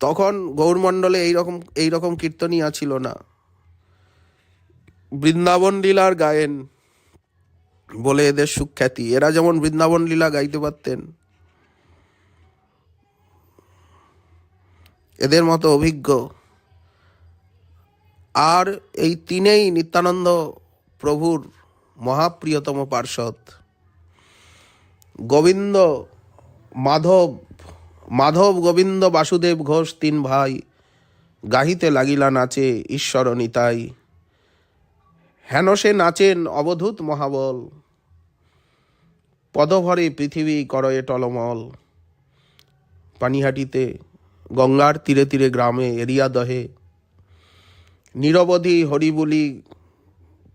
তখন গৌরমণ্ডলে এইরকম কীর্তনিয়া ছিল না। বৃন্দাবন লীলার গায়েন বলে এদের সুখ্যাতি। এরা যেমন বৃন্দাবন লীলা গাইতে পারতেন, এদের মতো অভিজ্ঞ আর এই তিনেই নিত্যানন্দ প্রভুর মহাপ্রিয়তম পার্ষদ। গোবিন্দ, মাধব গোবিন্দ বাসুদেব ঘোষ তিন ভাই, গাহিতে লাগিলা নাচে ঈশ্বর নিতাই। হেন সে নাচেন অবধূত মহাবল, পদভরে পৃথিবী করয়ে টলমল। পানিহাটিতে গঙ্গার তীরে তীরে গ্রামে এরিয়া দহে, নিরবধি হরিবুলি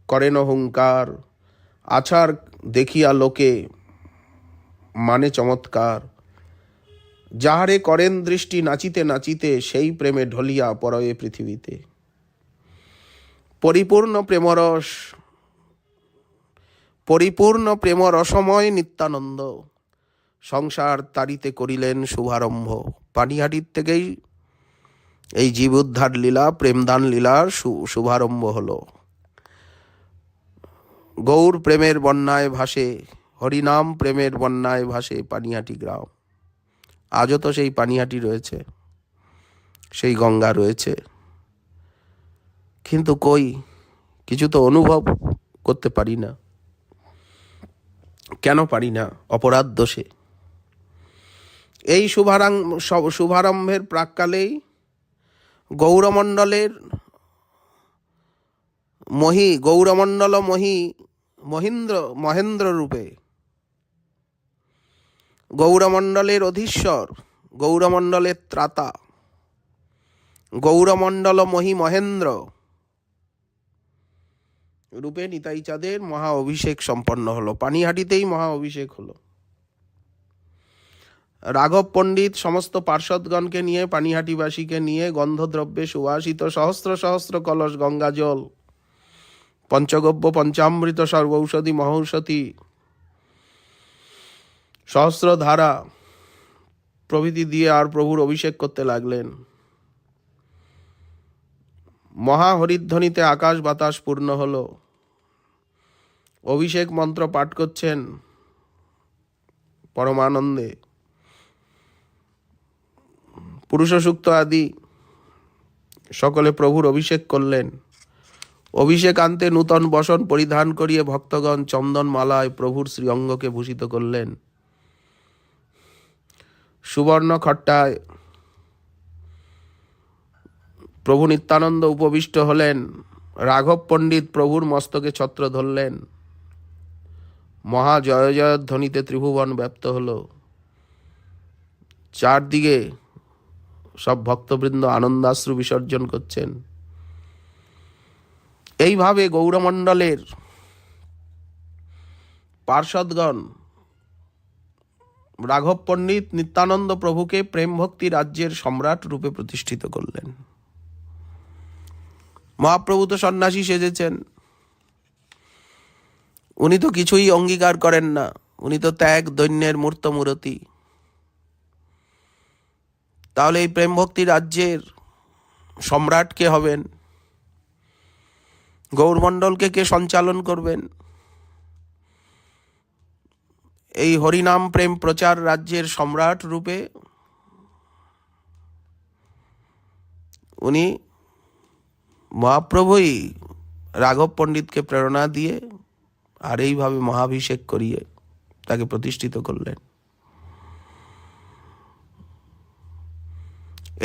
করেন হুঙ্কার। আছার দেখিয়া লোকে মানে চমৎকার, যাহারে করেন দৃষ্টি নাচিতে নাচিতে, সেই প্রেমে ঢলিয়া পরয়ে পৃথিবীতে। পরিপূর্ণ প্রেমরসময় নিত্যানন্দ, সংসার তারিতে করিলেন শুভারম্ভ। পানিহাটির থেকেই এই জীব উদ্ধার লীলা, প্রেমদান লীলার শুভারম্ভ হলো। গৌর প্রেমের বন্যায় ভাসে, হরিনাম প্রেমের বন্যায় ভাসে পানিহাটি গ্রাম। আজও তো সেই পানিহাটি রয়েছে, সেই গঙ্গা রয়েছে, কিন্তু কই কিছু তো অনুভব করতে পারি না। কেন পারি না? অপরাধ দোষে। এই শুভারম্ভের প্রাককালেই গৌরমণ্ডল মহেন্দ্র রূপে, গৌরমণ্ডলের অধীশ্বর, গৌরমণ্ডলের ত্রাতা, গৌরমণ্ডল মহেন্দ্র রূপে নিতাই চাঁদের মহা অভিষেক সম্পন্ন হলো। পানিহাটিতেই মহা অভিষেক হলো। রাঘব পণ্ডিত সমস্ত পার্ষদগণকে নিয়ে, পানিহাটিবাসীকে নিয়ে গন্ধদ্রব্যে সুবাসিত সহস্র সহস্র কলস গঙ্গা জল, পঞ্চগব্য পঞ্চামৃত সর্বৌষধি মহৌষধি, সহস্র ধারা প্রভৃতি দিয়ে আর প্রভুর অভিষেক করতে লাগলেন। মহা হরিধ্বনিতে আকাশ বাতাস পূর্ণ হলো। অভিষেক মন্ত্র পাঠ করছেন পরমানন্দে। পুরুষ সূক্ত আদি সকলে প্রভুর অভিষেক করলেন। অভিষেক আনতে নূতন বসন পরিধান করিয়ে ভক্তগণ চন্দন মালায় প্রভুর শ্রীঅঙ্গকে ভূষিত করলেন। সুবর্ণ খট্টায় প্রভু নিত্যানন্দ উপবিষ্ট হলেন। রাঘব পণ্ডিত প্রভুর মস্তকে ছত্র ধরলেন। মহা জয় জয়ধ্বনিতে ত্রিভুবন ব্যপ্ত হল। চারদিকে সব ভক্তবৃন্দ আনন্দাশ্রু বিসর্জন করছেন। এইভাবে গৌরমণ্ডলের পার্ষদগণ রাঘব পণ্ডিত নিত্যানন্দ প্রভুকে প্রেম ভক্তি রাজ্যের সম্রাট রূপে প্রতিষ্ঠিত করলেন। মহাপ্রভু তো সন্ন্যাসী সেজেছেন, উনি তো কিছুই অঙ্গীকার করেন না, উনি তো ত্যাগ দৈন্যের মূর্ত মূরতি। তাহলে এই প্রেম ভক্তি রাজ্যের সম্রাট কে হবেন? গৌরমণ্ডলকে কে সঞ্চালন করবেন? এই হরিনাম প্রেম প্রচার রাজ্যের সম্রাট রূপে উনি মহাপ্রভুই রাঘব পণ্ডিতকে প্রেরণা দিয়ে আর এইভাবে মহাভিষেক করিয়ে তাকে প্রতিষ্ঠিত করলেন।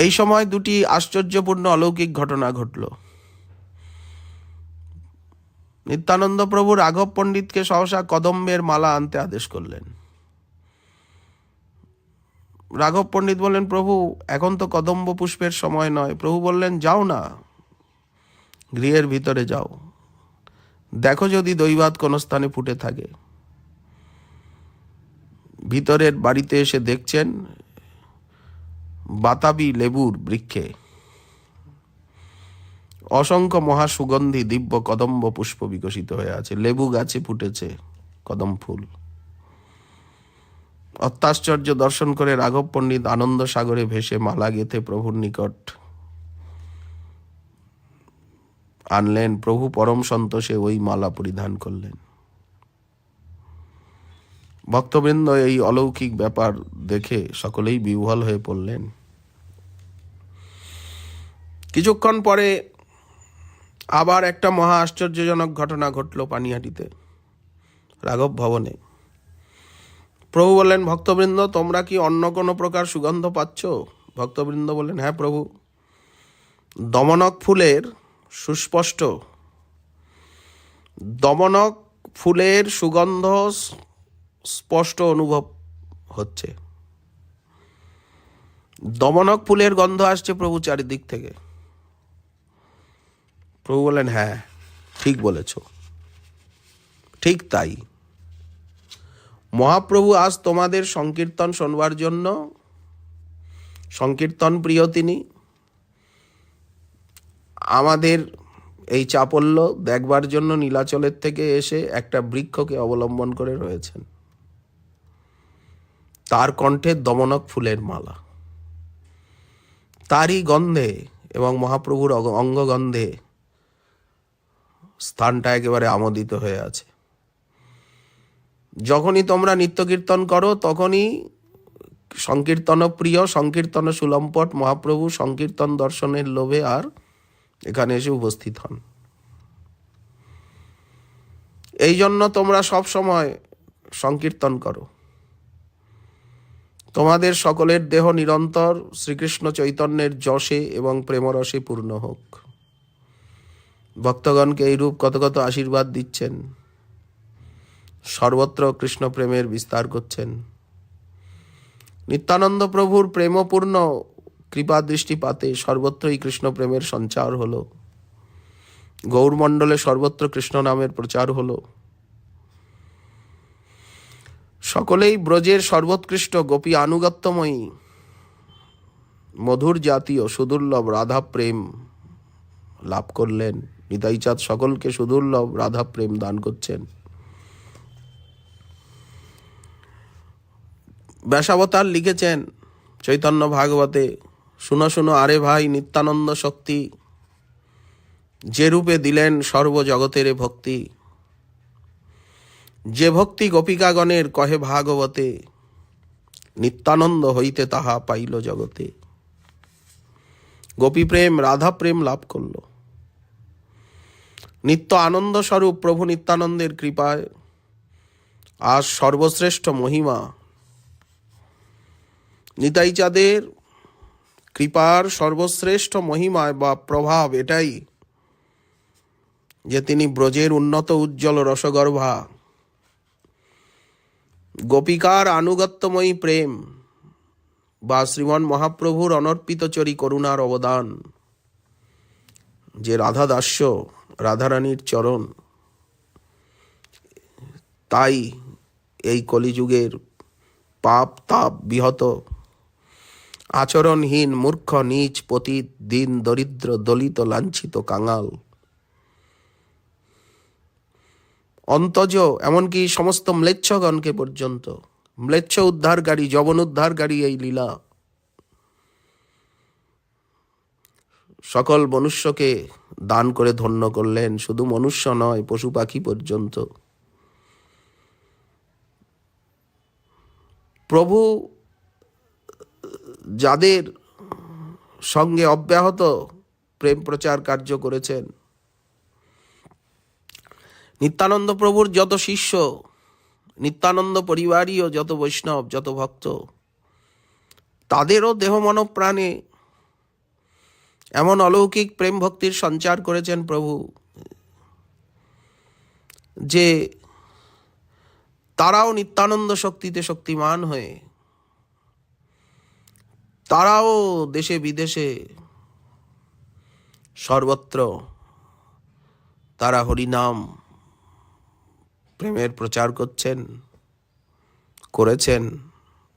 এই সময় দুটি আশ্চর্যপূর্ণ অলৌকিক ঘটনা ঘটল। নিত্যানন্দ প্রভু রাঘব পণ্ডিতকে সহসা কদম্বের মালা আনতে আদেশ করলেন। রাঘব পণ্ডিত বললেন, প্রভু এখন তো কদম্ব পুষ্পের সময় নয়। প্রভু বললেন, যাও না, গৃহের ভিতরে যাও, দেখো যদি দৈবাত কোনো স্থানে ফুটে থাকে। ভিতরের বাড়িতে এসে দেখছেন বাতাবি লেবুর বৃক্ষে অসংখ্য মহাসুগন্ধি দিব্য কদম্ব পুষ্প বিকশিত হয়ে আছে। লেবু গাছে ফুটেছে কদম ফুল। অত্যাশ্চর্য দর্শন করে রাঘব পণ্ডিত আনন্দ সাগরে ভেসে মালা গেথে প্রভুর নিকট আনলেন। প্রভু পরম সন্তোষে ওই মালা পরিধান করলেন। ভক্তবৃন্দ এই অলৌকিক ব্যাপার দেখে সকলেই বিহ্বল হয়ে পড়লেন। কিছুক্ষণ পরে আবার একটা মহা আশ্চর্যজনক ঘটনা ঘটল পানিহাটিতে, রাঘব ভবনে। প্রভু বললেন, ভক্তবৃন্দ তোমরা কি অন্য কোনো প্রকার সুগন্ধ পাচ্ছ? ভক্তবৃন্দ বললেন, হ্যাঁ প্রভু, দমনক ফুলের সুস্পষ্ট দমনক ফুলের সুগন্ধ স্পষ্ট অনুভব হচ্ছে। দমনক ফুলের গন্ধ আসছে প্রভু চারিদিক থেকে। প্রভু বললেন, হ্যাঁ ঠিক বলেছ, ঠিক তাই। মহাপ্রভু আজ তোমাদের সংকীর্তন শোনবার জন্য, সংকীর্তন প্রিয় তিনি, আমাদের এই চাপল্য দেখবার জন্য নীলাচলের থেকে এসে একটা বৃক্ষকে অবলম্বন করে রয়েছেন। তার কণ্ঠে দমনক ফুলের মালা, তারই গন্ধে এবং মহাপ্রভুর অঙ্গগন্ধে স্থানটা একেবারে আমোদিত হয়ে আছে। যখনই তোমরা নিত্য কীর্তন করো তখনই সংকীর্তন প্রিয়, সংকীর্তন সুলম্পট মহাপ্রভু সংকীর্তন দর্শনের লোভে আর এখানে এসে উপস্থিত হন। এই জন্য তোমরা সব সময় সংকীর্তন করো। তোমাদের সকলের দেহ নিরন্তর শ্রীকৃষ্ণ চৈতন্যের যশে এবং প্রেমরসে পূর্ণ হোক। ভক্তগণকে এইরূপ কত কত আশীর্বাদ দিচ্ছেন, সর্বত্র কৃষ্ণ প্রেমের বিস্তার করছেন। নিত্যানন্দ প্রভুর প্রেমপূর্ণ কৃপা দৃষ্টিপাতে সর্বত্রই কৃষ্ণ প্রেমের সঞ্চার হলো। গৌরমণ্ডলে সর্বত্র কৃষ্ণ নামের প্রচার হলো। সকলেই ব্রজের সর্বোৎকৃষ্ট গোপী আনুগত্যময়ী মধুর জাতীয় সুদুর্লভ রাধা প্রেম লাভ করলেন। নিতাইচাঁদ সকলকে সুদুর্লভ রাধা প্রেম দান করছেন। ব্যাসাবতার লিখেছেন চৈতন্য ভাগবতে, শুনো শুনো আরে ভাই, নিত্যানন্দ শক্তি যে রূপে দিলেন সর্বজগতের ভক্তি। যে ভক্তি গোপিকাগণের কহে ভাগবতে, নিত্যানন্দ হইতে তাহা পাইল জগতে। গোপী প্রেম রাধা প্রেম লাভ করল। নিত্য আনন্দ স্বরূপ প্রভু নিত্যানন্দের কৃপায় আজ সর্বশ্রেষ্ঠ মহিমা। নিতাইচাঁদের কৃপার সর্বশ্রেষ্ঠ মহিমায় বা প্রভাব এটাই যে তিনি ব্রজের উন্নত উজ্জ্বল রসগর্ভা গোপিকার আনুগত্যময়ী প্রেম বা শ্রীমন মহাপ্রভুর অনর্পিতচরী করুণার অবদান, যে রাধা দাস্য রাধারানীর চরণ, তাই এই কলিযুগের পাপ তাপ বিহত আচরণহীন মূর্খ নীচ পতিত দীন দরিদ্র দলিত লাঞ্ছিত কাঙাল অন্তজ এমনকি সমস্ত ম্লেচ্ছগণকে পর্যন্ত, ম্লেচ্ছ উদ্ধারকারী যবন উদ্ধারকারী এই লীলা সকল মনুষ্যকে দান করে ধন্য করলেন। শুধু মনুষ্য নয়, পশু পাখি পর্যন্ত। প্রভু যাদের সঙ্গে অব্যাহত প্রেম প্রচার কার্য করেছেন, নিত্যানন্দ প্রভুর যত শিষ্য, নিত্যানন্দ পরিবারীয় যত বৈষ্ণব, যত ভক্ত, তাদেরও দেহ মন প্রাণে এমন অলৌকিক প্রেম ভক্তির সঞ্চার করেছেন প্রভু যে তারাও নিত্যানন্দ শক্তিতে শক্তিমান হয়ে, তারাও দেশে বিদেশে সর্বত্র তারা হরিনাম প্রেমের প্রচার করছেন, করেছেন,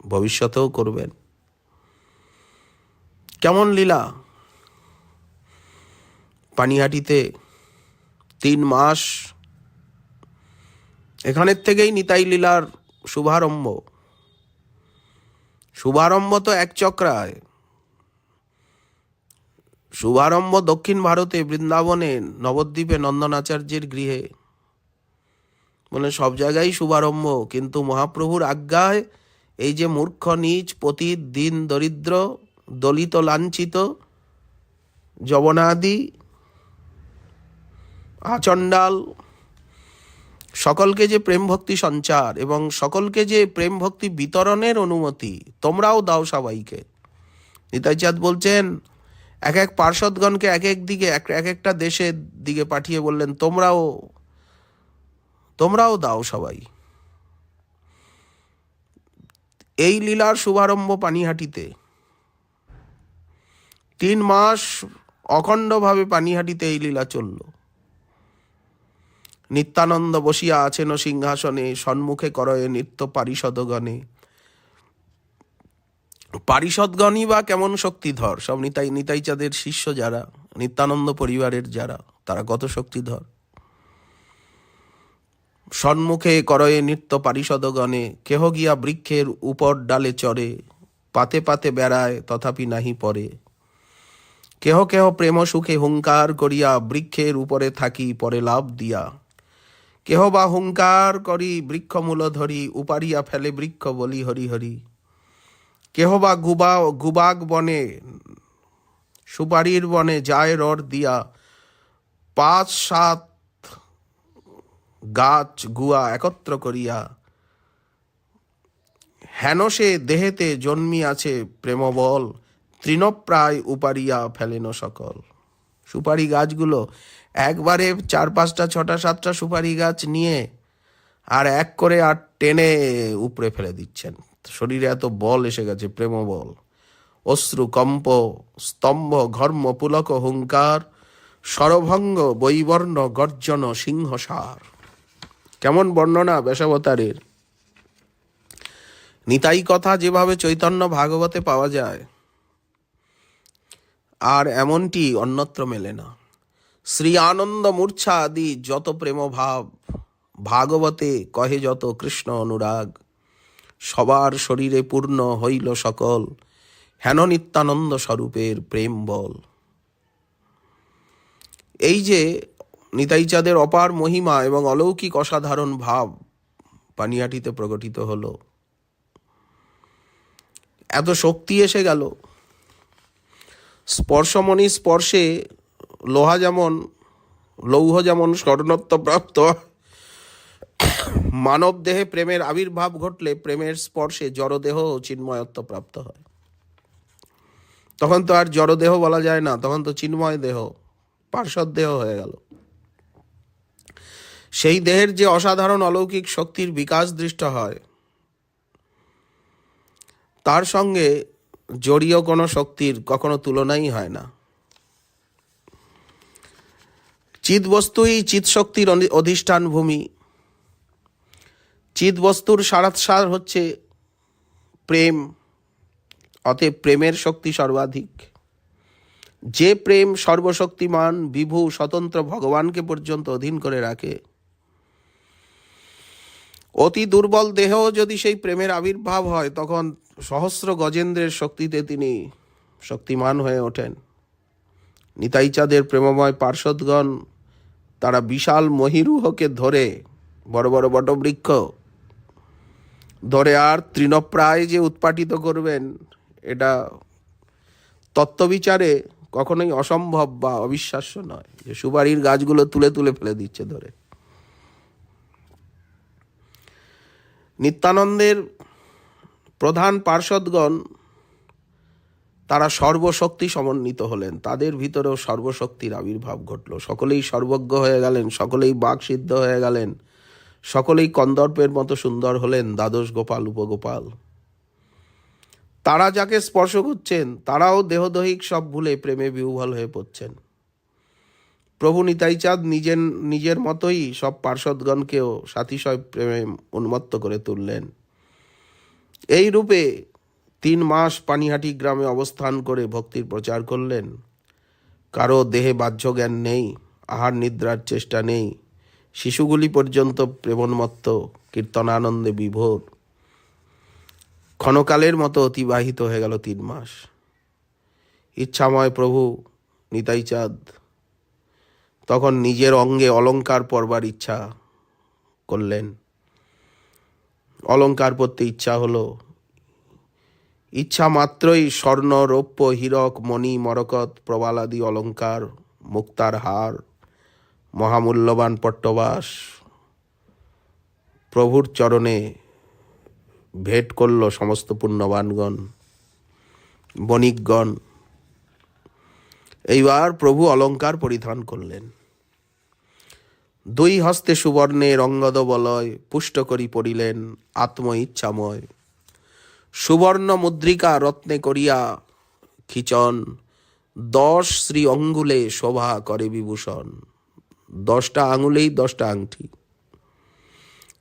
ভবিষ্যতেও করবেন। কেমন লীলা! পানিহাটিতে 3 মাস এখানের থেকেই নিতাই লীলার শুভারম্ভ। শুভারম্ভ তো এক চক্রায়। শুভারম্ভ দক্ষিণ ভারতে বৃন্দাবনে নবদ্বীপে নন্দনাচার্যের গৃহে, মানে সব জায়গায় শুভারম্ভ। কিন্তু মহাপ্রভুর আজ্ঞায় এই যে মূর্খ নীচ পতিত দীন দরিদ্র দলিত লাঞ্ছিত যবনাদি আচণ্ডাল সকলকে যে প্রেম ভক্তি সঞ্চার এবং সকলকে যে প্রেম ভক্তি বিতরণের অনুমতি তোমরাও দাও সবাইকে। নিতাইচাঁদ বলছেন এক এক পার্ষদগণকে এক এক দিকে এক একটা দেশের দিকে পাঠিয়ে বললেন তোমরাও দাও সবাই। এই লীলার শুভারম্ভ পানিহাটিতে। 3 মাস অখণ্ডভাবে পানিহাটিতে এই লীলা চলল। নিত্যানন্দ বসিয়া আছেন সিংহাসনে, সম্মুখে করয়ে নৃত্য পারিষদগণে। পারিষদগণই বা কেমন শক্তিধর? সব নিতাইচাঁদের শিষ্য যারা, নিত্যানন্দ পরিবারের যারা, তারা কত শক্তিধর। সম্মুখে করয়ে নৃত্য পারিষদগণে, কেহ গিয়া বৃক্ষের উপর ডালে চড়ে, পাতে পাতে বেড়ায় তথাপি নাহি পড়ে। কেহ কেহ প্রেম সুখে হুঙ্কার করিয়া, বৃক্ষের উপরে থাকি পরে লাভ দিয়া। কেহ বা হুঙ্কার করি বৃক্ষমূল ধরি, উপারিয়া ফেলে বৃক্ষ বলি হরি হরি। কেহ বা গুবাগ বনে সুপারির বনে যায় রড দিয়া, 5-7 গাছ গুয়া একত্র করিয়া। হেন সে দেহেতে জন্মি আছে প্রেমবল, তৃণপ্রায় উপারিয়া ফেলেন সকল। সুপারি গাছগুলো একবারে 4-5টা 6টা 7টা সুপারি গাছ নিয়ে আর এক করে আর টেনে উপড়ে ফেলে দিচ্ছেন। শরীরে এত বল এসে গেছে, প্রেমবল। অশ্রু কম্প স্তম্ভ ঘর্ম পুলক হুঙ্কার, স্বরভঙ্গ বৈবর্ণ গর্জন সিংহসার। কেমন বর্ণনা ব্যাসাবতারের! নিতাই কথা যেভাবে চৈতন্য ভাগবতে পাওয়া যায় আর এমনটি অন্যত্র মেলে না। শ্রী আনন্দ মূর্ছা আদি যত প্রেম ভাব, ভাগবতে কহে যত কৃষ্ণ অনুরাগ। সবার শরীরে পূর্ণ হইল সকল, হেন নিত্যানন্দ স্বরূপের প্রেম বল। এই যে নিতাইচাঁদের অপার মহিমা এবং অলৌকিক অসাধারণ ভাব পানিহাটিতে প্রকটিত হলো, এত শক্তি এসে গেল। স্পর্শমণি স্পর্শে লৌহ যেমন স্বর্ণত্ব প্রাপ্ত, মানব দেহে প্রেমের আবির্ভাব ঘটলে প্রেমের স্পর্শে জড়দেহ চিন্ময়ত্ব প্রাপ্ত হয়। তখন তো আর জড়দেহ বলা যায় না, তখন তো চিন্ময় দেহ, পার্শ্বদ দেহ হয়ে গেল। সেই দেহের যে অসাধারণ অলৌকিক শক্তির বিকাশ দৃষ্ট হয়, তার সঙ্গে জড়ীয় কোনো শক্তির কখনো তুলনাই হয় না। চিৎ বস্তুই চিৎ শক্তির অধিষ্ঠান ভূমি। চিৎ বস্তুর সারাৎসার হচ্ছে প্রেম, অতএব প্রেমের শক্তি সর্বাধিক। যে প্রেম সর্বশক্তিমান বিভু স্বতন্ত্র ভগবানকে পর্যন্ত অধীন করে রাখে, অতি দুর্বল দেহ যদি সেই প্রেমের আবির্ভাব হয়, তখন সহস্র গজেন্দ্রের শক্তিতে তিনি শক্তিমান হয়ে ওঠেন। নিতাইচাঁদের প্রেমময় পার্ষদগণ তারা বিশাল মহিরুহকে ধরে, বড় বড় বটবৃক্ষ ধরে আর তৃণপ্রায় যে উৎপাটিত করবেন, এটা তত্ত্ববিচারে কখনোই অসম্ভব বা অবিশ্বাস্য নয়, যে সুপারির গাছগুলো তুলে তুলে ফেলে দিচ্ছে ধরে। নিত্যানন্দের প্রধান পার্ষদগণ তারা সর্বশক্তি সমন্বিত হলেন, তাদের ভিতরেও সর্বশক্তির আবির্ভাব ঘটল। সকলেই সর্বজ্ঞ হয়ে গেলেন, সকলেই বাকসিদ্ধ হয়ে গেলেন, সকলেই কন্দর্পের মতো সুন্দর হলেন, দ্বাদশ গোপাল উপগোপাল। তারা যাকে স্পর্শ করছেন তারাও দেহদৈহিক সব ভুলে প্রেমে বিহ্বল হয়ে পড়ছেন। প্রভু নিতাইচাঁদ নিজের মতোই সব পার্ষদগণকেও সাতিশয় প্রেমে উন্মত্ত করে তুললেন। এই রূপে 3 মাস পানিহাটি গ্রামে অবস্থান করে ভক্তির প্রচার করলেন। কারো দেহে বাহ্য জ্ঞান নেই, আহার নিদ্রার চেষ্টা নেই, শিশুগুলি পর্যন্ত প্রেমোন্মত্ত, কীর্তনানন্দে বিভোর। ক্ষণকালের মতো অতিবাহিত হয়ে গেল 3 মাস। ইচ্ছাময় প্রভু নিতাই চাঁদ তখন নিজের অঙ্গে অলংকার পরবার ইচ্ছা করলেন। অলংকার পরতে ইচ্ছা হলো। ইচ্ছা মাত্রই স্বর্ণ, রৌপ্য, হীরক, মণি, মরকত, প্রবালাদি অলংকার, মুক্তার হার, মহামূল্যবান পট্টবাস প্রভুর চরণে ভেট করল সমস্ত পুণ্যবানগণ, বণিকগণ। এইবার প্রভু অলংকার পরিধান করলেন। 2 হস্তে সুবর্ণের অঙ্গদ বলয়, পুষ্ট করি পড়িলেন আত্ম ইচ্ছাময়। সুবর্ণ মুদ্রিকা রত্নে করিয়া খিচন, 10 শ্রী অঙ্গুলে শোভা করে বিভূষণ। 10টা আঙুলেই 10টা আংটি।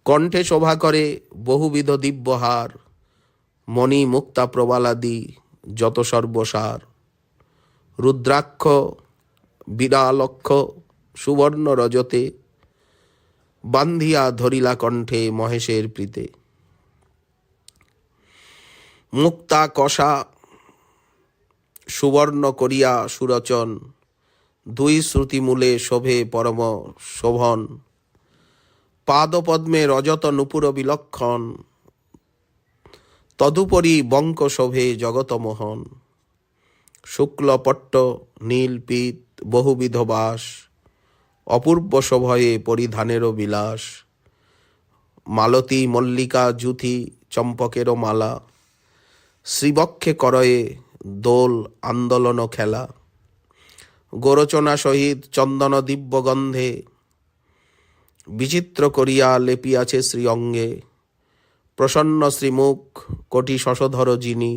কণ্ঠে শোভা করে বহুবিধ দিব্যহার, মণি, মুক্তা, প্রবালাদি যত সর্বসার। রুদ্রাক্ষ, বিরালক্ষ সুবর্ণ রজতে, বান্ধিয়া ধরিলা কণ্ঠে মহেশের প্রীতে। মুক্তা কষা সুবর্ণ করিয়া সুরচন, 2 শ্রুতিমূলে শোভে পরম শোভন। পাদপদ্মে রজত নূপুর বিলক্ষণ, তদুপরি বঙ্ক শোভে জগতমোহন। শুক্লপট্ট নীল পীত বহুবিধ বাস, অপূর্ব শোভয়ে পরিধানেরও বিলাস। মালতী মল্লিকা যুথি চম্পকেরও মালা, শ্রীবক্ষে করয়ে দোল আন্দোলন খেলা। গোরচনা সহিত চন্দন দিব্য গন্ধে, বিচিত্র করিয়া লেপিয়াছে শ্রী অঙ্গে। প্রসন্ন শ্রীমুখ কোটি শশধর যিনি,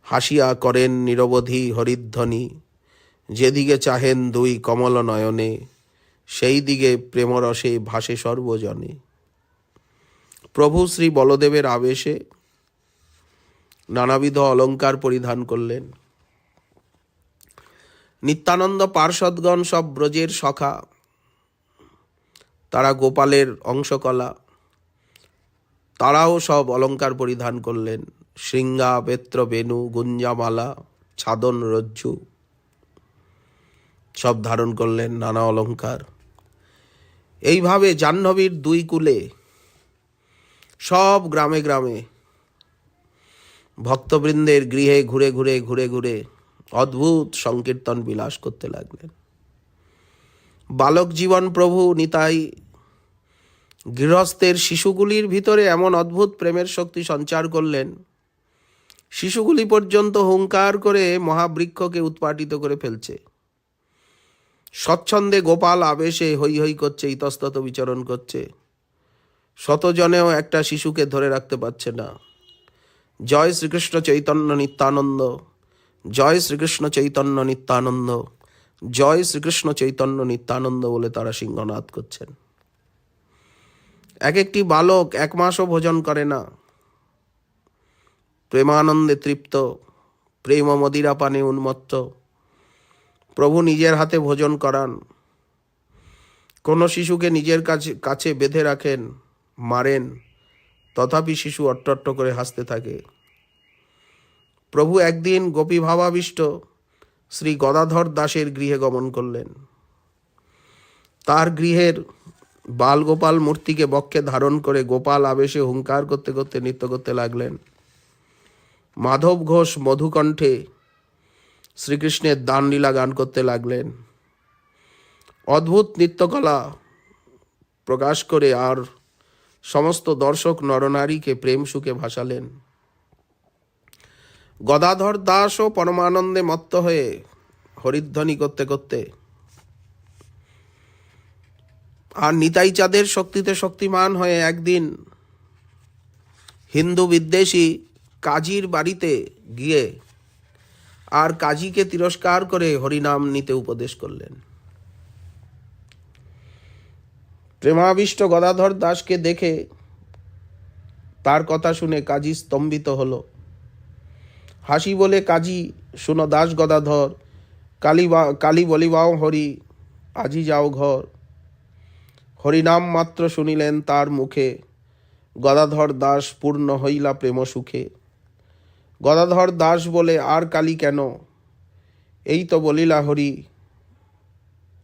হাসিয়া করেন নিরবধি হরিধ্বনি। যেদিকে চাহেন 2 কমল নয়নে, সেই দিকে প্রেমরসে ভাসে সর্বজনে। প্রভু শ্রী বলদেবের আবেশে নানাবিধ অলংকার পরিধান করলেন। নিত্যানন্দ পার্ষদগণ সব ব্রজের সখা, তারা গোপালের অংশকলা, তারাও সব অলংকার পরিধান করলেন। শৃঙ্গা, বেত্র, বেণু, গুঞ্জামালা, ছাদন, রজ্জু সব ধারণ করলেন, নানা অলংকার। এইভাবে জাহ্নবীর 2 কূলে সব গ্রামে গ্রামে ভক্তবৃন্দের গৃহে ঘুরে ঘুরে ঘুরে ঘুরে অদ্ভুত সংকীর্তন বিলাস করতে লাগলেন। বালক জীবন প্রভু নিতাই গৃহস্থের শিশুগুলির ভিতরে এমন অদ্ভুত প্রেমের শক্তি সঞ্চার করলেন, শিশুগুলি পর্যন্ত হুঙ্কার করে মহাবৃক্ষকে উৎপাটিত করে ফেলছে। স্বচ্ছন্দে গোপাল আবেশে হৈ হৈ করছে, ইতস্তত বিচরণ করছে। শতজনেও একটা শিশুকে ধরে রাখতে পারছে না। জয় শ্রীকৃষ্ণ চৈতন্য নিত্যানন্দ, জয় শ্রীকৃষ্ণ চৈতন্য নিত্যানন্দ, জয় শ্রীকৃষ্ণ চৈতন্য নিত্যানন্দ বলে তারা সিংহনাদ করছেন। এক একটি বালক 1 মাসও ভোজন করে না, প্রেমানন্দে তৃপ্ত, প্রেম মদিরা পানে উন্মত্ত। প্রভু নিজের হাতে ভোজন করান। কোনো শিশুকে নিজের কাছে বেঁধে রাখেন, মারেন, তথাপি শিশু অট্টট্ট করে হাসতে থাকে। প্রভু একদিন গোপী ভাবাবিষ্ট শ্রী গদাধর দাসের গৃহে গমন করলেন। তার গৃহের বালগোপাল মূর্তিকে বক্ষে ধারণ করে গোপাল আবেশে হুঙ্কার করতে করতে নৃত্য করতে লাগলেন। মাধব ঘোষ মধুকণ্ঠে শ্রীকৃষ্ণের দানলীলা গান করতে লাগলেন। অদ্ভুত নৃত্যকলা প্রকাশ করে আর সমস্ত দর্শক নরনারীকে প্রেম সুখে ভাসালেন। গদাধর দাসও পরমানন্দে মত্ত হয়ে হরিধ্বনি করতে করতে আর নিতাই চাঁদের শক্তিতে শক্তিমান হয়ে একদিন হিন্দু বিদ্বেষী কাজীর বাড়িতে গিয়ে আর কাজীকে তিরস্কার করে হরিনাম নিতে উপদেশ করলেন। প্রেমাবিষ্ট গদাধর দাসকে দেখে, তার কথা শুনে কাজী স্তম্ভিত হলো। হাসি বলে, কাজী শুনো দাস গদাধর, কালী বলিবাও হরি, আজি যাও ঘর। হরিনাম মাত্র শুনিলেন তার মুখে, গদাধর দাস পূর্ণ হইলা প্রেম সুখে। গদাধর দাস বলে, আর কালী কেন? এই তো বলিলা হরি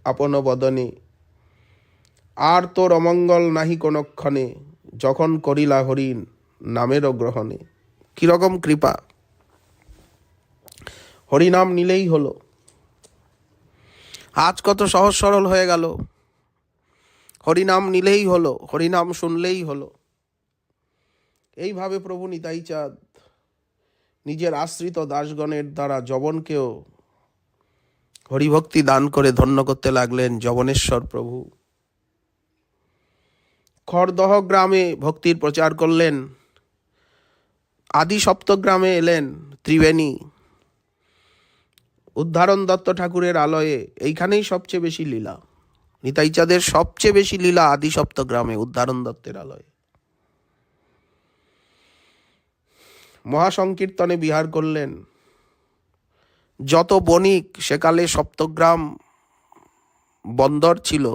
আপন বদনে, আর তোর অমঙ্গল নাহি কোনক্ষণে, যখন করিলা হরি নামেরও গ্রহণে। কিরকম কৃপা! হরিনাম নিলেই হলো। আজ কত সহজ সরল হয়ে গেল। হরিনাম নিলেই হলো, হরিনাম শুনলেই হলো। এইভাবে প্রভু নিতাই চাঁদ নিজের আশ্রিত দাসগণের দ্বারা যবনকেও হরিভক্তি দান করে ধন্য করতে লাগলেন। যবনেশ্বর প্রভু খড়দহ গ্রামে ভক্তির প্রচার করলেন। আদি সপ্তগ্রামে এলেন ত্রিবেণী, উদ্ধারণ দত্ত ঠাকুরের আলয়ে। এইখানেই সবচেয়ে বেশি লীলা। নিতাই চাঁদের সবচেয়ে বেশি লীলা আদি সপ্তগ্রামে উদ্ধারণ দত্তের আলয়ে। মহাসংকীর্তনে বিহার করলেন। যত বণিক, সেকালে সপ্তগ্রাম বন্দর ছিল,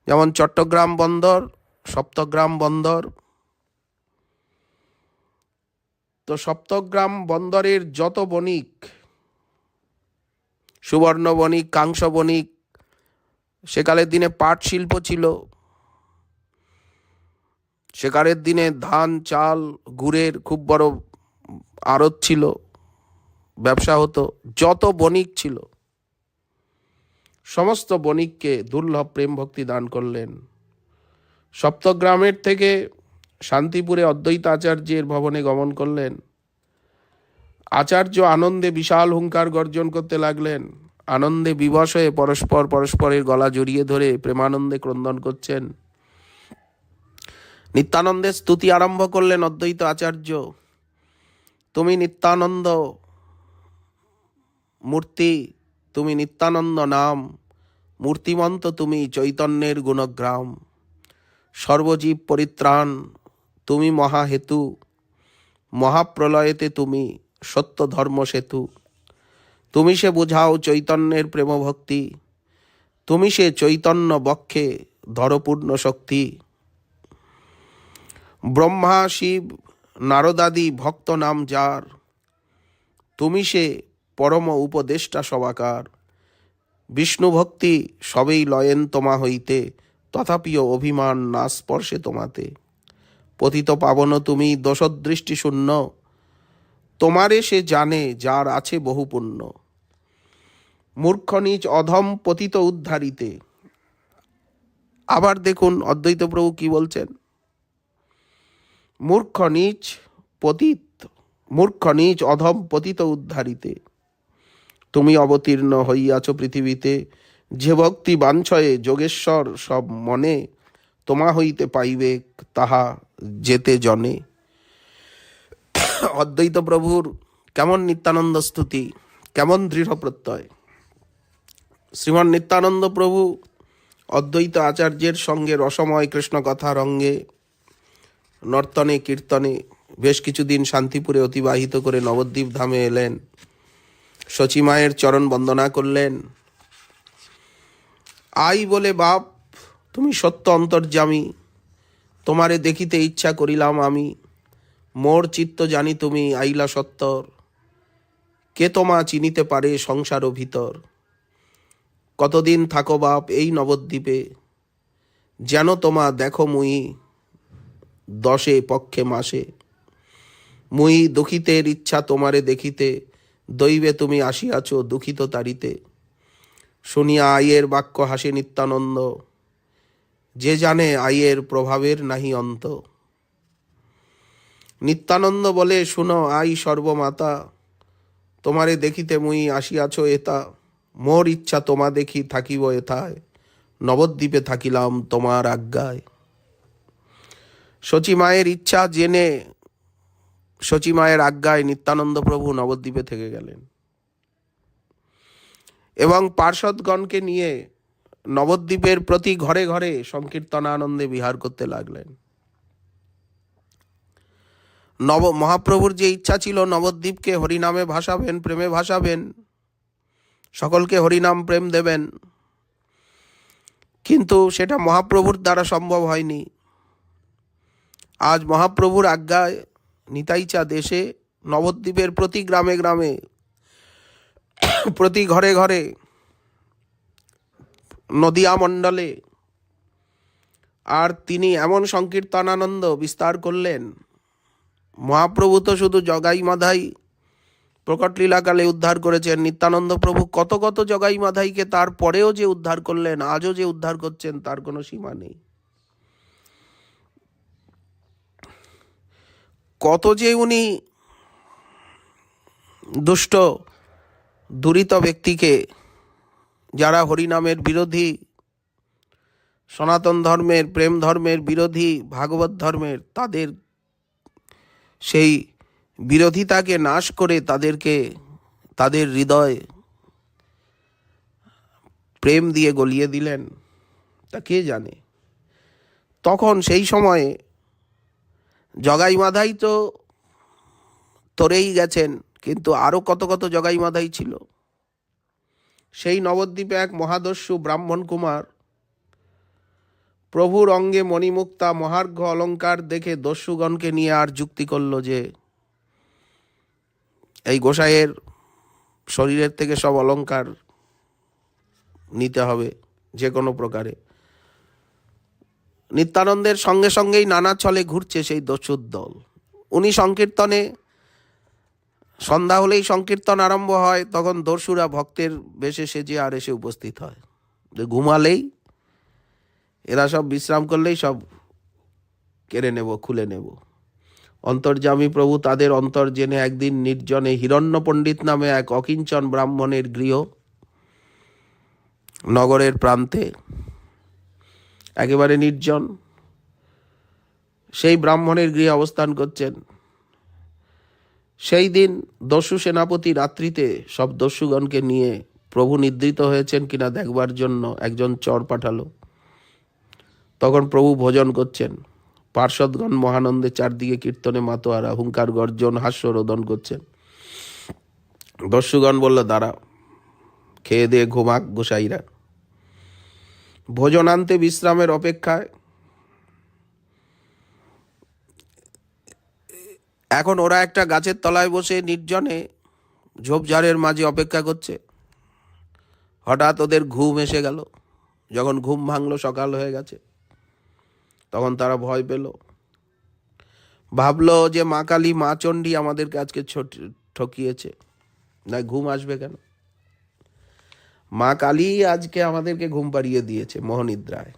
যেমন চট্টগ্রাম বন্দর, সপ্তগ্রাম বন্দর। তো সপ্তগ্রাম বন্দরের যত বণিক, সুবর্ণ বণিক, কাংস বণিক, সেকালের দিনে পাট শিল্প ছিল, সেকালের দিনে ধান, চাল, গুড়ের খুব বড় আড়ত ছিল, ব্যবসা হতো। যত বণিক ছিল সমস্ত বণিককে দুর্লভ প্রেম ভক্তি দান করলেন। সপ্তগ্রামের থেকে শান্তিপুরে অদ্বৈত আচার্যের ভবনে গমন করলেন। আচার্য আনন্দে বিশাল হুঙ্কার গর্জন করতে লাগলেন। আনন্দে বিবশ হয়ে পরস্পরের গলা জড়িয়ে ধরে প্রেমানন্দে ক্রন্দন করছেন। নিত্যানন্দের স্তুতি আরম্ভ করলেন অদ্বৈত আচার্য। তুমি নিত্যানন্দ মূর্তি, তুমি নিত্যানন্দ নাম, মূর্তিমন্ত তুমি চৈতন্যের গুণগ্রাম। সর্বজীব পরিত্রাণ তুমি মহাহেতু, মহাপ্রলয়েতে তুমি সত্য ধর্ম সেতু। তুমি সে বুঝাও চৈতন্যের প্রেমভক্তি, তুমি সে চৈতন্য বক্ষে ধরপূর্ণ শক্তি। ব্রহ্মা শিব নারদাদি ভক্ত নাম যার, তুমি সে পরম উপদেষ্টা সবাকার। বিষ্ণু ভক্তি সবেই লয়েন তোমা হইতে, তথাপিও অভিমান না স্পর্শে তোমাতে। পতিত পাবন তুমি দোষদৃষ্টি শূন্য, তোমারে সে জানে যার আছে বহু পুণ্য। মূর্খ নীচ অধম পতিত উদ্ধারিতে। আবার দেখুন অদ্বৈত প্রভু কি বলছেন। মূর্খ নীচ অধম পতিত উদ্ধারিতে। তুমি অবতীর্ণ হইয়াছ পৃথিবীতে, যে ভক্তি বাঞ্ছয়ে যোগেশ্বর সব মনে, তোমা হইতে পাইবে তাহা যেতে জনে। অদ্বৈত প্রভুর কেমন নিত্যানন্দ স্তুতি, কেমন দৃঢ় প্রত্যয়। শ্রীমান নিত্যানন্দ প্রভু অদ্বৈত আচার্যের সঙ্গে রসময় কৃষ্ণ কথা রঙ্গে নর্তনে কীর্তনে বেশ কিছুদিন শান্তিপুরে অতিবাহিত করে নবদ্বীপ ধামে এলেন। শচীমায়ের চরণ বন্দনা করলেন। আই বলে বাপ, তুমি সত্য অন্তর্যামী, তোমারে দেখিতে ইচ্ছা করিলাম আমি। মোর চিত্ত জানি তুমি আইলা সত্তর, কে তোমা চিনিতে পারে সংসার ভিতর। কতদিন থাকো বাপ এই নবদ্বীপে, যেন তোমা দেখো মুই দশে পক্ষে মাসে। মুই দুঃখিতের ইচ্ছা তোমারে দেখিতে, দৈবে তুমি আসিয়াছ দুঃখিত তারিতে। শুনিয়া আইয়ের বাক্য হাসে নিত্যানন্দ, যে জানে আইয়ের প্রভাবের নাহি অন্ত। নিত্যানন্দ বলে, শুনো আই সর্বমাতা, তোমারে দেখিতে মুই আসিয়াছ এতা। মোর ইচ্ছা তোমা দেখি থাকিব এথায়, নবদ্বীপে থাকিলাম তোমার আজ্ঞায়। শচীমায়ের ইচ্ছা জেনে শচীমায়ের আজ্ঞায় নিত্যানন্দ প্রভু নবদ্বীপে থেকে গেলেন এবং পার্ষদগণকে নিয়ে নবদ্বীপের প্রতি ঘরে ঘরে সংকীর্তনানন্দে বিহার করতে লাগলেন। মহাপ্রভুর যে ইচ্ছা ছিল নবদ্বীপকে হরিনামে ভাসাবেন, প্রেমে ভাসাবেন, সকলকে হরিনাম প্রেম দেবেন, কিন্তু সেটা মহাপ্রভুর দ্বারা সম্ভব হয়নি। আজ মহাপ্রভুর আজ্ঞায় নিতাই চাঁদ এসে নবদ্বীপের প্রতি গ্রামে গ্রামে, প্রতি ঘরে ঘরে, নদিয়া মণ্ডলে। আর তিনি এমন সংকীর্তনানন্দ বিস্তার করলেন, মহাপ্রভু তো শুধু জগাই মাধাই প্রকট লীলাকালে উদ্ধার করেছেন, নিত্যানন্দ প্রভু কত কত জগাই মাধাইকে তারপরেও যে উদ্ধার করলেন, আজও যে উদ্ধার করছেন তার কোনো সীমা নেই। কত যে উনি দুষ্ট দুরিত ব্যক্তিকে, যারা হরিনামের বিরোধী, সনাতন ধর্মের, প্রেম ধর্মের বিরোধী, ভাগবত ধর্মের, তাদের সেই বিরোধিতাকে নাশ করে তাদেরকে তাদের হৃদয় প্রেম দিয়ে গলিয়ে দিলেন, তা কে জানে। তখন সেই সময়ে জগাই মাধাই তো তরেই গেছেন, কিন্তু আরও কত কত জগাই মাধাই ছিল। সেই নবদ্বীপে এক মহাদস্যু ব্রাহ্মণ কুমার প্রভুর অঙ্গে মণিমুক্তা মহার্ঘ অলঙ্কার দেখে দস্যুগণকে নিয়ে আর যুক্তি করল যে এই গোসাইয়ের শরীরের থেকে সব অলঙ্কার নিতে হবে যে কোনো প্রকারে। নিত্যানন্দের সঙ্গে সঙ্গেই নানা ছলে ঘুরছে সেই দস্যুর দল। উনি সংকীর্তনে, সন্ধ্যা হলেই সংকীর্তন আরম্ভ হয়, তখন দস্যুরা ভক্তের বেশে সেজে আর এসে উপস্থিত হয়। ঘুমালেই এরা সব বিশ্রাম করলেই সব কেড়ে নেব, খুলে নেব। অন্তর্যামী প্রভু তাদের অন্তর জেনে একদিন নির্জনে হিরণ্য পণ্ডিত নামে এক অকিঞ্চন ব্রাহ্মণের গৃহ, নগরের প্রান্তে একেবারে নির্জন, সেই ব্রাহ্মণের গৃহে অবস্থান করছেন। সেই দিন দস্যু সেনাপতি রাত্রিতে সব দস্যুগণকে নিয়ে প্রভু নিদ্রিত হয়েছেন কিনা দেখবার জন্য একজন চর পাঠালো। তখন প্রভু ভোজন করছেন, পার্ষদগণ মহানন্দে চারদিকে কীর্তনে মাতোয়ারা, হুঙ্কার গর্জন, হাস্যরোদন করছেন। দস্যুগণ বলল, দাঁড়া, খেয়ে দিয়ে ঘুমাক গোসাইরা। ভোজনান্তে বিশ্রামের অপেক্ষায় এখন ওরা একটা গাছের তলায় বসে নির্জনে ঝোপঝাড়ের মাঝে অপেক্ষা করছে। হঠাৎ ওদের ঘুম এসে গেল। যখন ঘুম ভাঙলো, সকাল হয়ে গেছে, তখন তারা ভয় পেল। ভাবলো যে মা কালী, মা চণ্ডী আমাদেরকে আজকে ঠকিয়েছে, না ঘুম আসবে কেন? মা কালী আজকে আমাদেরকে ঘুম পাড়িয়ে দিয়েছে মোহনিদ্রায়,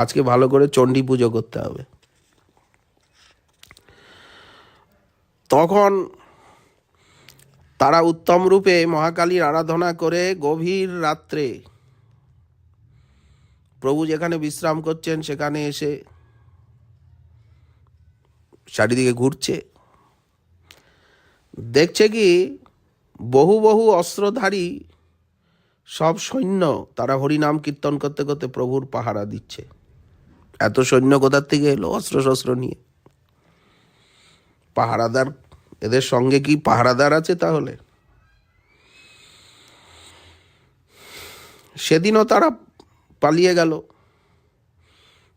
আজকে ভালো করে চণ্ডী পুজো করতে হবে। তখন তারা উত্তম রূপে মহাকালীর আরাধনা করে গভীর রাত্রে প্রভু যেখানে বিশ্রাম করছেন সেখানে এসে চারিদিকে ঘুরছে। দেখছে কি বহু বহু অস্ত্রধারী সব সৈন্য তারা হরিনাম কীর্তন করতে করতে প্রভুর পাহারা দিচ্ছে। এত সৈন্য কোথার থেকে এলো অস্ত্র শস্ত্র নিয়ে? পাহারাদার, এদের সঙ্গে কি পাহারাদার আছে তাহলে? সেদিনও তারা পালিয়ে গেল।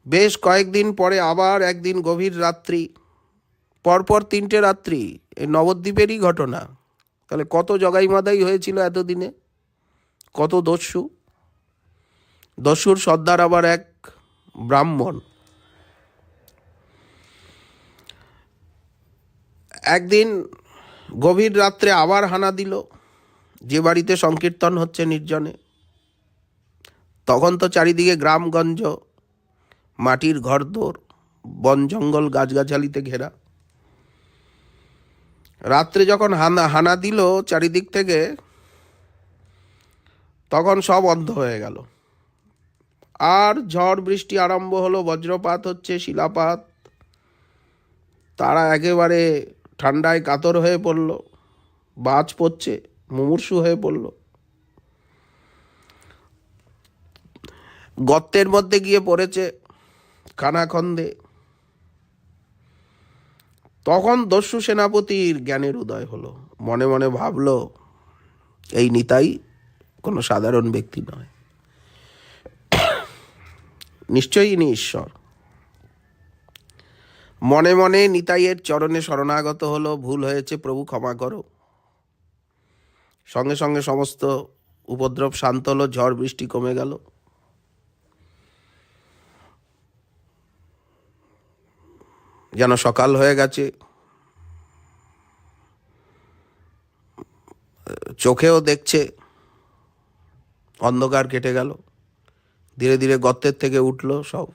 বেশ কয়েকদিন পরে আবার একদিন গভীর রাত্রি, পরপর 3টে রাত্রি, এই নবদ্বীপেরই ঘটনা। তাহলে কত জগাই মাদাই হয়েছিল এতদিনে, কত দস্যু। দস্যুর সর্দার আবার এক ব্রাহ্মণ। একদিন গভীর রাত্রে আবার হানা দিল যে বাড়িতে সংকীর্তন হচ্ছে নির্জনে। তখন তো চারিদিকে গ্রামগঞ্জ, মাটির ঘরদোর, বন জঙ্গল, গাছগাছালিতে ঘেরা। রাত্রে যখন হানা দিল চারিদিক থেকে, তখন সব অন্ধ হয়ে গেল। আর ঝড় বৃষ্টি আরম্ভ হলো, বজ্রপাত হচ্ছে, শিলাপাত। তারা একেবারে ঠান্ডায় কাতর হয়ে পড়ল, বাজ পড়ছে, মুমূর্ষু হয়ে পড়ল। গর্তের মধ্যে গিয়ে পড়েছে খানাখন্দে। তখন দস্যু সেনাপতির জ্ঞানের উদয় হলো। মনে মনে ভাবলো, এই নিতাই কোনো সাধারণ ব্যক্তি নয়, নিশ্চয়ই ইনি ঈশ্বর। মনে মনে নিতাইয়ের চরণে শরণাগত হলো, ভুল হয়েছে প্রভু ক্ষমা করো। সঙ্গে সঙ্গে সমস্ত উপদ্রব শান্ত হলো, ঝড় বৃষ্টি কমে গেল। যেন সকাল হয়ে গেছে, চোখেও দেখছে, অন্ধকার কেটে গেল। ধীরে ধীরে গর্তের থেকে উঠলো সব,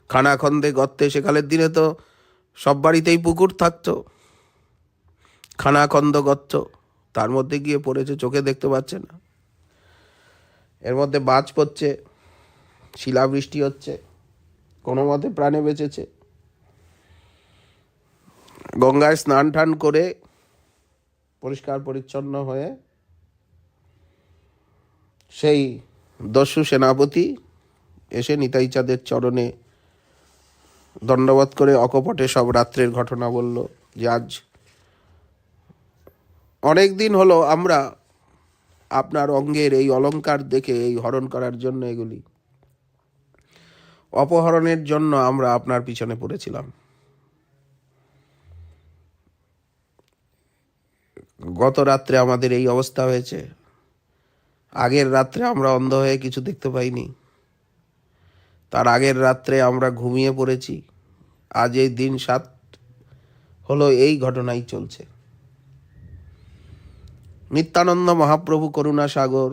খানাখন্দে গর্তে। সেকালের দিনে তো সব বাড়িতেই পুকুর থাকতো, খানাখন্দ গর্ত, তার মধ্যে গিয়ে পড়েছে, চোখে দেখতে পাচ্ছে না। এর মধ্যে বাজ পড়ছে, শিলাবৃষ্টি হচ্ছে, কোনো মতে প্রাণে বেঁচেছে। গঙ্গায় স্নান টান করে পরিষ্কার পরিচ্ছন্ন হয়ে সেই দস্যু সেনাপতি এসে নিতাই চাঁদের চরণে দণ্ডবোধ করে অকপটে সব রাত্রের ঘটনা বলল, যে আজ অনেক দিন হলো আমরা আপনার অঙ্গের এই অলংকার দেখে এই হরণ করার জন্য, এগুলি অপহরণের জন্য আমরা আপনার পিছনে পড়েছিলাম। গত রাত্রে আমাদের এই অবস্থা হয়েছে, আগের রাত্রে আমরা অন্ধ হয়ে কিছু দেখতে পাইনি, তার আগের রাত্রে আমরা ঘুমিয়ে পড়েছি, আজ এই দিন 7 হলো এই ঘটনাই চলছে। নিত্যানন্দ মহাপ্রভু করুণা সাগর,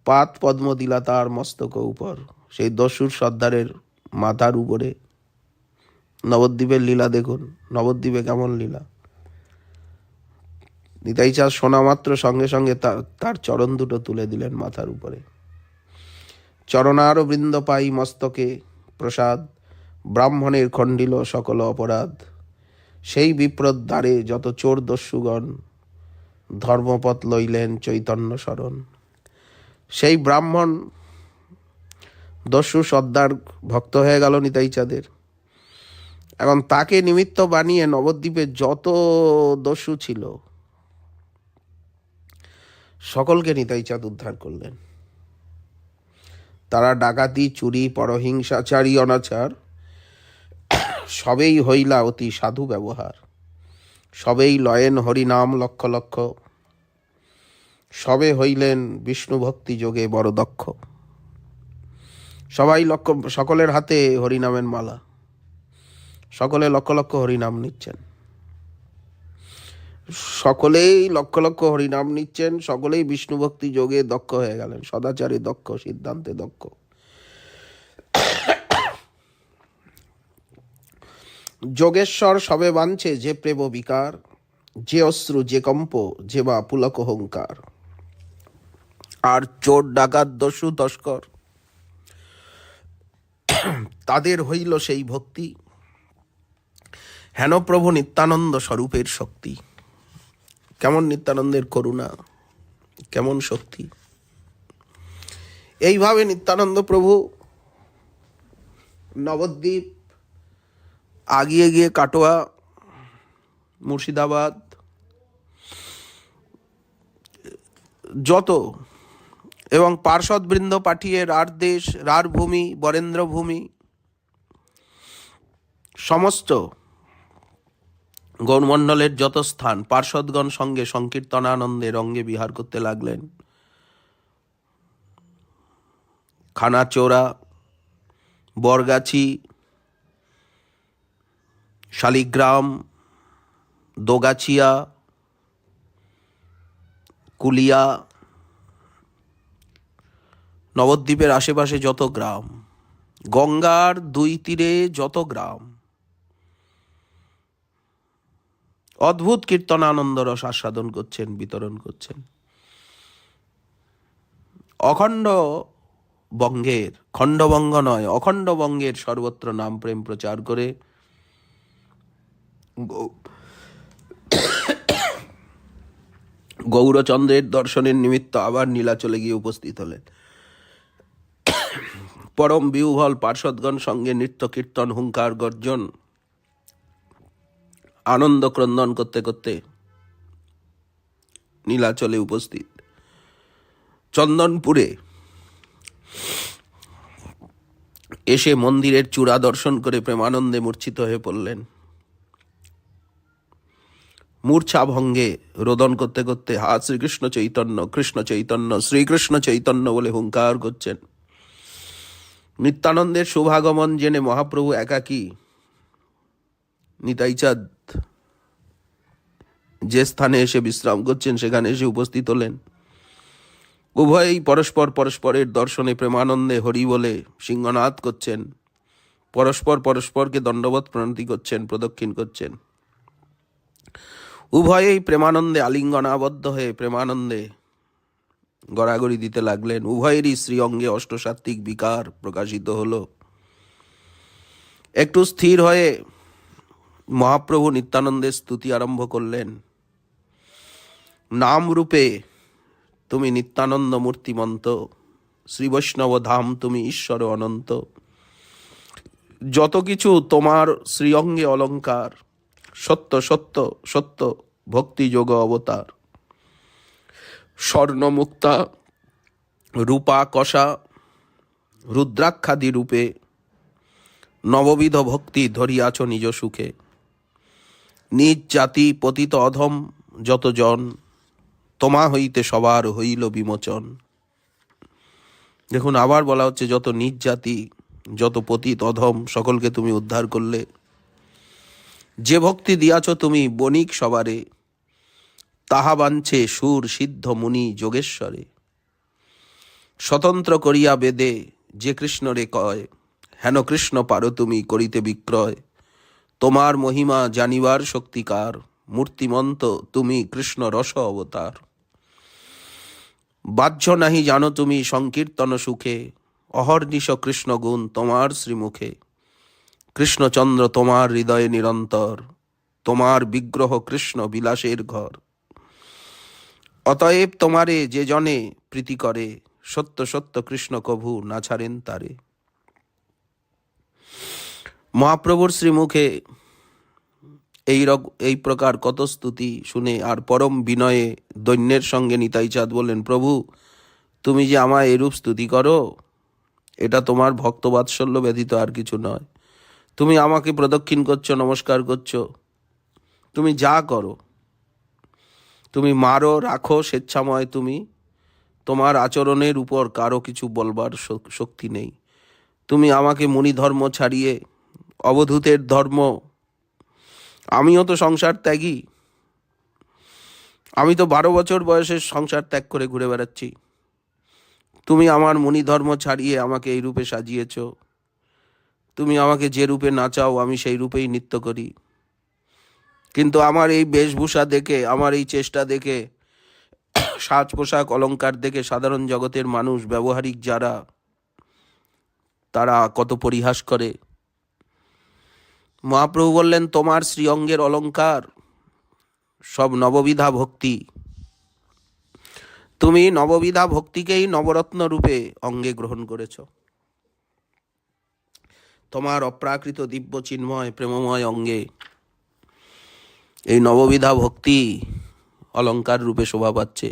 পাত পদ্ম দিলা তার মস্তক উপর। সেই দস্যুর সর্দারের মাথার উপরে নবদ্বীপের লীলা দেখুন, নবদ্বীপে কেমন লীলা। নিতাই চাঁদ শোনা মাত্র সঙ্গে সঙ্গে তার চরণ দুটো তুলে দিলেন মাথার উপরে। চরণার বৃন্দ পাই মস্তকে প্রসাদ, ব্রাহ্মণের খণ্ডিল সকল অপরাধ। সেই বিপ্রদ দ্বারে যত চোর দস্যুগণ, ধর্মপথ লইলেন চৈতন্য শরণ। সেই ব্রাহ্মণ দস্যু সর্দার ভক্ত হয়ে গেল নিতাই চাঁদের। এখন তাকে নিমিত্ত বানিয়ে নবদ্বীপে যত দস্যু ছিল সকলকে নিতাই চাঁদ উদ্ধার করলেন। তারা ডাকাতি, চুরি, পরহিংসাচারী, অনাচার সবেই হইলা অতি সাধু ব্যবহার। সবেই লয়েন হরিনাম লক্ষ লক্ষ, সবে হইলেন বিষ্ণু ভক্তি যোগে বড় দক্ষ। সবাই সকলের হাতে হরিনামের মালা, সকলে লক্ষ লক্ষ হরিনাম নিচ্ছেন, সকলেই লক্ষ লক্ষ হরিনাম নিচ্ছেন, সকলেই বিষ্ণু ভক্তি যোগে দক্ষ হয়ে গেলেন, সদাচারে দক্ষ, সিদ্ধান্তে দক্ষ। যোগেশ্বর সবে বাঞ্ছে যে প্রেম বিকার, যে অশ্রু, যে কম্প, যে বা পুলক অহংকার। আর চোর ডাকাত দস্যু তস্কর, তাদের হইল সেই ভক্তি, হেন প্রভু নিত্যানন্দ স্বরূপের শক্তি। কেমন নিত্যানন্দের করুণা, কেমন শক্তি। এইভাবে নিত্যানন্দ প্রভু নবদ্বীপ আগিয়ে গিয়ে কাটোয়া, মুর্শিদাবাদ, যত এবং পার্ষদবৃন্দ পাঠিয়ে রার দেশ, রার ভূমি, বরেন্দ্র ভূমি, সমস্ত গৌরমণ্ডলের যত স্থান, পার্ষদগণ সঙ্গে সংকীর্তনানন্দে রঙ্গে বিহার করতে লাগলেন। খানাচোরা, বরগাছি, শালিগ্রাম, দোগাছিয়া, কুলিয়া, নবদ্বীপের আশেপাশে যত গ্রাম, গঙ্গার 2 তীরে যত গ্রাম, অদ্ভুত কীর্তনানন্দ রস আস্বাদন করছেন, বিতরণ করছেন। অখণ্ড বঙ্গের, খণ্ডবঙ্গ নয়, অখণ্ড বঙ্গের সর্বত্র নাম প্রেম প্রচার করে গৌরচন্দ্রের দর্শনের নিমিত্ত আবার নীলাচলে গিয়ে উপস্থিত হলেন। পরম বিহ্বল পার্ষদগণ সঙ্গে নৃত্য কীর্তন, হুঙ্কার গর্জন, আনন্দ ক্রন্দন করতে করতে নীলাচলে উপস্থিত। চন্দনপুরে এসে মন্দিরের চূড়া দর্শন করে প্রেমানন্দে মূর্ছিত হয়ে পড়লেন। মূর্ছা ভঙ্গে রোদন করতে করতে হা শ্রীকৃষ্ণ চৈতন্য, কৃষ্ণ চৈতন্য, শ্রীকৃষ্ণ চৈতন্য বলে হুঙ্কার করছেন। নিত্যানন্দের শুভাগমন জেনে মহাপ্রভু একাকী নিতাইচাঁদ যে স্থানে এসে বিশ্রাম করছেন সেখানে এসে উপস্থিত হলেন। উভয়েই পরস্পরের দর্শনে প্রেমানন্দে হরি বলে সিংহনাদ করছেন, পরস্পরকে দণ্ডবৎ প্রণতি করছেন, প্রদক্ষিণ করছেন। উভয়েই প্রেমানন্দে আলিঙ্গনাবদ্ধ হয়ে প্রেমানন্দে গড়াগড়ি দিতে লাগলেন। উভয়েরই শ্রীঅঙ্গে অষ্টসাত্ত্বিক বিকার প্রকাশিত হল। একটু স্থির হয়ে মহাপ্রভু নিত্যানন্দের স্তুতি আরম্ভ করলেন। নাম রূপে তুমি নিত্যানন্দ মূর্তিমন্ত, শ্রী বৈষ্ণব ধাম তুমি ঈশ্বর অনন্ত। যত কিছু তোমার শ্রীঅঙ্গে অলঙ্কার, সত্য সত্য সত্য ভক্তি যোগ অবতার। স্বর্ণমুক্তা রূপা কষা রুদ্রাক্ষাদি রূপে নববিধ ভক্তি ধরিয়াছ নিজ সুখে। নিজ জাতি পতিত অধম যত জন, তোমা হইতে সবার হইল বিমোচন। দেখুন, আবার বলা হচ্ছে যত নিজ জাতি, যত পতিত অধম সকলকে তুমি উদ্ধার করলে। যে ভক্তি দিয়াছ তুমি বণিক সবারে, তাহা বাঞ্ছে সুর সিদ্ধ মুনি যোগেশ্বরে। স্বতন্ত্র করিয়া বেদে যে কৃষ্ণরে কয়, হেন কৃষ্ণ পারো তুমি করিতে বিক্রয়। তোমার মহিমা জানিবার শক্তিকার, মূর্তিমন্ত তুমি কৃষ্ণ রস অবতার। বাহ্য নাহি জানো তুমি সংকীর্তন সুখে, অহর্নিশ কৃষ্ণ গুণ তোমার শ্রীমুখে। কৃষ্ণচন্দ্র তোমার হৃদয়ে নিরন্তর, তোমার বিগ্রহ কৃষ্ণ বিলাসের ঘর। অতএব তোমারে যে জনে প্রীতি করে, সত্য সত্য কৃষ্ণ কভু না ছাড়েন তারে। মহাপ্রভুর শ্রীমুখে এই প্রকার কত স্তুতি শুনে আর পরম বিনয়ে দৈন্যের সঙ্গে নিতাইচাঁদ বললেন, প্রভু তুমি যে আমায় এরূপ স্তুতি করো, এটা তোমার ভক্তবাৎসল্য ব্যতীত আর কিছু নয়। তুমি আমাকে প্রদক্ষিণ করছো, নমস্কার করছো, তুমি যা করো, তুমি মারো রাখো স্বেচ্ছাময় তুমি, তোমার আচরণের উপর কারো কিছু বলবার শক্তি নেই। তুমি আমাকে মুনি ধর্ম ছাড়িয়ে অবধূতের ধর্ম, আমিও তো সংসার ত্যাগী, আমি তো 12 বছর বয়সে সংসার ত্যাগ করে ঘুরে বেড়াচ্ছি। তুমি আমার মুনি ধর্ম ছাড়িয়ে আমাকে এই রূপে সাজিয়েছ। তুমি আমাকে যে রূপে নাচাও আমি সেই রূপেই নৃত্য করি। কিন্তু আমার এই বেশভূষা দেখে, আমার এই চেষ্টা দেখে, সাজ পোশাক অলঙ্কার দেখে সাধারণ জগতের মানুষ, ব্যবহারিক যারা, তারা কত পরিহাস করে। মহাপ্রভু বললেন, তোমার শ্রীঅঙ্গের অলঙ্কার সব নববিধা ভক্তি। তুমি নববিধা ভক্তিকেই নবরত্ন রূপে অঙ্গে গ্রহণ করেছ। তোমার অপ্রাকৃত দিব্য চিন্ময় প্রেমময় অঙ্গে এই নববিধা ভক্তি অলঙ্কার রূপে শোভা পাচ্ছে।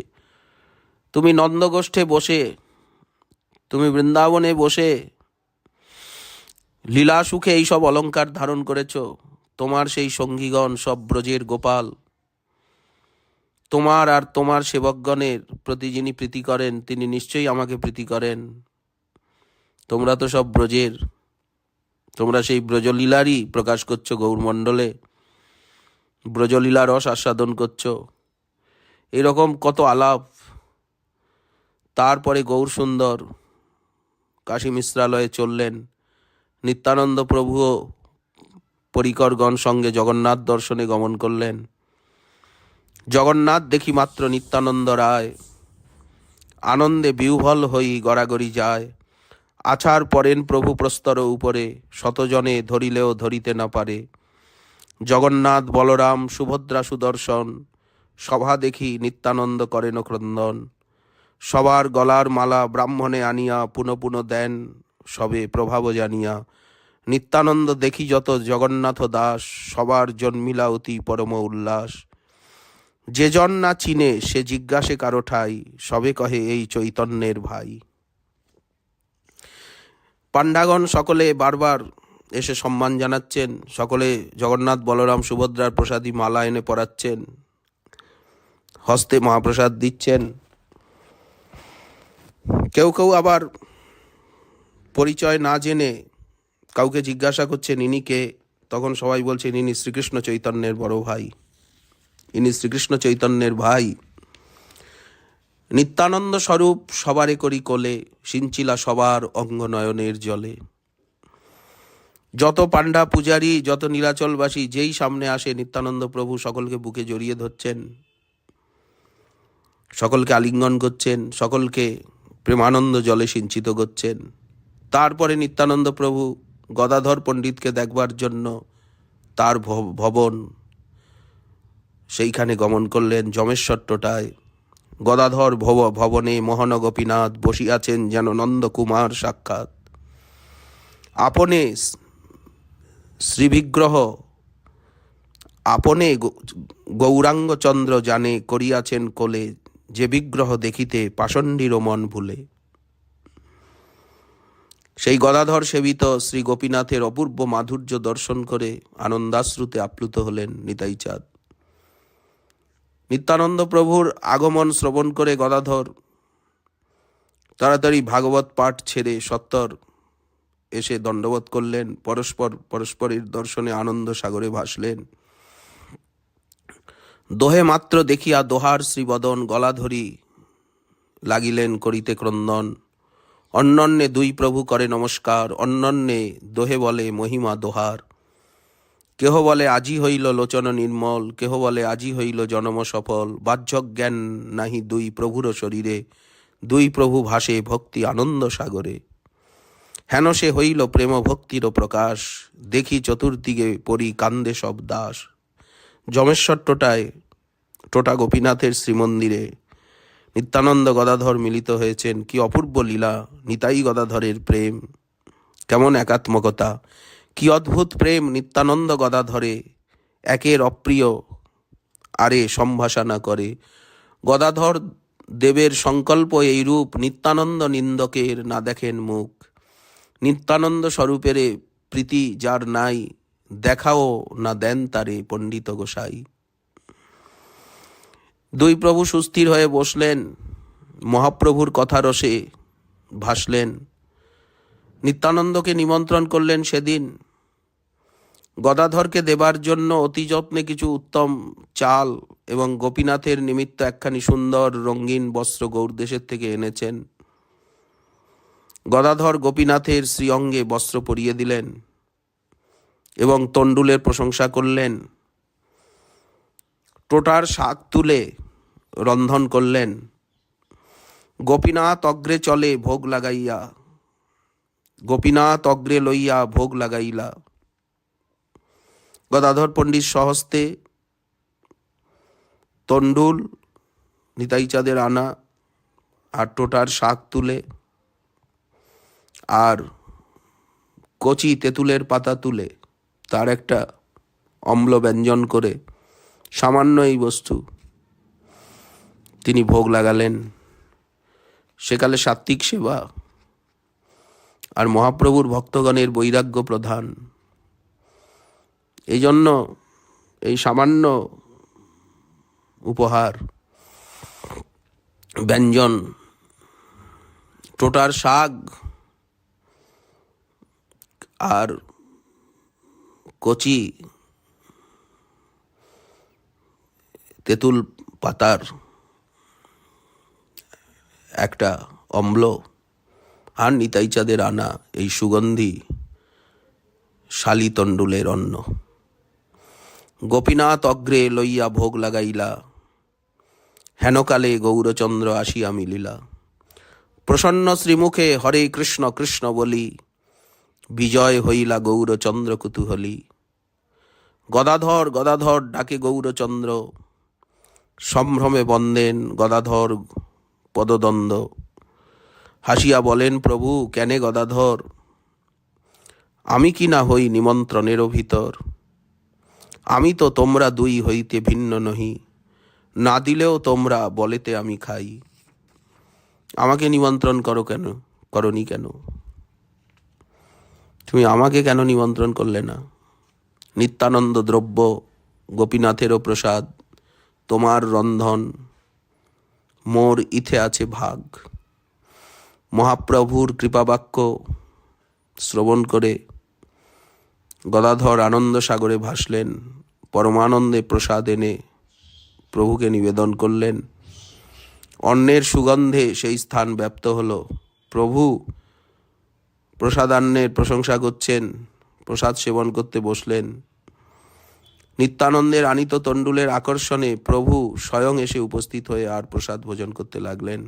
তুমি নন্দগোষ্ঠে বসে, তুমি বৃন্দাবনে বসে লীলা সুখে এইসব অলঙ্কার ধারণ করেছ। তোমার সেই সঙ্গীগণ সব ব্রজের গোপাল। তোমার আর তোমার সেবকগণের প্রতি যিনি প্রীতি করেন তিনি নিশ্চয়ই আমাকে প্রীতি করেন। তোমরা তো সব ব্রজের, তোমরা সেই ব্রজলীলারই প্রকাশ করছো গৌরমণ্ডলে, ব্রজলীলা রস আস্বাদন করছো। এরকম কত আলাপ। তারপরে গৌরসুন্দর কাশী মিশ্রালয়ে চললেন। নিত্যানন্দ প্রভুও পরিকরগণ সঙ্গে জগন্নাথ দর্শনে গমন করলেন। জগন্নাথ দেখি মাত্র নিত্যানন্দ রায় আনন্দে বিহ্বল হই গড়াগড়ি যায়। আছাড় পড়েন প্রভু প্রস্তর উপরে, শতজনে ধরিলেও ধরিতে না পারে। জগন্নাথ বলরাম সুভদ্রা সুদর্শন, সভা দেখি নিত্যানন্দ করেন ক্রন্দন। সবার গলার মালা ব্রাহ্মণে আনিয়া পুনঃ পুনঃ দেন সবে প্রভাব জানিয়া। নিত্যানন্দ দেখি যত জগন্নাথ দাস, সবার জন্মিলা অতি পরম উল্লাস। যে জন না চিনে সে জিজ্ঞাসে কারো ঠাই, সবে কহে এই চৈতন্যের ভাই। পাণ্ডাগণ সকলে বারবার এসে সম্মান জানাচ্ছেন, সকলে জগন্নাথ বলরাম সুভদ্রার প্রসাদী মালা এনে পরাচ্ছেন, হস্তে মহাপ্রসাদ দিচ্ছেন। কেউ কেউ আবার পরিচয় না জেনে কাউকে জিজ্ঞাসা করছেন ইনি কে। তখন সবাই বলছেন ইনি শ্রীকৃষ্ণ চৈতন্যের বড় ভাই, ইনি শ্রীকৃষ্ণ চৈতন্যের ভাই। নিত্যানন্দ স্বরূপ সবারে করি কোলে, সিঞ্চিলা সবার অঙ্গ নয়নের জলে। যত পাণ্ডা পূজারী, যত নীলাচলবাসী যেই সামনে আসে, নিত্যানন্দ প্রভু সকলকে বুকে জড়িয়ে ধরছেন, সকলকে আলিঙ্গন করছেন, সকলকে প্রেমানন্দ জলে সিঞ্চিত করছেন। তারপরে নিত্যানন্দ প্রভু গদাধর পণ্ডিতকে দেখবার জন্য তার ভবন সেইখানে গমন করলেন, যমেশ্বরটোটায়। গদাধর ভবনে মোহন গোপীনাথ বসিয়াছেন যেন নন্দকুমার সাক্ষাৎ। আপনে শ্রীবিগ্রহ, আপনে গৌরাঙ্গচন্দ্র জানে করিয়াছেন কোলে, যে বিগ্রহ দেখিতে পাষণ্ডীর মন ভুলে। সেই গদাধর সেবিত শ্রী গোপীনাথের অপূর্ব মাধুর্য দর্শন করে আনন্দাশ্রুতে আপ্লুত হলেন নিতাই চাঁদ। নিত্যানন্দ প্রভুর আগমন শ্রবণ করে গদাধর তাড়াতাড়ি ভাগবত পাঠ ছেড়ে সত্বর এসে দণ্ডবোধ করলেন, পরস্পরের দর্শনে আনন্দ সাগরে ভাসলেন। দোহে মাত্র দেখিয়া দোহার শ্রীবদন, গলা ধরি লাগিলেন করিতে ক্রন্দন। অন্যন্যে দুই প্রভু করে নমস্কার, অন্যন্যে দোহে বলে মহিমা দোহার। কেহ বলে আজি হইল লোচন নির্মল, কেহ বলে আজি হইল জনম সফল। বাহ্যক জ্ঞান নাহি দুই প্রভুর শরীরে, দুই প্রভু ভাসে ভক্তি আনন্দ সাগরে। হেন সে হইল প্রেম ভক্তির প্রকাশ, দেখি চতুর্দিকে পরি কান্দে সব দাস। যমেশ্বর টোটা গোপীনাথের শ্রীমন্দিরে নিত্যানন্দ গদাধর মিলিত হয়েছেন। কি অপূর্ব লীলা, নিতাই গদাধরের প্রেম, কেমন একাত্মকতা, কি অদ্ভুত প্রেম নিত্যানন্দ গদাধরে। একের অপ্রিয় আরে সম্ভাষণা করে। গদাধর দেবের সংকল্প এই রূপ, নিত্যানন্দ নিন্দকের না দেখেন মুখ। নিত্যানন্দ স্বরূপেরে প্রীতি যার নাই, দেখাও না দেন তারে পণ্ডিত গোসাই। দুই প্রভু সুস্থির হয়ে বসলেন, মহাপ্রভুর কথা রসে ভাসলেন। নিত্যানন্দকে নিমন্ত্রণ করলেন সেদিন গদাধরকে দেবার জন্য অতি যত্নে কিছু উত্তম চাল এবং গোপীনাথের নিমিত্ত একখানি সুন্দর রঙিন বস্ত্র গৌড়দেশের থেকে এনেছেন। গদাধর গোপীনাথের শ্রীঅঙ্গে বস্ত্র পরিয়ে দিলেন এবং তণ্ডুলের প্রশংসা করলেন। টোটার শাক তুলে রন্ধন করলেন। গোপীনাথ অগ্রে চলে ভোগ লাগাইয়া, গোপীনাথ অগ্রে লইয়া ভোগ লাগাইলা। গদাধর পণ্ডিত স্বহস্তে তণ্ডুল নিতাই চাঁদের আনা আর টোটার শাক তুলে আর কচি তেঁতুলের পাতা তুলে তার একটা অম্ল ব্যঞ্জন করে সামান্য এই বস্তু তিনি ভোগ লাগালেন। সেকালে সাত্ত্বিক সেবা আর মহাপ্রভুর ভক্তগণের বৈরাগ্য প্রধান। এই জন্য এই সামান্য উপহার ব্যঞ্জন, টোটার শাক আর কচি তেঁতুল পাতার একটা অম্ল আর নিতাই চাঁদের আনা এই সুগন্ধি শালি তণ্ডুলের অন্ন। গোপীনাথ অগ্রে লইয়া ভোগ লাগাইলা, হেনকালে গৌরচন্দ্র আসিয়া মিলিলা। প্রসন্ন শ্রীমুখে হরে কৃষ্ণ কৃষ্ণ বলি, বিজয় হইলা গৌরচন্দ্র কুতূহলী। গদাধর গদাধর ডাকে গৌরচন্দ্র, সম্ভ্রমে বন্দেন গদাধর পদদ্বন্দ্ব। হাসিয়া বলেন প্রভু কেনে গদাধর, আমি কি না হই নিমন্ত্রণেরও ভিতর। আমি তো তোমরা দুই হইতে ভিন্ন নহি, না দিলেও তোমরা বলেতে আমি খাই। আমাকে নিমন্ত্রণ করো কেন, করনি কেন? তুমি আমাকে কেন নিমন্ত্রণ করলে না? নিত্যানন্দ দ্রব্য, গোপীনাথেরও প্রসাদ, তোমার রন্ধন, মোর ইথে আছে ভাগ। মহাপ্রভুর কৃপাবাক্য শ্রবণ করে গদাধর আনন্দ সাগরে ভাসলেন। পরমানন্দে প্রসাদ এনে প্রভুকে নিবেদন করলেন। অন্নের সুগন্ধে সেই স্থান ব্যাপ্ত হলো। প্রভু প্রসাদান্নের প্রশংসা করছেন, প্রসাদ সেবন করতে বসলেন। নিত্যানন্দের আনিত তণ্ডুলের আকর্ষণে প্রভু স্বয়ং এসে উপস্থিত হয়ে আর প্রসাদ ভোজন করতে লাগলেন।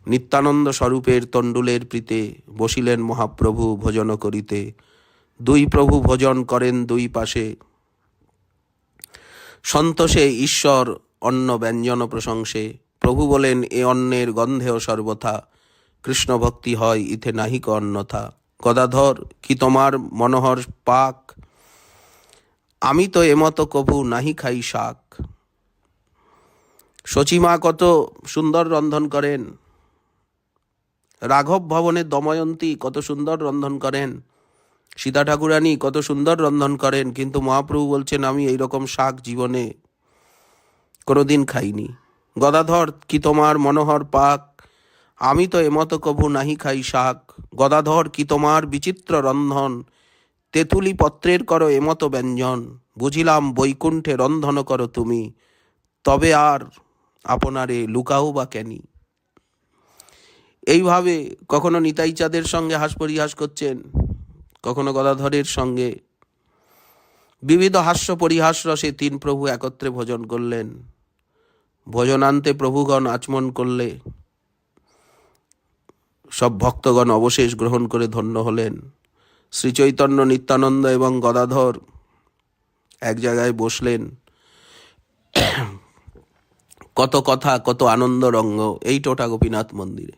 নিত্যানন্দ স্বরূপের তণ্ডুলের প্রীতে বসিলেন মহাপ্রভু ভোজন করিতে। দুই প্রভু ভোজন করেন দুই পাশে। সন্তোষে ঈশ্বর অন্ন ব্যঞ্জন প্রশংসে। প্রভু বলেন, এ অন্নের গন্ধেও সর্বথা, কৃষ্ণ ভক্তি হয় ইথে নাহিক অন্যথা। গদাধর, কি তোমার মনোহর পাক, আমি তো এমতো কভু নাহি খাই শাক। শচীমা কত সুন্দর রন্ধন করেন, রাঘব ভবনের দময়ন্তী কত সুন্দর রন্ধন করেন, সীতা ঠাকুরানী কত সুন্দর রন্ধন করেন, কিন্তু মহাপ্রভু বলছেন আমি এইরকম শাক জীবনে কোনোদিন খাইনি। গদাধর, কি তোমার মনোহর পাক, আমি তো এমতো কভু নাহি খাই শাক। গদাধর, কি তোমার বিচিত্র রন্ধন, তেঁতুলি পত্রের করো এমতো ব্যঞ্জন। বুঝিলাম বৈকুণ্ঠে রন্ধন করো তুমি, তবে আর আপনারে লুকাও বা কেনি। এইভাবে কখনো নিতাই চাঁদের সঙ্গে হাস পরিহাস করছেন, কখনো গদাধরের সঙ্গে বিবিধ হাস্য পরিহাস রসে তিন প্রভু একত্রে ভোজন করলেন। ভোজনান্তে প্রভুগণ আচমন করলে সব ভক্তগণ অবশেষ গ্রহণ করে ধন্য হলেন। শ্রীচৈতন্য, নিত্যানন্দ এবং গদাধর এক জায়গায় বসলেন। কত কথা, কত আনন্দ রঙ্গ এই টোটা গোপীনাথ মন্দিরে।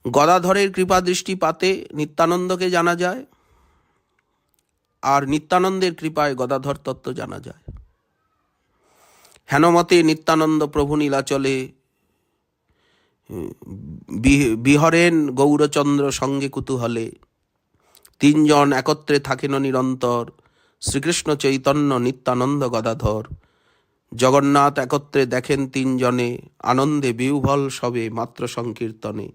গদাধরের কৃপা দৃষ্টিপাতে নিত্যানন্দকে জানা যায়, আর নিত্যানন্দের কৃপায় গদাধর তত্ত্ব জানা যায়। হেনমতে নিত্যানন্দ প্রভু নীলাচলে বিহরেন গৌরচন্দ্র সঙ্গে কুতূহলে। তিনজন একত্রে থাকেন নিরন্তর, শ্রীকৃষ্ণ চৈতন্য, নিত্যানন্দ, গদাধর। জগন্নাথ একত্রে দেখেন তিনজনে, আনন্দে বিহ্বল সবে মাত্র সংকীর্তনে।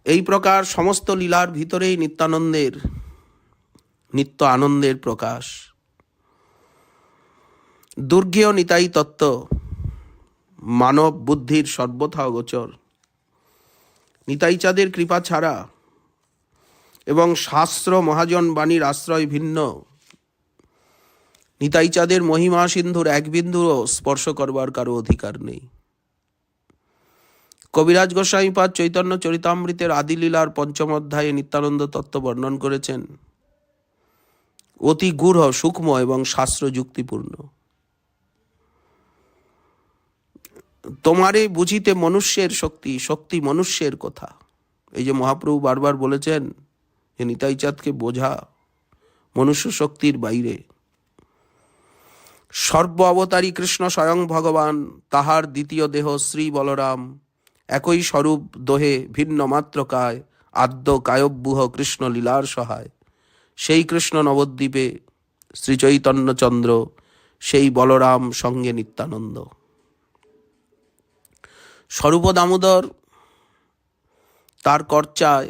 এই প্রকার সমস্ত লীলার ভিতরেই নিত্যানন্দের নিত্য আনন্দের প্রকাশ। দুর্গেয় নিতাই তত্ত্ব মানব বুদ্ধির সর্বথা অগোচর। নিতাই চাঁদের কৃপা ছাড়া এবং শাস্ত্র মহাজন বাণীর আশ্রয় ভিন্ন নিতাই চাঁদের মহিমা সিন্ধুর এক বিন্দুও স্পর্শ করবার কারো অধিকার নেই। কবিরাজ গোস্বামীপাদ চৈতন্য চরিতামৃতের আদিলীলার পঞ্চম অধ্যায়ে নিত্যানন্দ তত্ত্ব বর্ণন করেছেন। অতি গূঢ়, সূক্ষ্ম এবং শাস্ত্র যুক্তিপূর্ণ। তোমারে বুঝিতে মনুষ্যের শক্তি, শক্তি মনুষ্যের কথা। এই যে মহাপ্রভু বারবার বলেছেন যে নিতাই চাঁদকে বোঝা মনুষ্য শক্তির বাইরে। সর্ব অবতারী কৃষ্ণ স্বয়ং ভগবান, তাহার দ্বিতীয় দেহ শ্রী বলরাম। একই স্বরূপ দোহে ভিন্ন মাত্র কায়, আদ্য কায়ব্যূহ কৃষ্ণ লীলার সহায়। সেই কৃষ্ণ নবদ্বীপে শ্রীচৈতন্য চন্দ্র, সেই বলরাম সঙ্গে নিত্যানন্দ। স্বরূপ দামোদর তার কর্চায়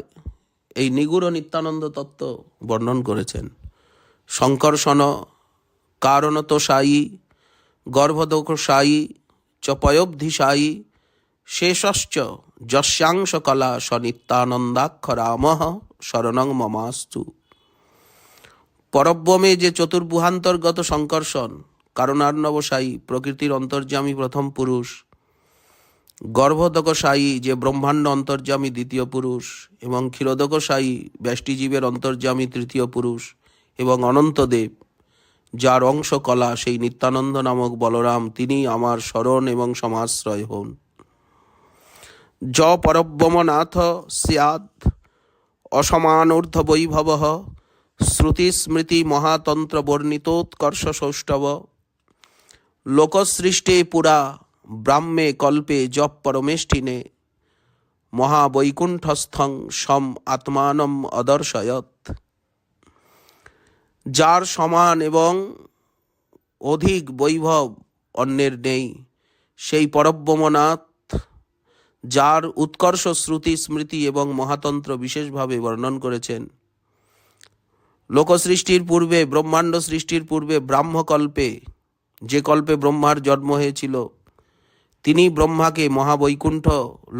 এই নিগুড় নিত্যানন্দ তত্ত্ব বর্ণন করেছেন। শঙ্কর্ষণ কারণত সায়ী, গর্ভদোষ সায়ী চ পয়োব্ধি সায়ী, শেষশ্চ যস্যাংশ কলা স নিত্যানন্দাক্ষরামঃ শরণং মমাস্তু। পরব্রমে যে চতুর্ভুহান্তর্গত শঙ্কর্ষণ, কারণার্ণবসায়ী প্রকৃতির অন্তর্যামী প্রথম পুরুষ, গর্ভদকসায়ী যে ব্রহ্মাণ্ড অন্তর্যামী দ্বিতীয় পুরুষ, এবং ক্ষীরোদকসায়ী ব্যষ্টিজীবের অন্তর্যামী তৃতীয় পুরুষ, এবং অনন্তদেব যার অংশ কলা সেই নিত্যানন্দ নামক বলরাম, তিনি আমার শরণ এবং সমাশ্রয় হন। য পরব্রহ্মনাথ স্যাৎ অসমানূর্ধ্ব বৈভব, শ্রুতিস্মৃতি মহাতন্ত্র বর্ণিতোৎকর্ষ সৌষ্ঠব। লোকসৃষ্টে পুরা ব্রাহ্মে কল্পে জপ পরমেষ্ঠিনে, মহাবৈকুণ্ঠস্থং সম আত্মানম অদর্শয়ত। যার সমান এবং অধিক বৈভব অন্যের নেই, সেই পরব্রহ্মনাথ, যার উৎকর্ষ শ্রুতি স্মৃতি এবং মহাতন্ত্র বিশেষভাবে বর্ণন করেছেন। লোকসৃষ্টির পূর্বে, ব্রহ্মাণ্ড সৃষ্টির পূর্বে, ব্রাহ্মকল্পে, যে কল্পে ব্রহ্মার জন্ম হয়েছিল, তিনি ব্রহ্মাকে মহাবৈকুণ্ঠ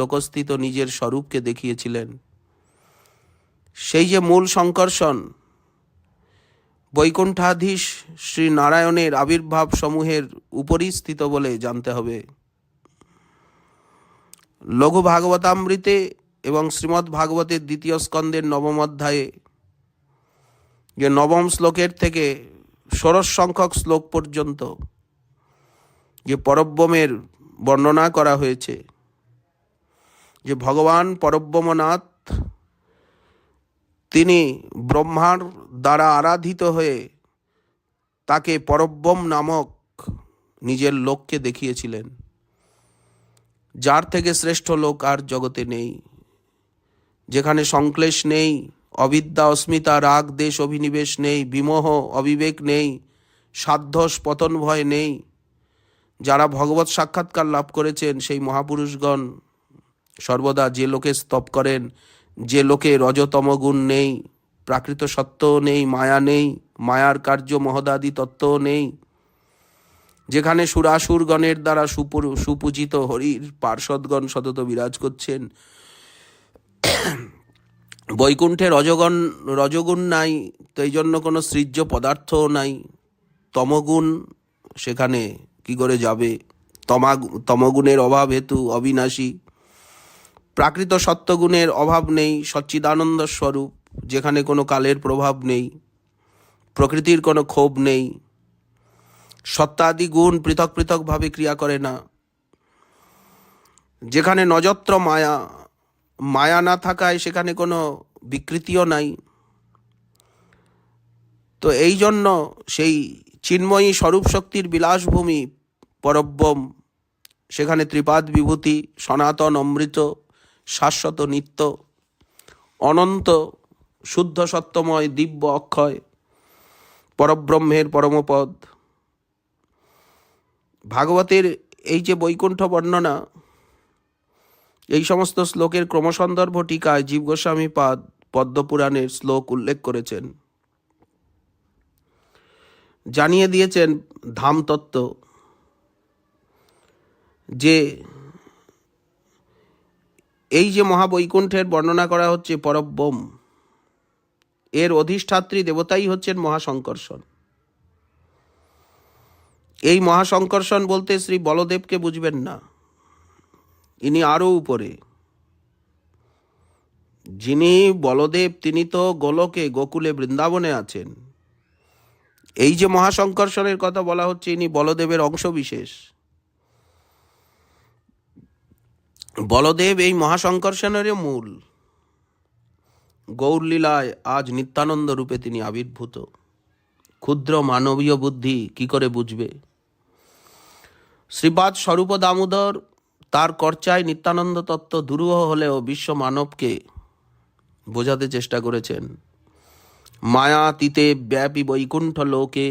লোকস্থিত নিজের স্বরূপকে দেখিয়েছিলেন। সেই যে মূল সংকর্ষণ, বৈকুণ্ঠাধীশ শ্রী নারায়ণের আবির্ভাব সমূহের উপরই স্থিত বলে জানতে হবে। লঘু ভাগবতামৃতে এবং শ্রীমদ্ ভাগবতের দ্বিতীয় স্কন্দের নবম অধ্যায়ে যে নবম শ্লোকের থেকে ষোড়শ সংখ্যক শ্লোক পর্যন্ত যে পরব্রহ্মের বর্ণনা করা হয়েছে, যে ভগবান পরব্রহ্মনাথ তিনি ব্রহ্মার দ্বারা আরাধিত হয়ে তাকে পরব্রহ্ম নামক নিজের লোককে দেখিয়েছিলেন, যার থেকে শ্রেষ্ঠ লোক আর জগতে নেই, যেখানে সংক্লেশ নেই, অবিদ্যা অস্মিতা রাগ দেশ অভিনিবেশ নেই, বিমোহ অবিবেক নেই, সাধ্য পতন ভয় নেই। যারা ভগবৎ সাক্ষাৎকার লাভ করেছেন সেই মহাপুরুষগণ সর্বদা যে লোকে স্তব করেন, যে লোকে রজতম গুণ নেই, প্রাকৃত সত্যও নেই, মায়া নেই, মায়ার কার্য মহদাদি তত্ত্বও নেই, যেখানে সুরাসুরগণের দ্বারা সুপূজিত হরির পার্ষদগণ সতত বিরাজ করছেন, বৈকুণ্ঠে রজগুণ নাই, তো এই জন্য কোনো সৃজ্য পদার্থও নাই। তমগুণ সেখানে কি করে যাবে? তমগুণের অভাব হেতু অবিনাশী। প্রাকৃত সত্যগুণের অভাব নেই, সচ্চিদানন্দ স্বরূপ, যেখানে কোনো কালের প্রভাব নেই, প্রকৃতির কোনো ক্ষোভ নেই, সত্তাদি গুণ পৃথক পৃথকভাবে ক্রিয়া করে না, যেখানে নজত্র মায়া, মায়া না থাকায় সেখানে কোনো বিকৃতিও নাই। তো এই জন্য সেই চিন্ময়ী স্বরূপ শক্তির বিলাসভূমি পরব্রহ্ম, সেখানে ত্রিপাদ বিভূতি, সনাতন অমৃত, শাশ্বত নিত্য, অনন্ত শুদ্ধ সত্যময় দিব্য অক্ষয় পরব্রহ্মের পরমপদ। ভাগবতের এই যে বৈকুণ্ঠ বর্ণনা, এই সমস্ত শ্লোকের ক্রমসন্দর্ভ টিকায় জীব গোস্বামী পাদ পদ্মপুরাণের শ্লোক উল্লেখ করেছেন, জানিয়ে দিয়েছেন ধাম তত্ত্ব, যে এই যে মহাবৈকুণ্ঠের বর্ণনা করা হচ্ছে পরব্রহ্ম, এর অধিষ্ঠাত্রী দেবতাই হচ্ছেন মহাসংকর্ষণ। এই মহাসংকর্ষণ বলতে শ্রী বলদেবকে বুঝবেন না, ইনি আরও উপরে। যিনি বলদেব, তিনি তো গোলকে গোকুলে বৃন্দাবনে আছেন। এই যে মহাসংকর্ষণের কথা বলা হচ্ছে, ইনি বলদেবের অংশবিশেষ। বলদেব এই মহাসংকর্ষণের মূল। গৌরলীলায় আজ নিত্যানন্দ রূপে তিনি আবির্ভূত। ক্ষুদ্র মানবীয় বুদ্ধি কি করে বুঝবে? শ্রীপাদ স্বরূপ দামোদর তার কর্চায় নিত্যানন্দ তত্ত্ব দুরূহ হলেও বিশ্ব মানবকে বোঝাতে চেষ্টা করেছেন। মায়াতীতে ব্যাপী বৈকুণ্ঠ লোকে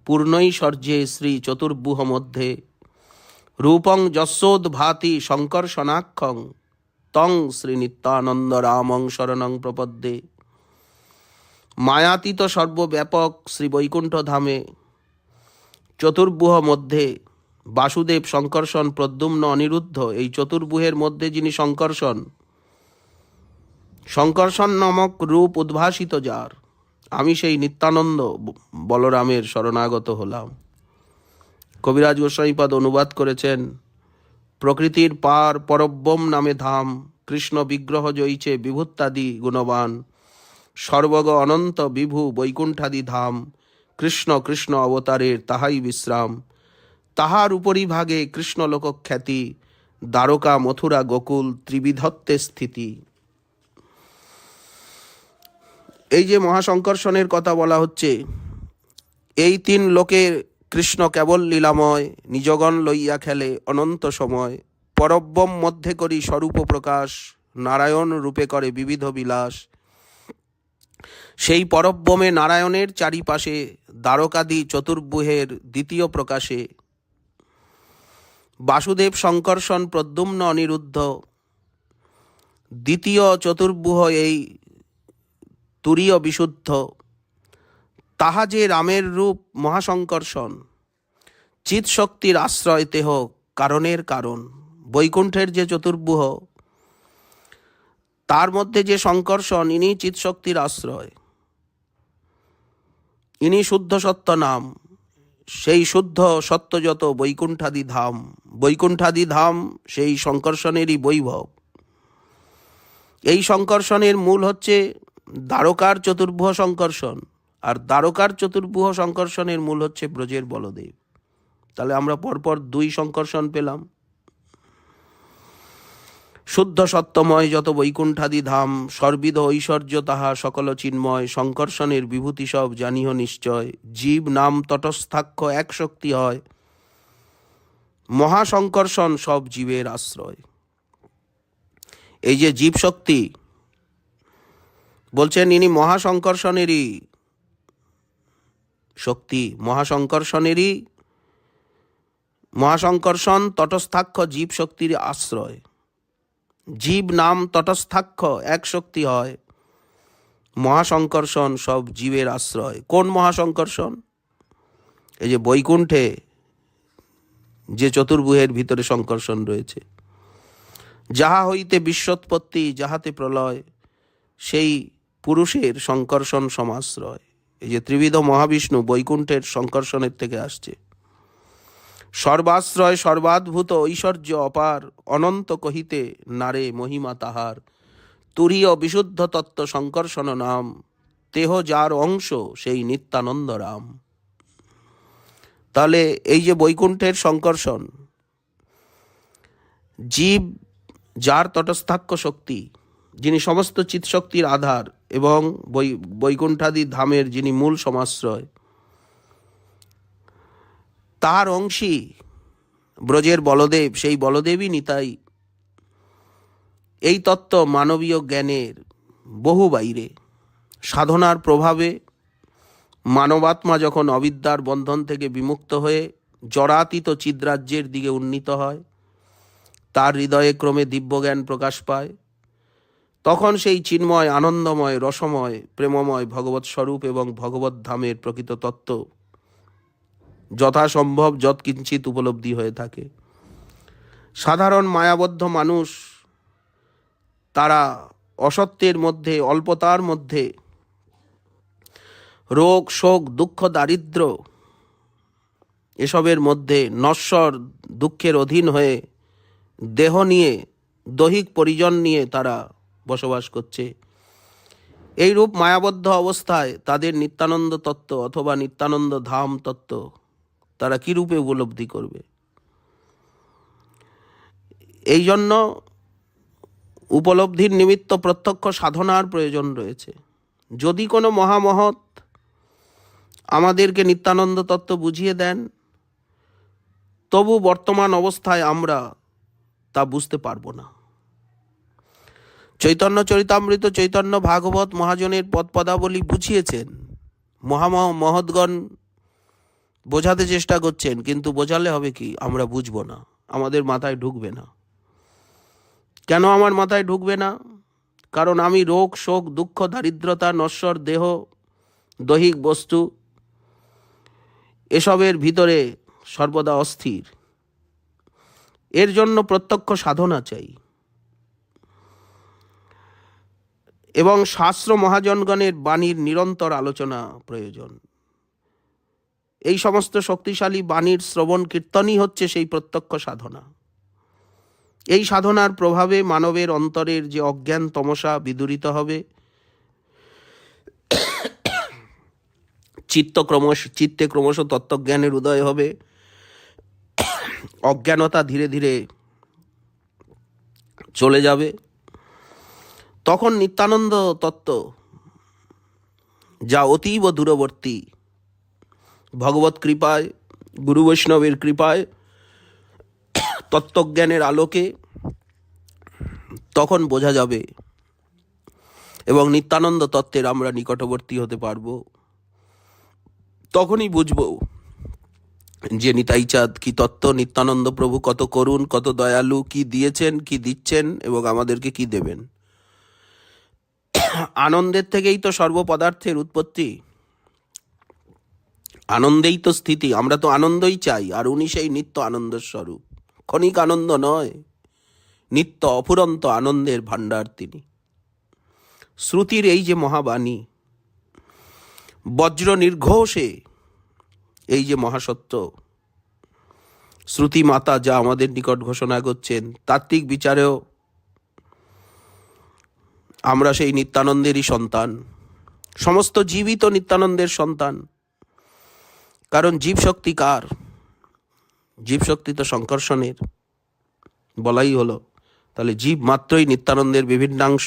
পূর্ণৈশ্বর্যে শ্রী চতুর্ভুহ মধ্যে রূপং যশোদ্ভাতি শঙ্কর্ষণাক্ষং তং শ্রী নিত্যানন্দ রামং শরণং প্রপদ্যে। মায়াতীত সর্বব্যাপক শ্রী বৈকুণ্ঠ ধামে চতুর্ভুহ মধ্যে বাসুদেব, শঙ্কর্ষণ, প্রদ্যুম্ন, অনিরুদ্ধ, এই চতুর্ভুহের মধ্যে যিনি শঙ্কর্ষণ, শঙ্কর্ষণ নামক রূপ উদ্ভাসিত যার, আমি সেই নিত্যানন্দ বলরামের শরণাগত হলাম। কবিরাজ গোস্বামীপাদ অনুবাদ করেছেন, প্রকৃতির পার পরব্রহ্ম নামে ধাম, কৃষ্ণ বিগ্রহ জয়িছে বিভূত্যাদি গুণবান, সর্বগ অনন্ত বিভু বৈকুণ্ঠাদি ধাম, কৃষ্ণ কৃষ্ণ অবতারের তাহাই বিশ্রাম, তাহার উপরি ভাগে কৃষ্ণ লোকখ্যাতি, দ্বারকা মথুরা গোকুল ত্রিবিধত্তে স্থিতি। এই যে মহাসংকর্ষণের কথা বলা হচ্ছে, এই তিন লোকের কৃষ্ণ কেবল লীলাময়, নিজগণ লইয়া খেলে অনন্ত সময়, পরব্রহ্ম মধ্যে করি স্বরূপ প্রকাশ, নারায়ণ রূপে করে বিবিধ বিলাস। সেই পরব্রহ্মে নারায়ণের চারিপাশে দ্বারকাদি চতুর্ভুহের দ্বিতীয় প্রকাশে বাসুদেব সংকর্ষণ প্রদ্যুম্ন অনিরুদ্ধ দ্বিতীয় চতুর্ভুহ এই তুরীয় বিশুদ্ধ, তাহা যে রামের রূপ মহাসংকর্ষণ, চিৎশক্তির আশ্রয় তেহ কারণের কারণ। বৈকুণ্ঠের যে চতুর্ভুহ তার মধ্যে যে সংকর্ষণ, ইনি চিৎশক্তির আশ্রয়, ইনি শুদ্ধ সত্য নাম। সেই শুদ্ধ সত্যযত বৈকুণ্ঠাদি ধাম, বৈকুণ্ঠাদি ধাম সেই সংকর্ষণেরই বৈভব। এই সংকর্ষণের মূল হচ্ছে দ্বারকার চতুর্ভুহ সংকর্ষণ, আর দ্বারকার চতুর্ভুহ সংকর্ষণের মূল হচ্ছে ব্রজের বলদেব। তাহলে আমরা পরপর দুই সংকর্ষণ পেলাম। শুদ্ধ সত্যময় যত বৈকুণ্ঠাদি ধাম, সর্বিধ ঐশ্বর্য তাহা সকল চিন্ময়। সংকর্ষণের বিভূতি সব জানিহ নিশ্চয়, জীব নাম তটস্থাক্ষ এক শক্তি হয়, মহাসংকর্ষণ সব জীবের আশ্রয়। এই যে জীব শক্তি বলছেন, ইনি মহাসংকর্ষণেরই শক্তি, মহাসংকর্ষণ তটস্থাক্ষ জীব শক্তির আশ্রয়। জীব নাম তটস্থাক্ষ এক শক্তি হয়, মহাসংকর্ষণ সব জীবের আশ্রয়। কোন মহাসংকর্ষণ? এই যে বৈকুণ্ঠে যে চতুর্ভুহের ভিতরে সংকর্ষণ রয়েছে, যাহা হইতে বিশ্বৎপত্তি যাহাতে প্রলয়, সেই পুরুষের সংকর্ষণ সমাশ্রয়। এই যে ত্রিবিধ মহাবিষ্ণু বৈকুণ্ঠের সংকর্ষণের থেকে আসছে। সর্বাশ্রয় সর্বাদ্ভুত ঐশ্বর্য অপার, অনন্ত কহিতে নারে মহিমা তাহার। তুরীয় বিশুদ্ধ তত্ত্ব সংকর্ষণ নাম, তেহ যার অংশ সেই নিত্যানন্দ রাম। তাহলে এই যে বৈকুণ্ঠের সংকর্ষণ, জীব যার তটস্থাক্ষ শক্তি, যিনি সমস্ত চিৎশক্তির আধার এবং বৈকুণ্ঠাদি ধামের যিনি মূল সমাশ্রয়, তার অংশী ব্রজের বলদেব, সেই বলদেবই নিতাই। এই তত্ত্ব মানবীয় জ্ঞানের বহু বাইরে। সাধনার প্রভাবে মানবাত্মা যখন অবিদ্যার বন্ধন থেকে বিমুক্ত হয়ে জড়াতীত চিদ্রাজ্যের দিকে উন্নীত হয়, তার হৃদয়ে ক্রমে দিব্যজ্ঞান প্রকাশ পায়, তখন সেই চিন্ময় আনন্দময় রসময় প্রেমময় ভগবৎ স্বরূপ এবং ভগবৎ ধামের প্রকৃত তত্ত্ব যথাসম্ভব যৎকিঞ্চিত উপলব্ধি হয়ে থাকে। সাধারণ মায়াবদ্ধ মানুষ তারা অসত্যের মধ্যে, অল্পতার মধ্যে, রোগ শোক দুঃখ দারিদ্র এসবের মধ্যে নশ্বর দুঃখের অধীন হয়ে দেহ নিয়ে, দৈহিক পরিজন নিয়ে তারা বসবাস করছে। এই রূপ মায়াবদ্ধ অবস্থায় তাদের নিত্যানন্দ তত্ত্ব অথবা নিত্যানন্দ ধাম তত্ত্ব তারা কি রূপে উপলব্ধি করবে? এই জন্য উপলব্ধির নিমিত্ত প্রত্যক্ষ সাধনার প্রয়োজন রয়েছে। যদি কোনো মহামহৎ আমাদেরকে নিত্যানন্দ তত্ত্ব বুঝিয়ে দেন, তবু বর্তমান অবস্থায় আমরা তা বুঝতে পারবো না। চৈতন্য চরিতামৃত চৈতন্য ভাগবত মহাজনের পদপদাবলী বুঝিয়েছেন, মহৎগণ বোঝাতে চেষ্টা করছেন, কিন্তু বোঝালে হবে কি? আমরা বুঝবো না, আমাদের মাথায় ঢুকবে না। কেন আমার মাথায় ঢুকবে না? কারণ আমি রোগ শোক দুঃখ দারিদ্রতা নশ্বর দেহ দৈহিক বস্তু এসবের ভিতরে সর্বদা অস্থির। এর জন্য প্রত্যক্ষ সাধনা চাই এবং শাস্ত্র মহাজনগণের বাণীর নিরন্তর আলোচনা প্রয়োজন। এই সমস্ত শক্তিশালী বাণীর শ্রবণ কীর্তনই হচ্ছে সেই প্রত্যক্ষ সাধনা। এই সাধনার প্রভাবে মানবের অন্তরের যে অজ্ঞান তমসা বিদূরিত হবে, চিত্তে ক্রমশ তত্ত্বজ্ঞানের উদয় হবে, অজ্ঞানতা ধীরে ধীরে চলে যাবে। তখন নিত্যানন্দ তত্ত্ব, যা অতীব দূরবর্তী, ভগবত কৃপায় গুরু বৈষ্ণবের কৃপায় তত্ত্বজ্ঞানের আলোকে তখন বোঝা যাবে এবং নিত্যানন্দ তত্ত্বের আমরা নিকটবর্তী হতে পারবো। তখনই বুঝবো যে নিতাই চাঁদ কি তত্ত্ব, নিত্যানন্দ প্রভু কত করুণ, কত দয়ালু, কি দিয়েছেন, কি দিচ্ছেন এবং আমাদেরকে কি দেবেন। আনন্দের থেকেই তো সর্বপদার্থের উৎপত্তি, আনন্দেই তো স্থিতি। আমরা তো আনন্দই চাই, আর উনি সেই নিত্য আনন্দের স্বরূপ। ক্ষণিক আনন্দ নয়, নিত্য অফুরন্ত আনন্দের ভাণ্ডার তিনি। শ্রুতির এই যে মহাবাণী, বজ্র নির্ঘোষে এই যে মহাসত্য, শ্রুতি মাতা যা আমাদের নিকট ঘোষণা করছেন, তাত্ত্বিক বিচারেও আমরা সেই নিত্যানন্দেরই সন্তান। সমস্ত জীবই তো নিত্যানন্দের সন্তান। কারণ জীব শক্তি কার? জীব শক্তি তো শঙ্কর্ষণের, বলাই হলো। তাহলে জীব মাত্রই নিত্যানন্দের বিভিন্নাংশ,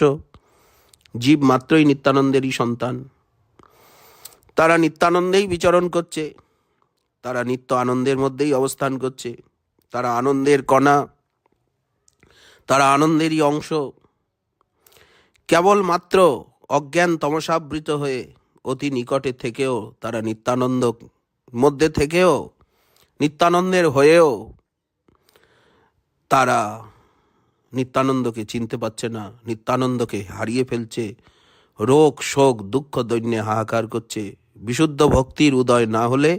জীব মাত্রই নিত্যানন্দেরই সন্তান। তারা নিত্যানন্দেই বিচরণ করছে, তারা নিত্য আনন্দের মধ্যেই অবস্থান করছে, তারা আনন্দের কণা, তারা আনন্দেরই অংশ। কেবলমাত্র অজ্ঞান তমসাবৃত হয়ে অতি নিকটে থেকেও তারা নিত্যানন্দ মধ্যে থেকেও, নিত্যানন্দের হয়েও তারা নিত্যানন্দকে চিনতে পারছে না, নিত্যানন্দকে হারিয়ে ফেলছে, রোগ শোক দুঃখ দৈন্যে হাহাকার করছে। বিশুদ্ধ ভক্তির উদয় না হলে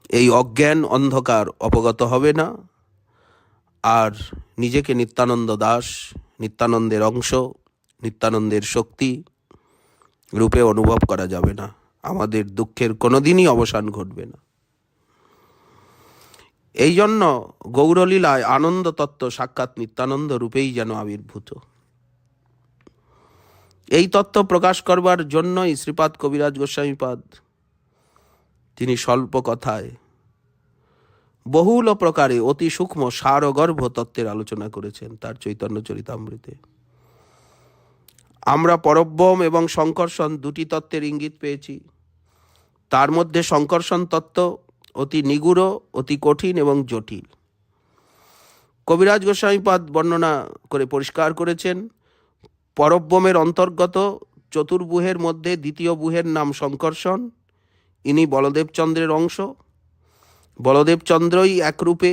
এই অজ্ঞান অন্ধকার অপগত হবে না, আর নিজেকে নিত্যানন্দ দাস, নিত্যানন্দের অংশ, নিত্যানন্দের শক্তি রূপে অনুভব করা যাবে না। আমাদের দুঃখের কোনোদিনই অবসান ঘটবে না। এই জন্য গৌরলীলায় আনন্দ তত্ত্ব সাক্ষাৎ নিত্যানন্দ রূপেই যেন আবির্ভূত। এই তত্ত্ব প্রকাশ করবার জন্যই শ্রীপাদ কবিরাজ গোস্বামীপাদ তিনি স্বল্প কথায় বহুল প্রকারে অতি সূক্ষ্ম সারগর্ভ তত্ত্বের আলোচনা করেছেন তার চৈতন্য চরিতামৃতে। আমরা পরব্রহ্ম এবং সংকর্ষণ দুটি তত্ত্বের ইঙ্গিত পেয়েছি। তার মধ্যে সংকর্ষণ তত্ত্ব অতি নিগূঢ়, অতি কঠিন এবং জটিল। কবিরাজ গোস্বামীপাদ বর্ণনা করে পরিষ্কার করেছেন, পরব্রহ্মের অন্তর্গত চতুর্বুহের মধ্যে দ্বিতীয় বুহের নাম সংকর্ষণ। ইনি বলদেবচন্দ্রের অংশ। বলদেবচন্দ্রই একরূপে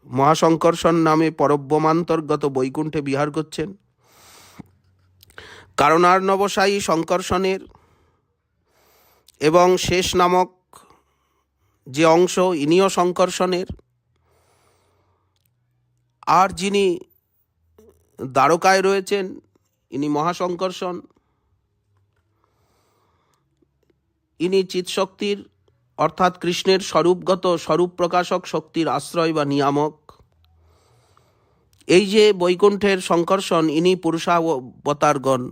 মহাসংকর্ষণ নামে পরব্রহ্মান্তর্গত বৈকুণ্ঠে বিহার করছেন। কারণার্ণবসায়ী সংকর্ষণের এবং শেষ নামক যে অংশ, ইনিও সংকর্ষণের। আর যিনি দ্বারকায় রয়েছেন, ইনি মহাসংকর্ষণ। ইনি চিৎশক্তির অর্থাৎ কৃষ্ণের স্বরূপগত স্বরূপ প্রকাশক শক্তির আশ্রয় বা নিয়ামক। এই যে বৈকুণ্ঠের সংকর্ষণ, ইনি পুরুষাবতারগণ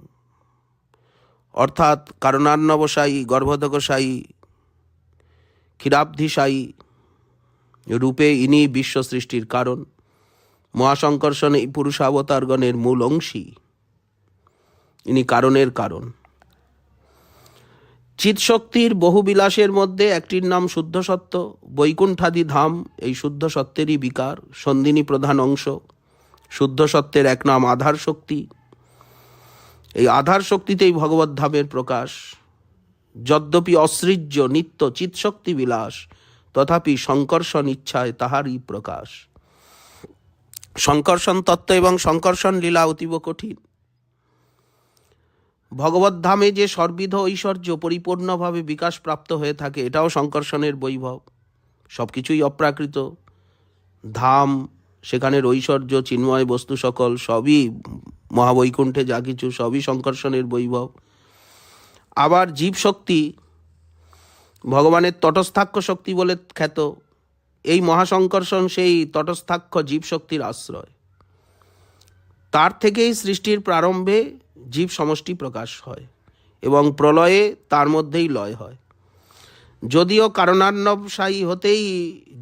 অর্থাৎ কারণার্ণবসায়ী, গর্ভোদকসায়ী, ক্ষীরাব্ধিসায়ী রূপে ইনি বিশ্ব সৃষ্টির কারণ। মহাসংকর্ষণ এই পুরুষাবতারগণের মূল অংশী, ইনি কারণের কারণ। চিৎশক্তির বহু বিলাসের মধ্যে একটির নাম শুদ্ধ সত্য। বৈকুণ্ঠাদি ধাম এই শুদ্ধ সত্যেরই বিকার, সন্ধিনী প্রধান অংশ। শুদ্ধ সত্যের এক নাম আধার শক্তি। এই আধার শক্তিতেই ভগবত ধামের প্রকাশ। যদ্যপি অসৃজ্য নিত্য চিৎশক্তি বিলাস, তথাপি সংকর্ষণ ইচ্ছায় তাহারই প্রকাশ। সংকর্ষণ তত্ত্ব এবং সংকর্ষণ লীলা অতীব কঠিন। ভগবত ধামে যে সর্বিধ ঐশ্বর্য পরিপূর্ণভাবে বিকাশ প্রাপ্ত হয়ে থাকে, এটাও সংকর্ষণের বৈভব। সব কিছুই অপ্রাকৃত ধাম, সেখানের ঐশ্বর্য, চিন্ময় বস্তু সকল সবই মহাবৈকুণ্ঠে যা কিছু সবই সংকর্ষণের বৈভব। আবার জীব শক্তি ভগবানের তটস্থাক্ষ শক্তি বলে খ্যাত। এই মহাসংকর্ষণ সেই তটস্থাক্ষ জীব শক্তির আশ্রয়। তার থেকেই সৃষ্টির প্রারম্ভে জীব সমষ্টি প্রকাশ হয় এবং প্রলয়ে তার মধ্যেই লয় হয়। যদিও কারণার্ণবসায়ী হতেই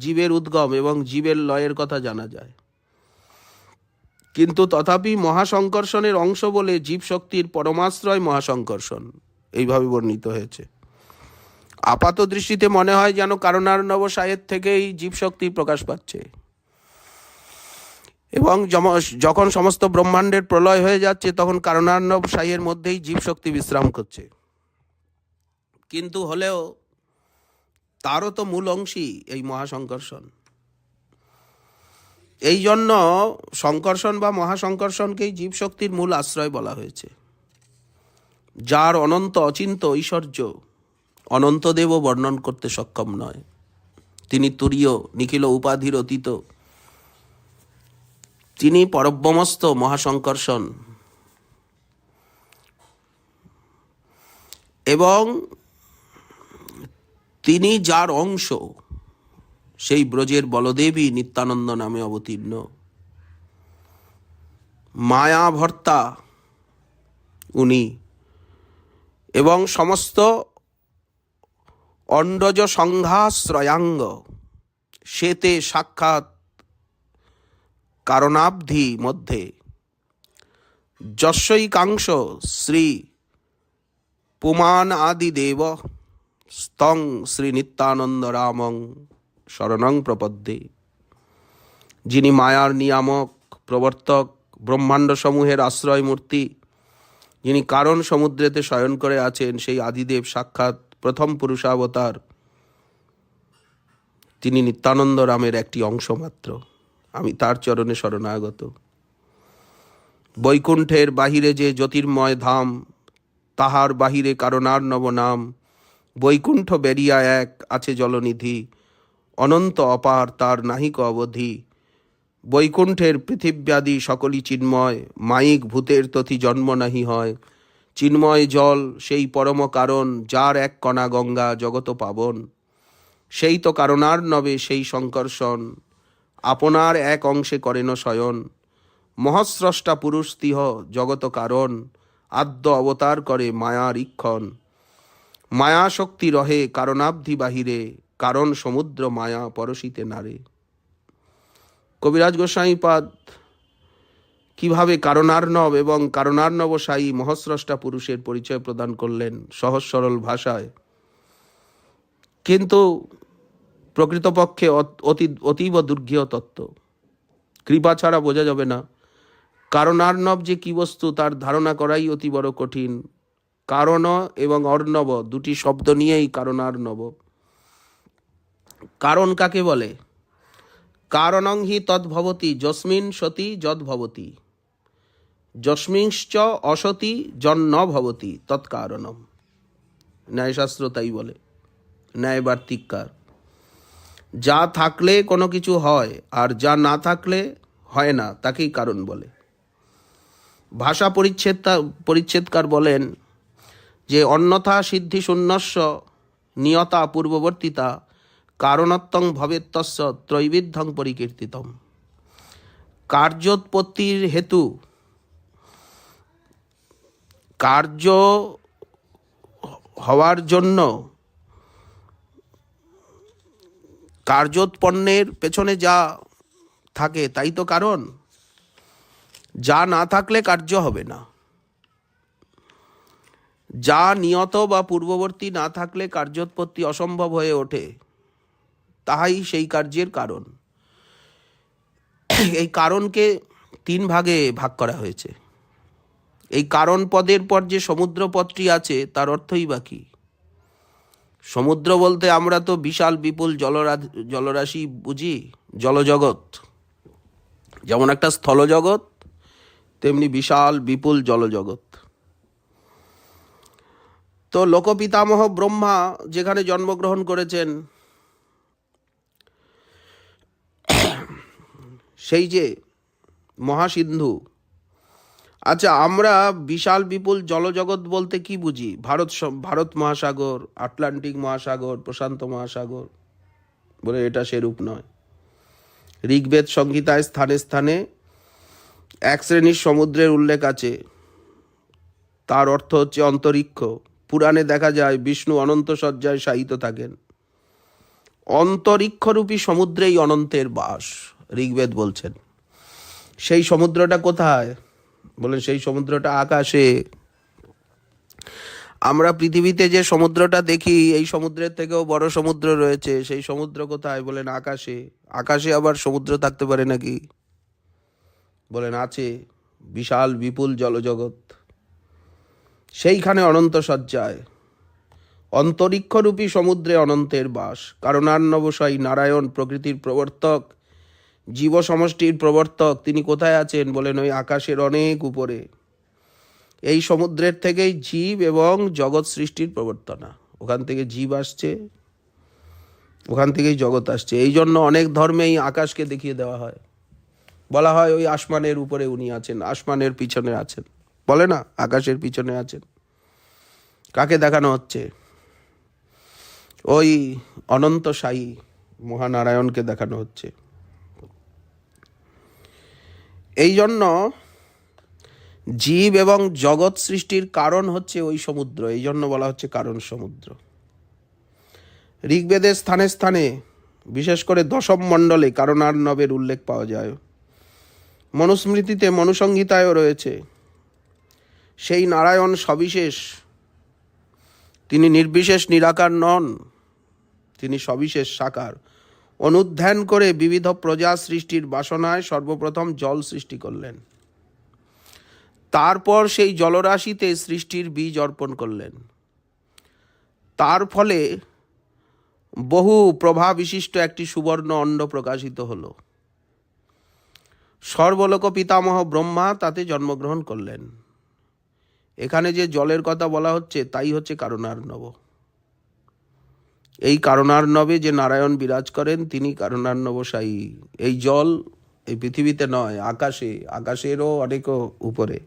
জীবের উদ্গম এবং জীবের লয়ের কথা জানা যায়, কিন্তু তথাপি মহাসংকর্ষণের অংশ বলে জীব শক্তির পরমাশ্রয় মহাসংকর্ষণ এইভাবে বর্ণিত হয়েছে। আপাত দৃষ্টিতে মনে হয় যেন কারণার্ণবসায়ের থেকেই জীব শক্তি প্রকাশ পাচ্ছে। এবং যখন সমস্ত ব্রহ্মাণ্ডের প্রলয় হয়ে যাচ্ছে তখন কারণার্ণব সাইয়ের মধ্যেই জীবশক্তি বিশ্রাম করছে। কিন্তু হলেও তারও তো মূল অংশই এই মহাসংকর্ষণ। এই জন্য সংকর্ষণ বা মহাসংকর্ষণকেই জীবশক্তির মূল আশ্রয় বলা হয়েছে। যার অনন্ত অচিন্ত ঐশ্বর্য অনন্তদেবও বর্ণন করতে সক্ষম নয়। তিনি তুরীয় নিখিল উপাধির অতীত, তিনি পরব্রহ্মস্থ মহাসংকর্ষণ। এবং তিনি যার অংশ, সেই ব্রজের বলদেবী নিত্যানন্দ নামে অবতীর্ণ। মায়া ভর্তা উনি, এবং সমস্ত অণ্ডজ সংঘাশ্রয়াঙ্গ সেতে সাক্ষাৎ কারণাবধি মধ্যে যস্যৈকাংশ শ্রী পুমান আদি দেব স্তং শ্রী নিত্যানন্দ রামং শরণং প্রপদ্যে। যিনি মায়ার নিয়ামক, প্রবর্তক, ব্রহ্মাণ্ড সমূহের আশ্রয় মূর্তি, যিনি কারণ সমুদ্রেতে শয়ন করে আছেন, সেই আদিদেব সাক্ষাৎ প্রথম পুরুষাবতার, তিনি নিত্যানন্দ রামের একটি অংশ মাত্র। আমি তার চরণে শরণাগত। বৈকুণ্ঠের বাহিরে যে জ্যোতির্ময় ধাম, তাহার বাহিরে কারণার্ণব নাম। বৈকুণ্ঠ বেরিয়া এক আছে জলনিধি, অনন্ত অপার তার নাহিক অবধি। বৈকুণ্ঠের পৃথিব্যাদি সকলই চিন্ময়, মায়িক ভূতের তথি জন্ম নাহি হয়। চিন্ময় জল সেই পরম কারণ, যার এক কণা গঙ্গা জগত পাবন। সেই তো কারণার্ণবে সেই সংকর্ষণ, আপনার এক অংশে করেন শয়ন। মহাস্রষ্টা পুরুষ তিহ জগত কারণ, আদ্য অবতার করে মায়ার ইক্ষণ। মায়া শক্তি রহে কারণাবধি বাহিরে, কারণ সমুদ্র মায়া পরশিতে নারে। কবিরাজ গোস্বামীপাদ কিভাবে কারণার্ণব এবং কারণার্ণবশায়ী মহাস্রষ্টা পুরুষের পরিচয় প্রদান করলেন সহজ সরল ভাষায়, কিন্তু প্রকৃতপক্ষে অতীব দুর্ঘেয় তত্ত্ব। কৃপা ছাড়া বোঝা যাবে না। কারণার্ণব যে কি বস্তু তার ধারণা করাই অতি বড় কঠিন। কারণ এবং অর্ণব দুটি শব্দ নিয়েই কারণার্ণব। কারণ কাকে বলে? কারণং হি তদ্ভবতি যস্মিন সতি যদ্ভবতি, যস্মিংশ্চ অসতি যন্ন ভবতি তৎকারণম। ন্যায়শাস্ত্র তাই বলে, ন্যায়বার্তিককার। যা থাকলে কোনো কিছু হয়, আর যা না থাকলে হয় না, তাকেই কারণ বলে। ভাষা পরিচ্ছেদকার বলেন যে অন্যথা সিদ্ধি শূন্যস্য নিয়তা পূর্ববর্তিতা কারণত্বং ভবেত্তস্য ত্রৈবিধ্যং পরিকীর্তিতম। কার্যোৎপত্তির হেতু, কার্য হওয়ার জন্য, কার্যোৎপন্নের পেছনে যা থাকে তাই তো কারণ। যা না থাকলে কার্য হবে না। যা নিয়ত বা পূর্ববর্তী না থাকলে কার্যোৎপত্তি অসম্ভব হয়ে ওঠে, তাহাই সেই কার্যের কারণ। এই কারণকে তিন ভাগে ভাগ করা হয়েছে। এই কারণ পদের পর যে সমুদ্র পদটি আছে তার অর্থই বা কি? সমুদ্র বলতে আমরা তো বিশাল বিপুল জলরাশি বুঝি, জলজগৎ। যেমন একটা স্থলজগৎ, তেমনি বিশাল বিপুল জলজগৎ। তো লোকপিতামহ ব্রহ্মা যেখানে জন্মগ্রহণ করেছেন, সেই যে মহাসিন্ধু। আচ্ছা, আমরা বিশাল বিপুল জলজগৎ বলতে কি বুঝি? ভারত মহাসাগর, আটলান্টিক মহাসাগর, প্রশান্ত মহাসাগর বলে, এটা সেরূপ নয়। ঋগ্বেদ সংহিতায় স্থানে স্থানে এক শ্রেণীর সমুদ্রের উল্লেখ আছে, তার অর্থ হচ্ছে অন্তরিক্ষ। পুরাণে দেখা যায় বিষ্ণু অনন্ত শয্যায় শায়িত থাকেন। অন্তরিক্ষরূপী সমুদ্রেই অনন্তের বাস, ঋগ্বেদ বলছেন। সেই সমুদ্রটা কোথায়? বলেন সেই সমুদ্রটা আকাশে। আমরা পৃথিবীতে যে সমুদ্রটা দেখি, এই সমুদ্রের থেকেও বড় সমুদ্র রয়েছে। সেই সমুদ্র কোথায়? বলেন আকাশে। আকাশে আবার সমুদ্র থাকতে পারে নাকি? বলেন আছে বিশাল বিপুল জলজগৎ, সেইখানে অনন্ত সজ্জায় অন্তরিক্ষরূপী সমুদ্রে অনন্তের বাস। কারণার্ণবসায়ী নারায়ণ প্রকৃতির প্রবর্তক, জীব সমষ্টির প্রবর্তক, তিনি কোথায় আছেন? বলেন ওই আকাশের অনেক উপরে। এই সমুদ্রের থেকেই জীব এবং জগৎ সৃষ্টির প্রবর্তনা। ওখান থেকে জীব আসছে, ওখান থেকেই জগৎ আসছে। এই জন্য অনেক ধর্মেই আকাশকে দেখিয়ে দেওয়া হয়, বলা হয় ওই আসমানের উপরে উনি আছেন, আসমানের পিছনে আছেন, বলে না আকাশের পিছনে আছেন। কাকে দেখানো হচ্ছে? ওই অনন্তসায়ী মহানারায়ণকে দেখানো হচ্ছে। এই জন্য জীব এবং জগৎ সৃষ্টির কারণ হচ্ছে ওই সমুদ্র, এই জন্য বলা হচ্ছে কারণ সমুদ্র। ঋগ্বেদের স্থানে স্থানে, বিশেষ করে দশম মণ্ডলে কারণার্ণবের উল্লেখ পাওয়া যায়। মনুস্মৃতিতে, মনুসংহিতায়ও রয়েছে। সেই নারায়ণ সবিশেষ, তিনি নির্বিশেষ নিরাকার নন, তিনি সবিশেষ সাকার। অনুধ্যান করে বিবিধ প্রজা সৃষ্টির বাসনায় সর্বপ্রথম জল সৃষ্টি করলেন, তারপর সেই জলরাশিতে সৃষ্টির বীজ অর্পণ করলেন। তার ফলে বহু প্রভা বিশিষ্ট একটি সুবর্ণ অণ্ড প্রকাশিত হল। সর্বলোক পিতামহ ব্রহ্মা তাতে জন্মগ্রহণ করলেন। এখানে যে জলের কথা বলা হচ্ছে তাই হচ্ছে কারণার্ণব। এই কারণার্ণবে যে নারায়ণ বিরাজ করেন তিনি কারণার্ণবসায়ী। এই জল এই পৃথিবীতে নয়, আকাশে, আকাশেরও অনেক উপরে।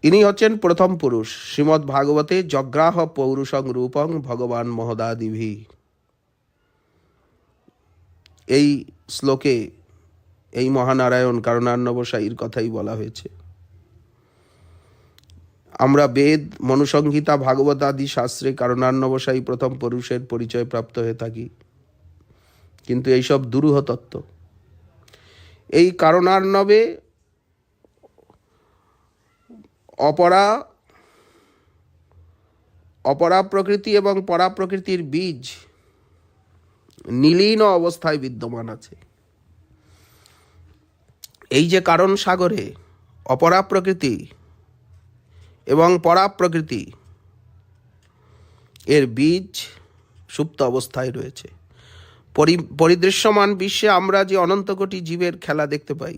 ইনি হচ্ছেন প্রথম পুরুষ। শ্রীমদ্ ভাগবতে জগ্রাহ পৌরুষং রূপং ভগবান মহদাদিভি, এই শ্লোকে এই মহানারায়ণ কারণার্ণবসায়ীর কথাই বলা হয়েছে। আমরা বেদ, মনুসংহিতা, ভাগবত আদি শাস্ত্রে কারণার্ণবসায়ী প্রথম পুরুষের পরিচয় প্রাপ্ত হয়ে থাকি, কিন্তু এইসব দুরূহ তত্ত্ব। এই কারণার্ণবে অপরা প্রকৃতি এবং পরা প্রকৃতির বীজ নীলীন অবস্থায় বিদ্যমান আছে। এই যে কারণ সাগরে অপরা প্রকৃতি এবং পরা প্রকৃতি, এর বীজ সুপ্ত অবস্থায় রয়েছে। পরিদৃশ্যমান বিশ্বে আমরা যে অনন্ত কোটি জীবের খেলা দেখতে পাই,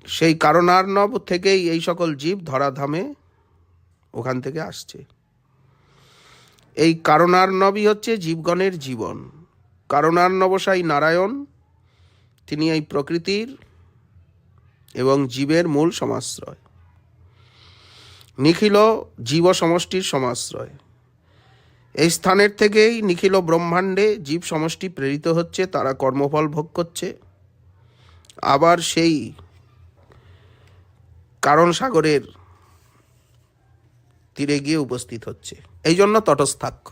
সেই কারণার্ণব থেকেই এই সকল জীব ধরাধামে ওখান থেকে আসছে। এই কারণার্ণবই হচ্ছে জীবগণের জীবন। কারণার্ণবসায়ী নারায়ণ, তিনি এই প্রকৃতির এবং জীবের মূল সমাশ্রয়, নিখিল জীব সমষ্টির সমাশ্রয়। এই স্থানের থেকেই নিখিল ব্রহ্মাণ্ডে জীব সমষ্টি প্রেরিত হচ্ছে, তারা কর্মফল ভোগ করছে, আবার সেই কারণ সাগরের তীরে গিয়ে উপস্থিত হচ্ছে। এই জন্য তটস্থাক্ষ,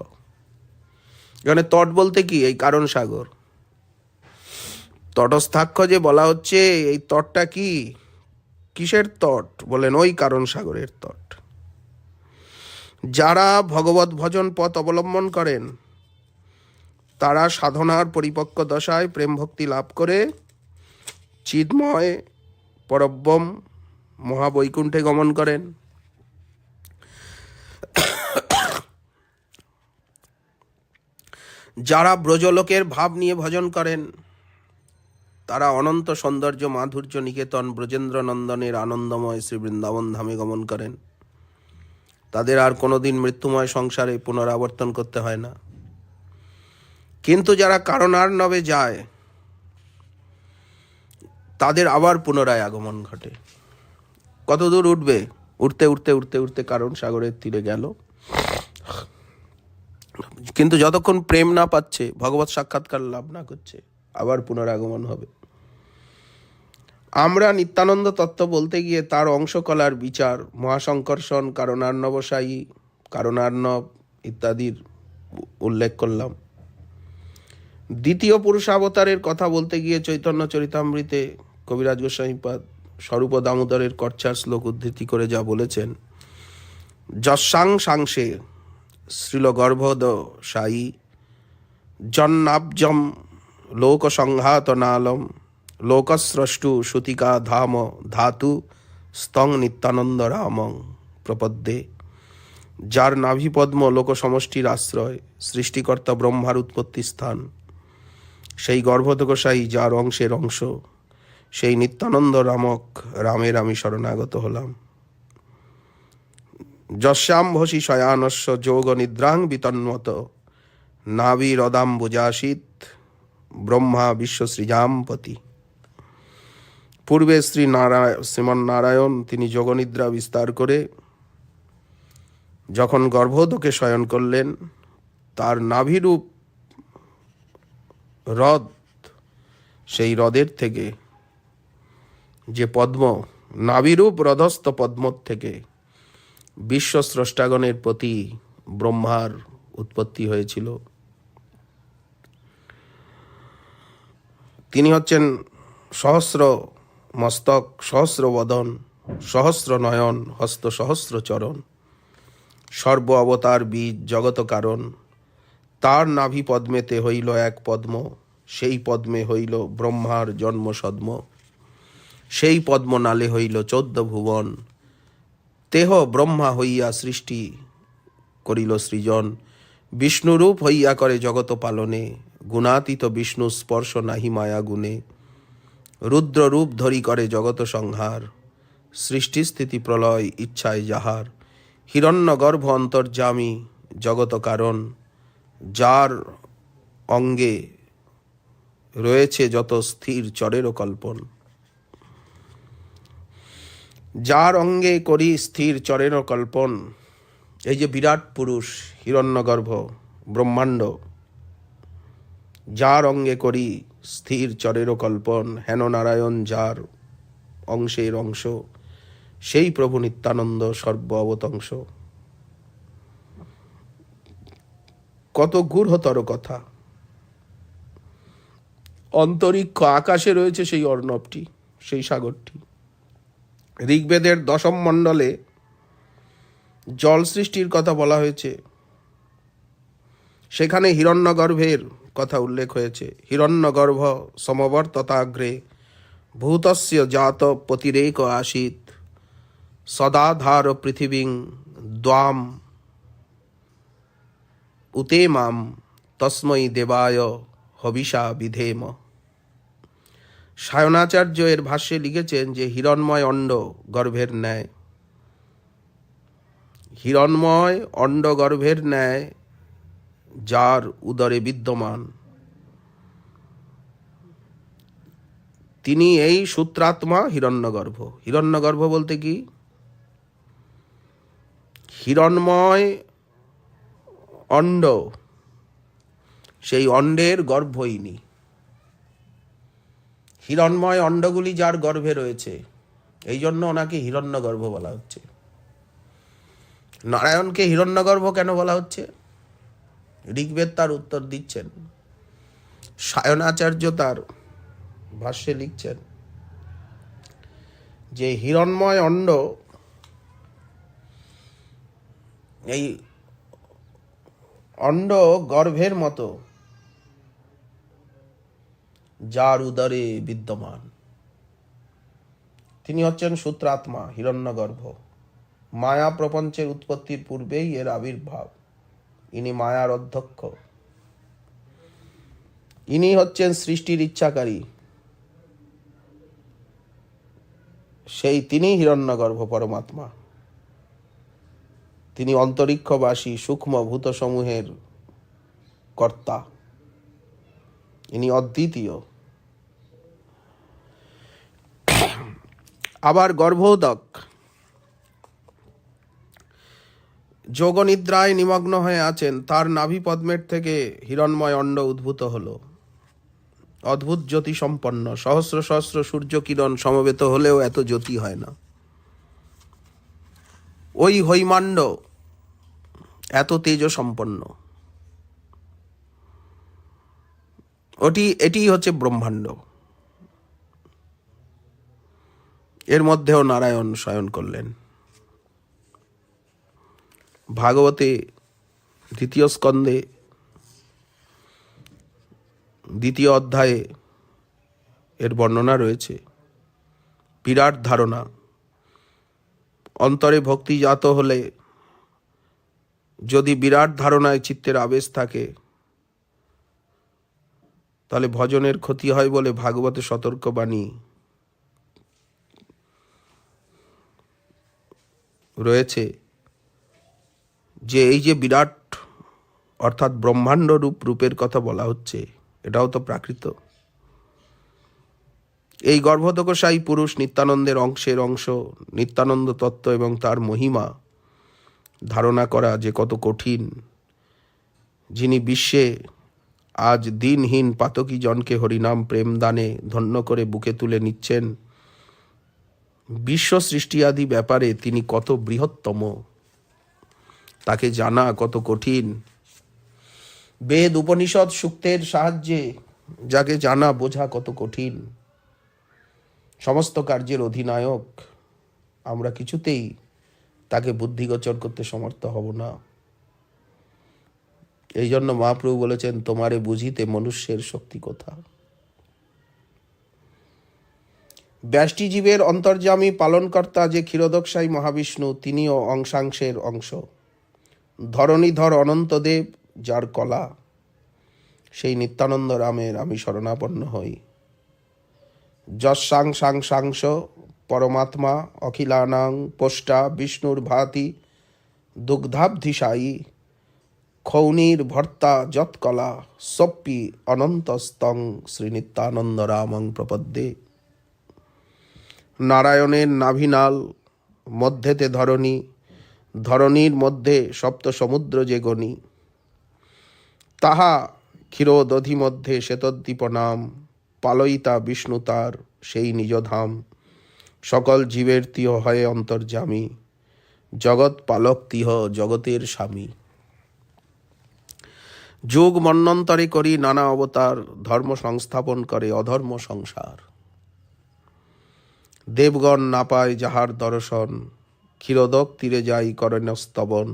এখানে তট বলতে কি এই কারণ সাগর। তটস্থাক্ষ যে বলা হচ্ছে, এই তটটা কি, কিসের তট? বলেন ওই কারণ সাগরের তট। যারা ভগবত ভজন পথ অবলম্বন করেন তারা সাধনার পরিপক্ক দশায় প্রেম ভক্তি লাভ করে চিন্ময় পরব্রহ্ম মহাবৈকুণ্ঠে গমন করেন। যারা ব্রজলোকের ভাব নিয়ে ভজন করেন তারা অনন্ত সৌন্দর্য মাধুর্য নিকেতন ব্রজেন্দ্র নন্দনের আনন্দময় শ্রী বৃন্দাবন ধামে গমন করেন। তাদের আর কোনোদিন মৃত্যুময় সংসারে পুনরাবর্তন করতে হয় না। কিন্তু যারা কারণার্ণবে যায় তাদের আবার পুনরায় আগমন ঘটে। কত দূর উঠবে? উঠতে উঠতে উঠতে উঠতে কারণ সাগরের তীরে গেল, কিন্তু যতক্ষণ প্রেম না পাচ্ছে, ভগবত সাক্ষাৎকার লাভ না করছে, আবার পুনরাগমন হবে। আমরা নিত্যানন্দ তত্ত্ব বলতে গিয়ে তার অংশকলার বিচার, মহাসংকর্ষণ, কারণার্ণবসায়ী, কারণার্ণব ইত্যাদির উল্লেখ করলাম। দ্বিতীয় পুরুষাবতারের কথা বলতে গিয়ে চৈতন্য চরিতামৃতে কবিরাজ গোস্বামীপাদ স্বরূপ দামোদরের কর্চার শ্লোক উদ্ধৃতি করে যা বলেছেন, যশাংশাংশে শ্রীল গর্ভদ সায়ী জন্নাব্জম লোক সংঘাত নালম লোকস্রষ্টু সুতিকা ধাম ধাতু স্তং নিত্যানন্দ রামং প্রপদ্যে। যার নাভিপদ্ম লোক সমষ্টির আশ্রয়, সৃষ্টিকর্তা ব্রহ্মার উৎপত্তি স্থান, সেই গর্ভোদকশায়ী যার অংশের অংশ, সেই নিত্যানন্দ রামক রামের আমি শরণাগত হলাম। যস্যাম্ভসি শয়ানস্য যোগ নিদ্রাং বিতন্মত নাবিরদাম্বুজাসিত ব্রহ্মা বিশ্বসৃজাম্পতি। পূর্বে শ্রীমন্নারায়ণ তিনি যোগনিদ্রা বিস্তার করে যখন গর্ভোদকে শয়ন করলেন, তার নাভিরূপ হ্রদ, সেই হ্রদের থেকে যে পদ্ম, নাভিরূপ হ্রদস্থ পদ্ম থেকে বিশ্বস্রষ্টাগণের প্রতি ব্রহ্মার উৎপত্তি হয়েছিল। তিনি হচ্ছেন সহস্র মস্তক, সহস্র বদন, সহস্র নয়ন, হস্ত সহস্র চরণ, সর্ব অবতার বীজ জগত কারণ। তার নাভি পদ্মেতে হইল এক পদ্ম, সেই পদ্মে হইল ব্রহ্মার জন্ম সদ্ম। সেই পদ্ম নালে হইল 14 ভুবন, তেহ ব্রহ্মা হইয়া সৃষ্টি করিল সৃজন। বিষ্ণুরূপ হইয়া করে জগত পালনে, গুণাতীত বিষ্ণু স্পর্শ নাহি মায়া গুণে। রুদ্ররূপ ধরি করে জগত সংহার, সৃষ্টি স্থিতি প্রলয় ইচ্ছায় যাহার। হিরণ্য গর্ভ অন্তর্যামী জগত কারণ, যার অঙ্গে রয়েছে যত স্থির চরেরও কল্পন। যার অঙ্গে করি স্থির চরেরও কল্পন, এই যে বিরাট পুরুষ হিরণ্যগর্ভ ব্রহ্মাণ্ড, যার অঙ্গে করি স্থির চরেরও কল্পন, হেন নারায়ণ যার অংশের অংশ, সেই প্রভু নিত্যানন্দ সর্ব অবতংশ। কত গূঢ়তর কথা। অন্তরিক্ষ আকাশে রয়েছে সেই অর্ণবটি, সেই সাগরটি। ঋগ্বেদের 10ম মণ্ডলে জল সৃষ্টির কথা বলা হয়েছে, সেখানে হিরণ্যগর্ভের কথা উল্লেখ হয়েছে। হিরণ্যগর্ভ সমবর্ততাগ্রে ভূতস্য জাত পতিরেক আসিত সদাধার পৃথিবীং দ্বাম উতেমাম তস্মৈ দেবায় হবিষা বিধেম। সায়নাচার্য এর ভাষ্যে লিখেছেন যে হিরণ্ময় অণ্ড গর্ভের ন্যায়, হিরণ্ময় অণ্ড গর্ভের ন্যায় যার উদরে বিদ্যমান, তিনি এই সূত্রাত্মা হিরণ্যগর্ভ। হিরণ্যগর্ভ বলতে কি? হিরণ্ময় অণ্ড, সেই অণ্ডের গর্ভইনি। হিরণ্ময় অণ্ডগুলি যার গর্ভে রয়েছে, এই জন্য ওনাকে হিরণ্যগর্ভ বলা হচ্ছে। নারায়ণকে হিরণ্যগর্ভ কেন বলা হচ্ছে? ঋগ্বেদ তার উত্তর দিচ্ছেন। সায়নাচার্য তার ভাষ্যে লিখছেন যে হিরণ্ময় অণ্ড, এই অণ্ড গর্ভের মতো যার উদরে বিদ্যমান, তিনি হচ্ছেন সূত্রাত্মা হিরণ্যগর্ভ। মায়া প্রপঞ্চের উৎপত্তির পূর্বেই এর আবির্ভাব। ইনি মায়ার অধ্যক্ষ, ইনি হচ্ছেন সৃষ্টির ইচ্ছাকারী, সেই তিনি হিরণ্যগর্ভ পরমাত্মা। তিনি অন্তরিক্ষবাসী সূক্ষ্ম ভূতসমূহের কর্তা, ইনি অদ্বিতীয়। আবার গর্ভোদক যোগনিদ্রায় নিমগ্ন হয়ে আছেন, তার নাভি পদ্মের থেকে হিরণ্ময় অণ্ড উদ্ভূত হলো। অদ্ভুত জ্যোতি সম্পন্ন, সহস্র সহস্র সূর্য কিরণ সমবেত হলেও এত জ্যোতি হয় না। ওই হৈমাণ্ড এত তেজ সম্পন্ন, এটি হচ্ছে ব্রহ্মাণ্ড। এর মধ্যেও নারায়ণ শয়ন করলেন। ভাগবতে 2য় স্কন্ধে দ্বিতীয় অধ্যায়ে এর বর্ণনা রয়েছে। বিরাট ধারণা, অন্তরে ভক্তি জাত হলে যদি বিরাট ধারণায় চিত্তের আবেশ থাকে, তাহলে ভজনের ক্ষতি হয় বলে ভাগবতে সতর্কবাণী রয়েছে যে এই যে বিরাট অর্থাৎ ব্রহ্মাণ্ড রূপের কথা বলা হচ্ছে, এটাও তো প্রাকৃত। এই গর্ভোদকশায়ী পুরুষ নিত্যানন্দের অংশের অংশ, নিত্যানন্দ তত্ত্ব এবং তার মহিমা ধারণা করা যে কত কঠিন, যিনি বিশ্বে আজ দিনহীন পাতকী জনকে হরিনাম প্রেম দানে ধন্য করে বুকে তুলে নিচ্ছেন, বিশ্ব সৃষ্টি আদি ব্যাপারে তিনি কত বৃহত্তম, তাকে জানা কত কঠিন। বেদ উপনিষদ সূক্তের সাহায্যে যাকে জানা বোঝা কত কঠিন। সমস্ত কার্যের অধিনায়ক, আমরা কিছুতেই তাকে বুদ্ধিগোচর করতে সমর্থ হব না। এই জন্য মহাপ্রভু বলেছেন, তোমারে বুঝিতে মনুষ্যের শক্তি কোথা। ব্যষ্টি জীবের অন্তর্যামী পালনকর্তা যে ক্ষীরোদকশায়ী মহাবিষ্ণু, তিনিও অংশাংশের অংশ। ধরণীধর অনন্তদেব যার কলা, সেই নিত্যানন্দ রামের আমি শরণাপন্ন হই। যৎসাং সাং সাংস পরমাত্মা অখিলানাং পোষ্টা বিষ্ণুর ভাতি দুগ্ধাব্ধিসায়ী খৌনির ভর্তা যৎকলা সপ্পি অনন্তস্তং শ্রীনিত্যানন্দ রামং প্রপদ্যে। নারায়ণের নাভিনাল মধ্যেতে ধরণী, ধরণীর মধ্যে সপ্ত সমুদ্র যে গণী, তাহা ক্ষীরোদধি মধ্যে শ্বেতদ্বীপ নাম, পালয়িতা বিষ্ণু তার সেই নিজধাম। সকল জীবের তিহ হয়ে অন্তর্যামী, জগৎ পালক তিহ জগতের স্বামী। যুগ মন্বন্তরে করি নানা অবতার, ধর্ম সংস্থাপন করে অধর্ম সংসার। দেবগণ না পায় যাহার দর্শন, ক্ষীরোদক তীরে যাই করেন স্তবন।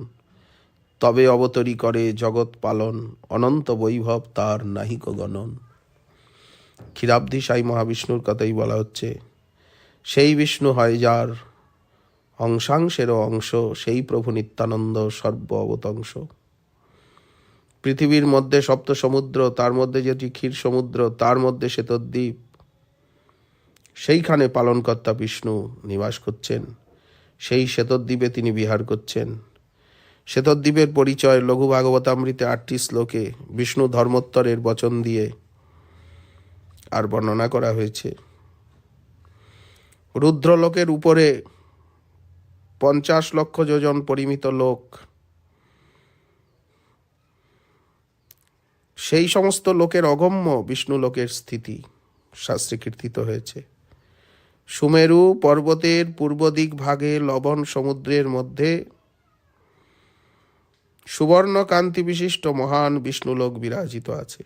তবে অবতরী করে জগৎ পালন, অনন্ত বৈভব তার নাহিক গণন। ক্ষীরাব্ধি সাই মহাবিষ্ণুর কথাই বলা হচ্ছে। সেই বিষ্ণু হয় যার অংশাংশেরও অংশ, সেই প্রভু নিত্যানন্দ সর্ব অবতংশ। পৃথিবীর মধ্যে সপ্ত সমুদ্র, তার মধ্যে যেটি ক্ষীর সমুদ্র, তার মধ্যে শ্বেতদ্বীপ, সেইখানে পালনকর্তা বিষ্ণু নিবাস করছেন। সেই শ্বেতদ্বীপে তিনি বিহার করছেন। শ্বেতদ্বীপের পরিচয় লঘু ভাগবতামৃতে 8টি শ্লোকে বিষ্ণু ধর্মোত্তরের বচন দিয়ে আর বর্ণনা করা হয়েছে। রুদ্রলোকের উপরে 50 লক্ষ যোজন পরিমিত লোক, সেই সমস্ত লোকের অগম্য বিষ্ণু লোকের স্থিতি শাস্ত্রে কীর্তিত হয়েছে। সুমেরু পর্বতের পূর্ব দিক ভাগে লবণ সমুদ্রের মধ্যে সুবর্ণ কান্তি বিশিষ্ট মহান বিষ্ণুলোক বিরাজিত আছে।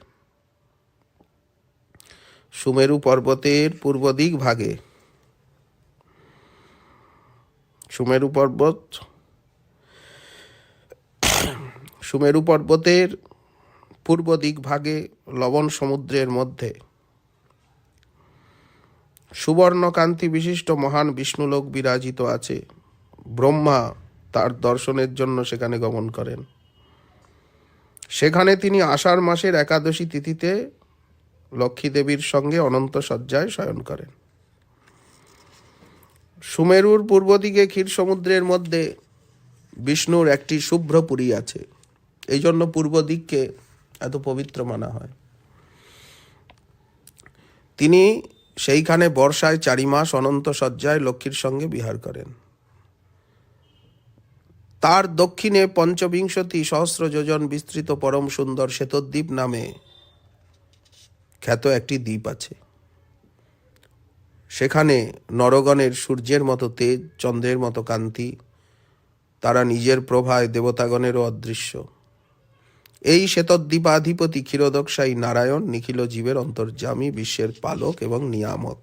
সুমেরু পর্বতের পূর্ব দিক ভাগে, সুমেরু পর্বতের পূর্ব দিক ভাগে লবণ সমুদ্রের মধ্যে সুবর্ণ কান্তি বিশিষ্ট মহান বিষ্ণুলোক বিরাজিত আছে। ব্রহ্মা তার দর্শনের জন্য সেখানে গমন করেন। সেখানে তিনি আষাঢ় মাসের একাদশী তিথিতে লক্ষ্মী দেবীর সঙ্গে অনন্ত শয্যায় শয়ন করেন। সুমেরুর পূর্ব দিকে ক্ষীর সমুদ্রের মধ্যে বিষ্ণুর একটি শুভ্র পুরী আছে। এই জন্য পূর্ব দিককে এত পবিত্র মানা হয়। তিনি সেইখানে বর্ষায় 4 মাস অনন্ত শয্যায় লক্ষ্মীর সঙ্গে বিহার করেন। তার দক্ষিণে 25 সহস্র যোজন বিস্তৃত পরম সুন্দর শ্বেতদ্বীপ নামে খ্যাত একটি দ্বীপ আছে। সেখানে নরগণের সূর্যের মতো তেজ, চন্দ্রের মতো কান্তি, তারা নিজের প্রভায় দেবতাগণেরও অদৃশ্য। এই শ্বেতদ্বীপাধিপতি ক্ষীরোদকশায়ী নারায়ণ নিখিল জীবের অন্তর্যামী, বিশ্বের পালক এবং নিয়ামক।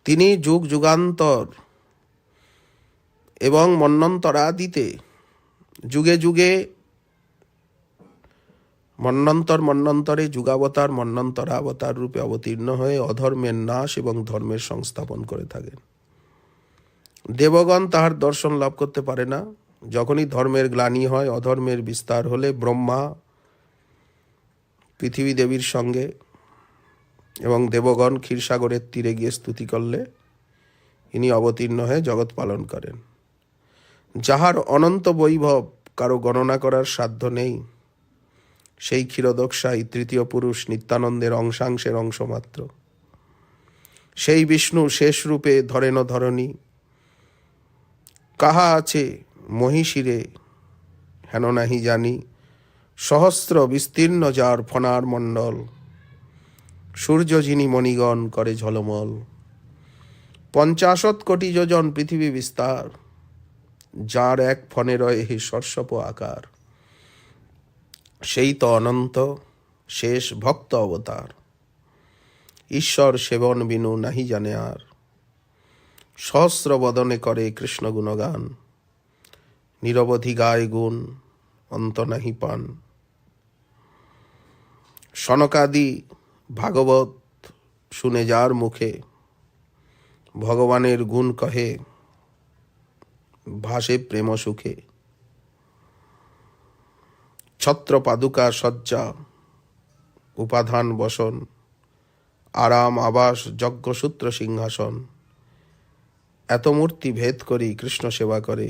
তিনি যুগ যুগান্তর এবং মন্বন্তরাদিতে যুগে যুগে মন্বন্তরে যুগাবতার মন্বন্তরাবতার রূপে অবতীর্ণ হয়ে অধর্মের নাশ এবং ধর্মের সংস্থাপন করে থাকেন। দেবগণ তাহার দর্শন লাভ করতে পারে না। যখনই ধর্মের গ্লানি হয়, অধর্মের বিস্তার হলে ব্রহ্মা পৃথিবী দেবীর সঙ্গে এবং দেবগণ ক্ষীরসাগরের তীরে গিয়ে স্তুতি করলে ইনি অবতীর্ণ হয়ে জগৎ পালন করেন। যাহার অনন্ত বৈভব কারো গণনা করার সাধ্য নেই, সেই ক্ষীরোদকসাই তৃতীয় পুরুষ নিত্যানন্দের অংশাংশের অংশ মাত্র। সেই বিষ্ণু শেষ রূপে ধরেন ধরণী। কাহা আছে মহিষীরে হেন নাহি জানি, সহস্র বিস্তীর্ণ যার ফণার মণ্ডল, সূর্য যিনি মণিগণ করে ঝলমল। 50 কোটি যোজন পৃথিবী বিস্তার, যার এক ফণে রয়ে সর্ষপ আকার। সেই তো অনন্ত শেষ ভক্ত অবতার, ঈশ্বর সেবন বিনু নাহি জানে আর। সহস্র বদনে করে কৃষ্ণ গুণগান, নিরবধি গায় গুণ অন্ত নাহি পান। সনকাদি ভাগবত শুনে যার মুখে, ভগবানের গুণ কহে ভাসে প্রেম সুখে। ছত্র পাদুকা সজ্জা উপাধান বসন, আরাম আবাস যজ্ঞসূত্র সিংহাসন। এত মূর্তি ভেদ করি কৃষ্ণ সেবা করে,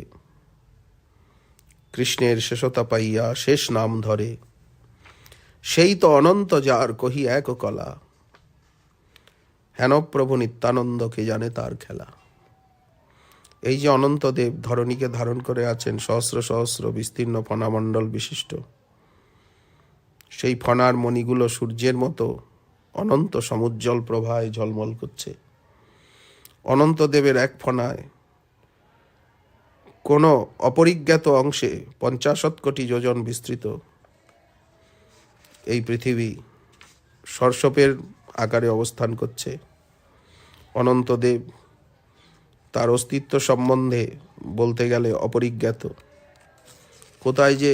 কৃষ্ণের শেষতা পাইয়া শেষ নাম ধরে। সেই তো অনন্ত যার কহি এক কলা, হেন প্রভু নিত্যানন্দকে জানে তার খেলা। এই যে অনন্তদেব ধরণীকে ধারণ করে আছেন, সহস্র সহস্র বিস্তীর্ণ ফণামণ্ডল বিশিষ্ট, সেই ফণার মণিগুলো সূর্যের মতো অনন্ত সমুজ্জ্বল প্রভায় ঝলমল করছে। অনন্তদেবের এক ফণায় কোনো অপরিজ্ঞাত অংশে 50 কোটি যোজন বিস্তৃত এই পৃথিবী সর্ষপের আকারে অবস্থান করছে। অনন্তদেব তার অস্তিত্ব সম্বন্ধে বলতে গেলে অপরিজ্ঞাত। কোথায় যে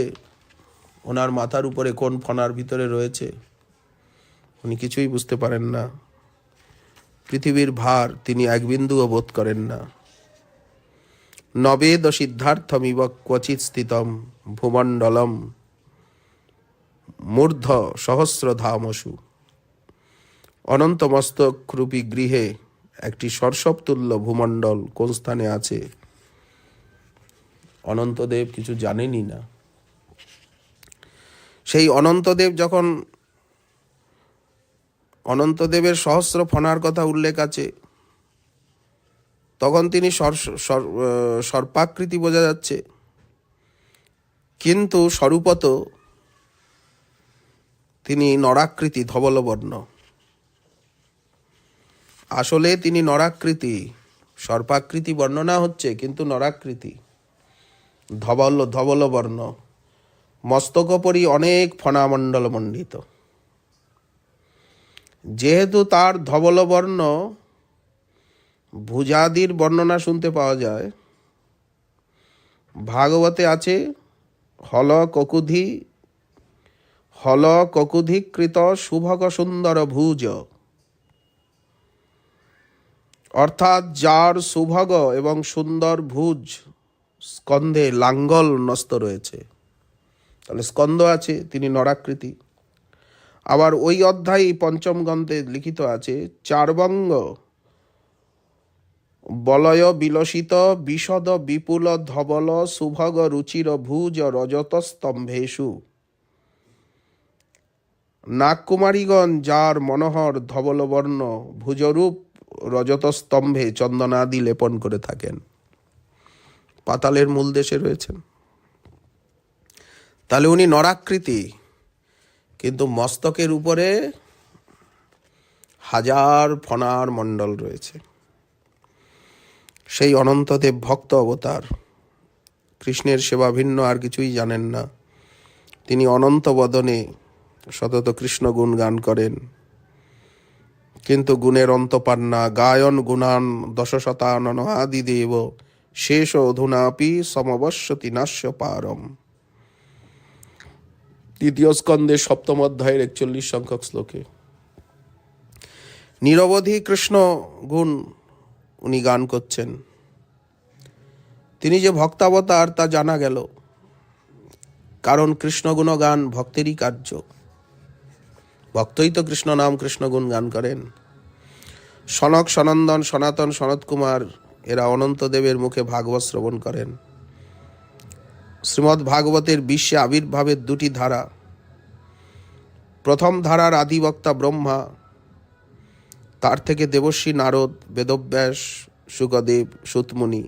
ওনার মাথার উপরে কোন ফণার ভিতরে রয়েছে উনি কিছুই বুঝতে পারেন না। পৃথিবীর ভার তিনি এক বিন্দুও বোধ করেন না। নবেদ সিদ্ধার্থমিব ক্বচিৎ স্থিতম ভূমণ্ডলম মূর্ধ সহস্র ধামসু। অনন্ত মস্তকরূপী গৃহে একটি সর্ষপতুল্য ভূমণ্ডল কোন স্থানে আছে অনন্তদেব কিছু জানেনই না। সেই অনন্তদেব যখন, অনন্তদেবের সহস্র ফণার কথা উল্লেখ আছে, তখন তিনি সর্পাকৃতি বোঝা যাচ্ছে, কিন্তু স্বরূপত তিনি নরাকৃতি, ধবলবর্ণ। আসলে তিনি নরাকৃতি, সর্পাকৃতি বর্ণনা হচ্ছে কিন্তু নরাকৃতি, ধবলবর্ণ। মস্তকোপরি অনেক ফণামণ্ডল মণ্ডিত। যেহেতু তার ধবলবর্ণ ভুজাদির বর্ণনা শুনতে পাওয়া যায়, ভাগবতে আছে হল ককুধিকৃত সুভগ সুন্দর ভুজ, অর্থাৎ যার সুভগ এবং সুন্দর ভুজ, স্কন্ধে লাঙ্গল ন্যস্ত রয়েছে। তাহলে স্কন্ধ আছে, তিনি নরাকৃতি। আবার ওই অধ্যায় 5ম গ্রন্থে লিখিত আছে চারবঙ্গ বলয় বিলসিত বিশদ বিপুল ধবল সুভগ রুচির ভুজ রজত স্তম্ভেষু। নাগকুমারীগণ যার মনোহর ধবলবর্ণ ভুজরূপ রজত স্তম্ভে চন্দনাদি লেপন করে থাকেন, পাতালের মূল দেশে রয়েছেন। তাহলে উনি নরাকৃতি, কিন্তু মস্তকের উপরে হাজার ফণার মণ্ডল রয়েছে। সেই অনন্তদেব ভক্ত অবতার, কৃষ্ণের সেবা ভিন্ন আর কিছুই জানেন না। তিনি অনন্ত বদনে সতত কৃষ্ণ গুণ গান করেন, কিন্তু গুণের অন্ত পান না। গায়ন গুণান দশশতানন আদিদেব শেষ অধুনাপি সমবশ্যতি নাস্য পারম। দ্বিতীয় স্কন্ধের 7ম অধ্যায়ের 41 সংখ্যক শ্লোকে। নিরবধি কৃষ্ণ গুণ উনি গান করছেন। তিনি যে ভক্তাবতার তা জানা গেল, কারণ কৃষ্ণগুণ গান ভক্তেরই কার্য। ভক্তই তো কৃষ্ণ নাম কৃষ্ণগুণ গান করেন। সনক, সনন্দন, সনাতন, সনত কুমার এরা অনন্তদেবের মুখে ভাগবত শ্রবণ করেন। শ্রীমদ্ ভাগবতের বিশ্বে আবির্ভাবের 2টি ধারা। প্রথম ধারার আদিবক্তা ব্রহ্মা, তার থেকে দেবর্ষি নারদ, বেদব্যাস, শুকদেব, সুতমুনি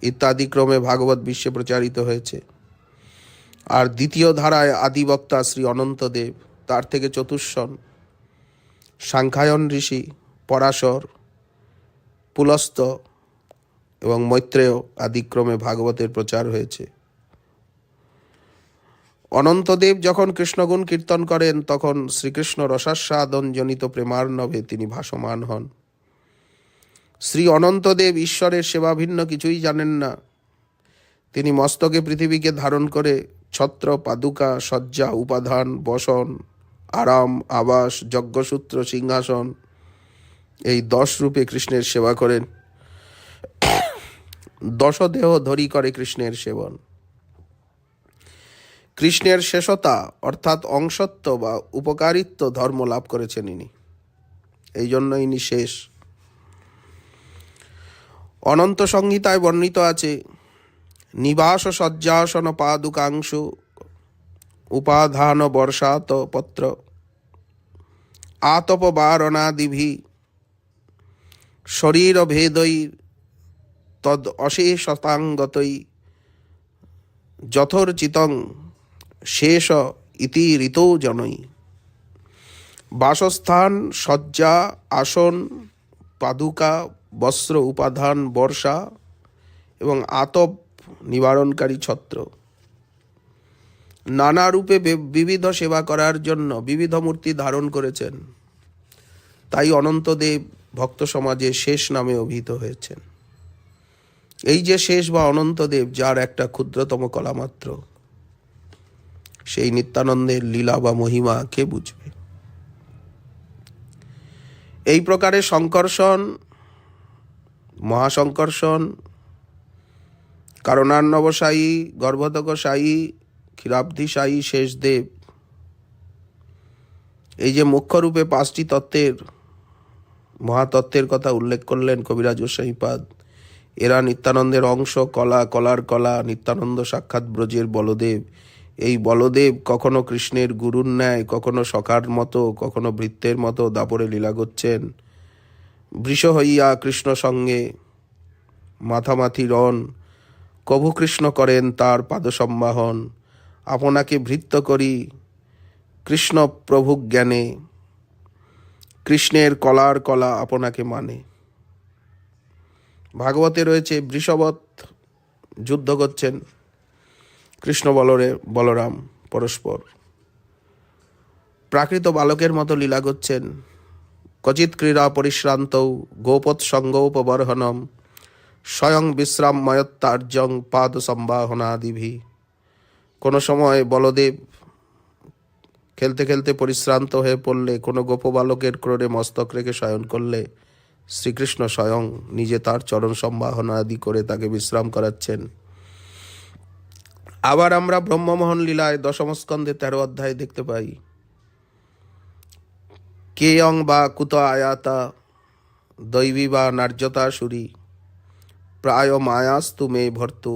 ইত্যাদি ক্রমে ভাগবত বিশ্বে প্রচারিত হয়েছে। আর দ্বিতীয় ধারায় আদিবক্তা শ্রী অনন্তদেব, তার থেকে চতুষ্ষণ, সাংখ্যায়ন ঋষি, পরাশর, পুলস্ত এবং মৈত্রেয় আদিক্রমে ভাগবতের প্রচার হয়েছে। অনন্তদেব যখন কৃষ্ণগুণ কীর্তন করেন, তখন শ্রীকৃষ্ণ রসাস্বাদনজনিত প্রেমার্ণবে তিনি ভাসমান হন। শ্রী অনন্তদেব ঈশ্বরের সেবা ভিন্ন কিছুই জানেন না। তিনি মস্তকে পৃথিবীকে ধারণ করে ছত্র, পাদুকা, শয্যা, উপাধান, বসন, আরাম, আবাস, যজ্ঞসূত্র, সিংহাসন এই 10 রূপে কৃষ্ণের সেবা করেন। 10 দেহ ধরি করে কৃষ্ণের সেবন। কৃষ্ণের শেষতা অর্থাৎ অংশত্ব বা উপকারিত্ব ধর্ম লাভ করেছেন ইনি, এই জন্য ইনি শেষ। অনন্ত সংহিতায় বর্ণিত আছে, নিবাস শয্যাসন পাদুকাংশু উপাধান বর্ষাত পত্র আতপ বারণাদিভি শরীর ভেদৈ তদ অশেষতাঙ্গতৈ যথোর্চিতং শেষ ইতি ঋতো জনৈ। বাসস্থান, শয্যা, আসন, পাদুকা, বস্ত্র, উপাধান, বর্ষা এবং আতপ নিবারণকারী ছত্র নানা রূপে বিবিধ সেবা করার জন্য বিবিধ মূর্তি ধারণ করেছেন। তাই অনন্তদেব ভক্ত সমাজে শেষ নামে অভিহিত হয়েছেন। এই যে শেষ বা অনন্তদেব, যার একটা ক্ষুদ্রতম কলা মাত্র, সেই নিত্যানন্দের লীলা বা মহিমা কে বুঝবে? এই প্রকারে সংকর্ষণ, মহাসংকর্ষণ, কারণার্ণবসায়ী, গর্ভোদকসায়ী, ক্ষীরাব্ধিসায়ী শেষদেব, এই যে মুখ্যরূপে 5টি তত্ত্বের মহাতত্ত্বের কথা উল্লেখ করলেন কবিরাজ গোস্বামীপাদ, এরা নিত্যানন্দের অংশ, কলা, কলার কলা, নিত্যানন্দ সাক্ষাৎ ব্রজের বলদেব। এই বলদেব কখনো কৃষ্ণের গুরুর ন্যায়, কখনো সখার মতো, কখনো ভৃত্যের মতো দাপরে লীলা করছেন। বৃষ হইয়া কৃষ্ণ সঙ্গে মাথামাথি রণ, কভু কৃষ্ণ করেন তার পাদসম্বাহন। আপনাকে ভৃত্য করি কৃষ্ণ প্রভু জ্ঞানে, কৃষ্ণের কলার কলা আপনাকে মানে। ভাগবতে রয়েছে বৃষবৎ যুদ্ধ করছেন কৃষ্ণ বলরাম পরস্পর, প্রাকৃত বালকের মতো লীলা করছেন। ক্বচিৎ ক্রীড়া পরিশ্রান্ত গোপৎ সঙ্গোপবর্হনম স্বয়ং বিশ্রাম ময়ত্তার্যং পাদ সম্বাহনাদিভি। কোনো সময় বলদেব খেলতে খেলতে পরিশ্রান্ত হয়ে পড়লে, কোনো গোপবালকের ক্রোড়ে মস্তক রেখে শয়ন করলে শ্রীকৃষ্ণ স্বয়ং নিজে তার চরণ সম্বাহনা আদি করে তাকে বিশ্রাম করাচ্ছেন। আবার আমরা ব্রহ্মমোহন লীলায় 10ম স্কন্ধে 13 অধ্যায়ে দেখতে পাই, কেয়ং বা কুত আয়াতা দৈবী বা নার্যতা সুরী প্রায় মায়াস্তু মে ভর্তু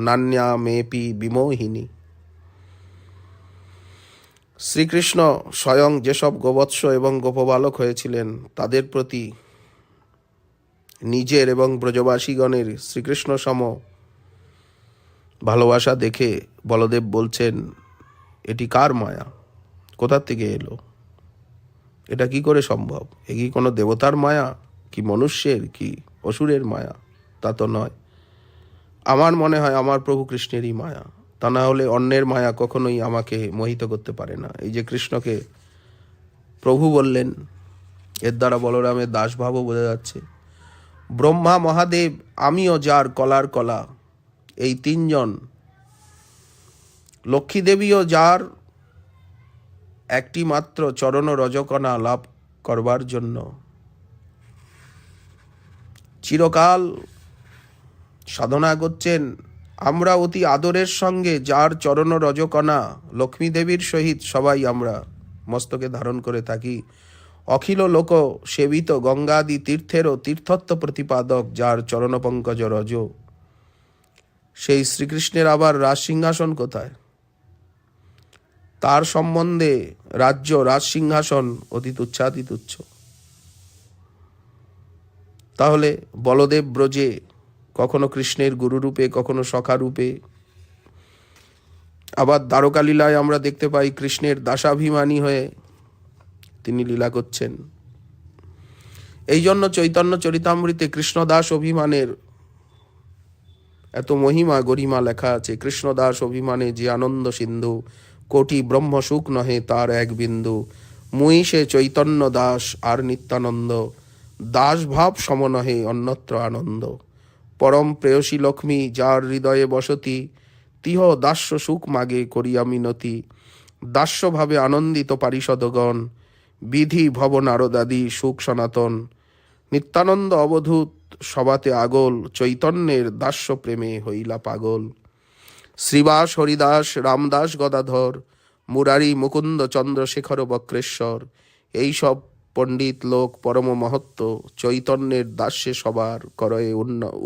নান্যা মেপি বিমোহিনী। শ্রীকৃষ্ণ স্বয়ং যেসব গোবৎস এবং গোপবালক হয়েছিলেন, তাদের প্রতি নিজের এবং ব্রজবাসীগণের শ্রীকৃষ্ণ সম ভালোবাসা দেখে বলদেব বলছেন, এটি কার মায়া, কোথা থেকে এলো, এটা কি করে সম্ভব? এ কি কোনো দেবতার মায়া, কি মনুষ্যের, কি অসুরের মায়া? তা তো নয়। আমার মনে হয় আমার প্রভু কৃষ্ণেরই মায়া, তা না হলে অন্যের মায়া কখনোই আমাকে মোহিত করতে পারে না। এই যে কৃষ্ণকে প্রভু বললেন, এর দ্বারা বলরামের দাসভাবও বোঝা যাচ্ছে। ব্রহ্মা, মহাদেব, আমিও যার কলার কলা, এই 3 জন, লক্ষ্মী দেবীও যার একটি মাত্র চরণ রজকণা লাভ করবার জন্য চিরকাল সাধনা করছেন। আমরা অতি আদরের সঙ্গে যার চরণ রজকণা লক্ষ্মী দেবীর সহিত সবাই আমরা মস্তকে ধারণ করে থাকি, অখিল লোক সেবিত গঙ্গাদি তীর্থেরও তীর্থত্ব প্রতিপাদক যার চরণ পঙ্কজ রজ, সেই শ্রীকৃষ্ণের আবার রাজ সিংহাসন কোথায়? তার সম্বন্ধে রাজ্য রাজ সিংহাসন অতি তুচ্ছাতি তুচ্ছ। তাহলে বলদেব ব্রজে কখনো কৃষ্ণের গুরুরূপে, কখনো সখারূপে, আবার দ্বারকা লীলায় আমরা দেখতে পাই কৃষ্ণের দাসাভিমানী হয়ে তিনি লীলা করছেন। এই জন্য চৈতন্য চরিতামৃতে কৃষ্ণদাস অভিমানের এত মহিমা গরিমা লেখা আছে। কৃষ্ণদাস অভিমানে যে আনন্দ সিন্ধু, কোটি ব্রহ্ম সুখ নহে তার এক বিন্দু, মুই সে চৈতন্য দাস আর নিত্যানন্দ, দাস ভাব সম নহে অন্যত্র আনন্দ। পরম প্রেয়সী লক্ষ্মী যার হৃদয়ে বসতি, তিহ দাস্য সুখ মাগে করিয়া মিনতি। দাস্যভাবে আনন্দিত পারিষদগণ, বিধি ভব নারদাদি সুখ সনাতন। নিত্যানন্দ অবধূত সবাতে আগল, চৈতন্যের দাস্য প্রেমে হইলা পাগল। শ্রীবাস হরিদাস রামদাস গদাধর, মুরারি মুকুন্দ চন্দ্রশেখর বক্রেশ্বর, এইসব পণ্ডিত লোক পরম মহত্ব, চৈতন্যের দাস্যে সবার করয়ে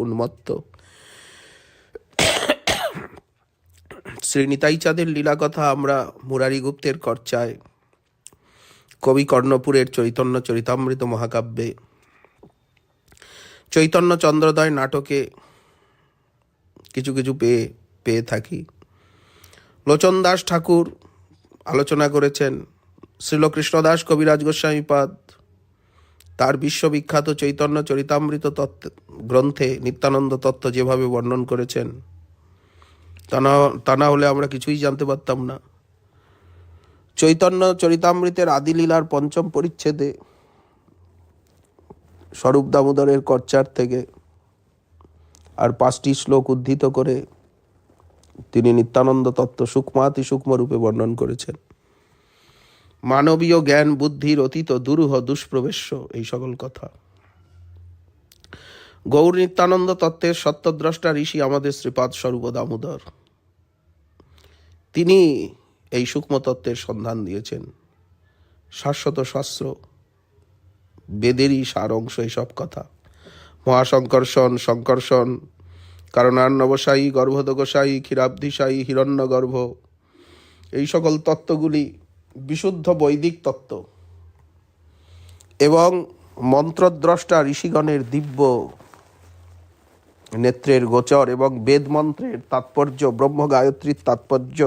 উন্মত্ত। শ্রী নিতাই চাঁদের লীলা কথা আমরা মুরারি গুপ্তের চর্চায়, কবি কর্ণপুরের চৈতন্য চরিতামৃত মহাকাব্যে, চৈতন্য চন্দ্রোদয় নাটকে কিছু কিছু পেয়ে থাকি। লোচন দাস ঠাকুর আলোচনা করেছেন। শ্রীলকৃষ্ণদাস কবিরাজ গোস্বামীপাদ তার বিশ্ববিখ্যাত চৈতন্য চরিতামৃত তত্ত্ব গ্রন্থে নিত্যানন্দ তত্ত্ব যেভাবে বর্ণন করেছেন, তা না হলে আমরা কিছুই জানতে পারতাম না। চৈতন্য চরিতামৃতের আদিলীলার পঞ্চম পরিচ্ছেদে স্বরূপ দামোদরের কর্চার থেকে আর 5টি শ্লোক উদ্ধৃত করে তিনি নিত্যানন্দ তত্ত্ব সূক্ষ্মাতি সূক্ষ্ম রূপে বর্ণন করেছেন। মানবীয় জ্ঞান বুদ্ধির অতীত দুরূহ দুষ্প্রবেশ্য, এই সকল কথা। গৌর নিত্যানন্দ তত্ত্বের সত্যদ্রষ্টা ঋষি আমাদের শ্রীপাদ স্বরূপ দামোদর, তিনি এই সূক্ষ্ম তত্ত্বের সন্ধান দিয়েছেন। শাশ্বত শাস্ত্র, বেদেরই সার অংশ এইসব কথা। মহাসংকর্ষণ, সংকর্ষণ, কারণার্ণবসায়ী, গর্ভোদকসায়ী, ক্ষীরাব্ধিসায়ী, হিরণ্যগর্ভ, এই সকল তত্ত্বগুলি বিশুদ্ধ বৈদিক তত্ত্ব এবং মন্ত্রদ্রষ্টা ঋষিগণের দিব্য নেত্রের গোচর এবং বেদ মন্ত্রের তাৎপর্য, ব্রহ্ম গায়ত্রীর তাৎপর্য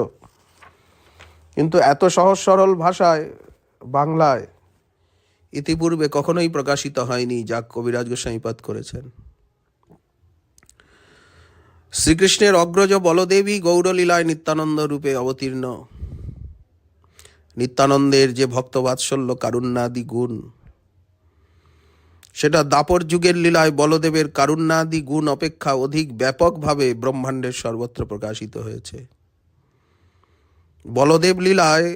কিন্তু এত সহজ সরল ভাষায় বাংলায় ইতিপূর্বে কখনোই প্রকাশিত হয়নি, যা কবিরাজ গোস্বামীপাদ করেছেন। শ্রীকৃষ্ণের অগ্রজ বলদেবী গৌরলীলায় নিত্যানন্দ রূপে অবতীর্ণ। নিত্যানন্দের যে ভক্তবাৎসল্য কারুণ্যাদি গুণ, সেটা দাপর যুগের লীলায় বলদেবের কারুণ্যাদি গুণ অপেক্ষা অধিক ব্যাপকভাবে ব্রহ্মাণ্ডের সর্বত্র প্রকাশিত হয়েছে। বলদেব লীলায়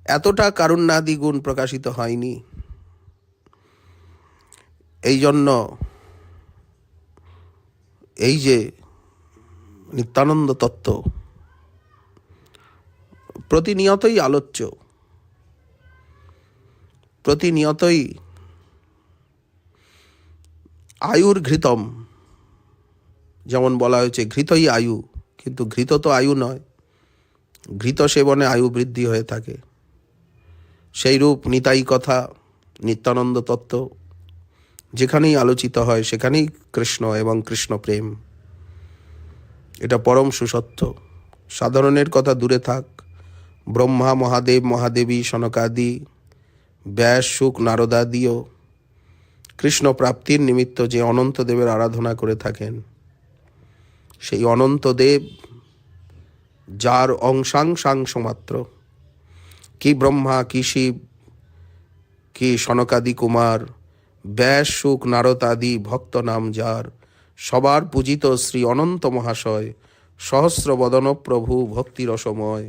এতটা কারুণ্যাদি গুণ প্রকাশিত হয়নি। এই জন্য এই যে নিত্যানন্দ তত্ত্ব প্রতিনিয়তই আলোচ্য, প্রতিনিয়তই আয়ুর ঘৃতম, যেমন বলা হয়েছে ঘৃতই আয়ু, কিন্তু ঘৃত তো আয়ু নয়, ঘৃত সেবনে আয়ু বৃদ্ধি হয়ে থাকে। সেই রূপ নিতাই কথা, নিত্যানন্দ তত্ত্ব যেখানেই আলোচিত হয় সেখানেই কৃষ্ণ এবং কৃষ্ণ প্রেম, এটা পরম সুসত্য। সাধারণের কথা দূরে থাক, ব্রহ্মা, মহাদেব, মহাদেবী, সনকাদি, ব্যাস, শুক, নারদাদিও কৃষ্ণ প্রাপ্তির নিমিত্ত যে অনন্ত দেবের আরাধনা করে থাকেন, সেই অনন্ত দেব যার অংশাংশাংশ মাত্র, কি ব্রহ্মা, কি শিব, কি সনকাদি কুমার, ব্যাস, শুক, নারদাদি ভক্ত নাম যার, সবার পূজিত শ্রী অনন্ত মহাশয়, সহস্র বদন প্রভু ভক্তিরসময়।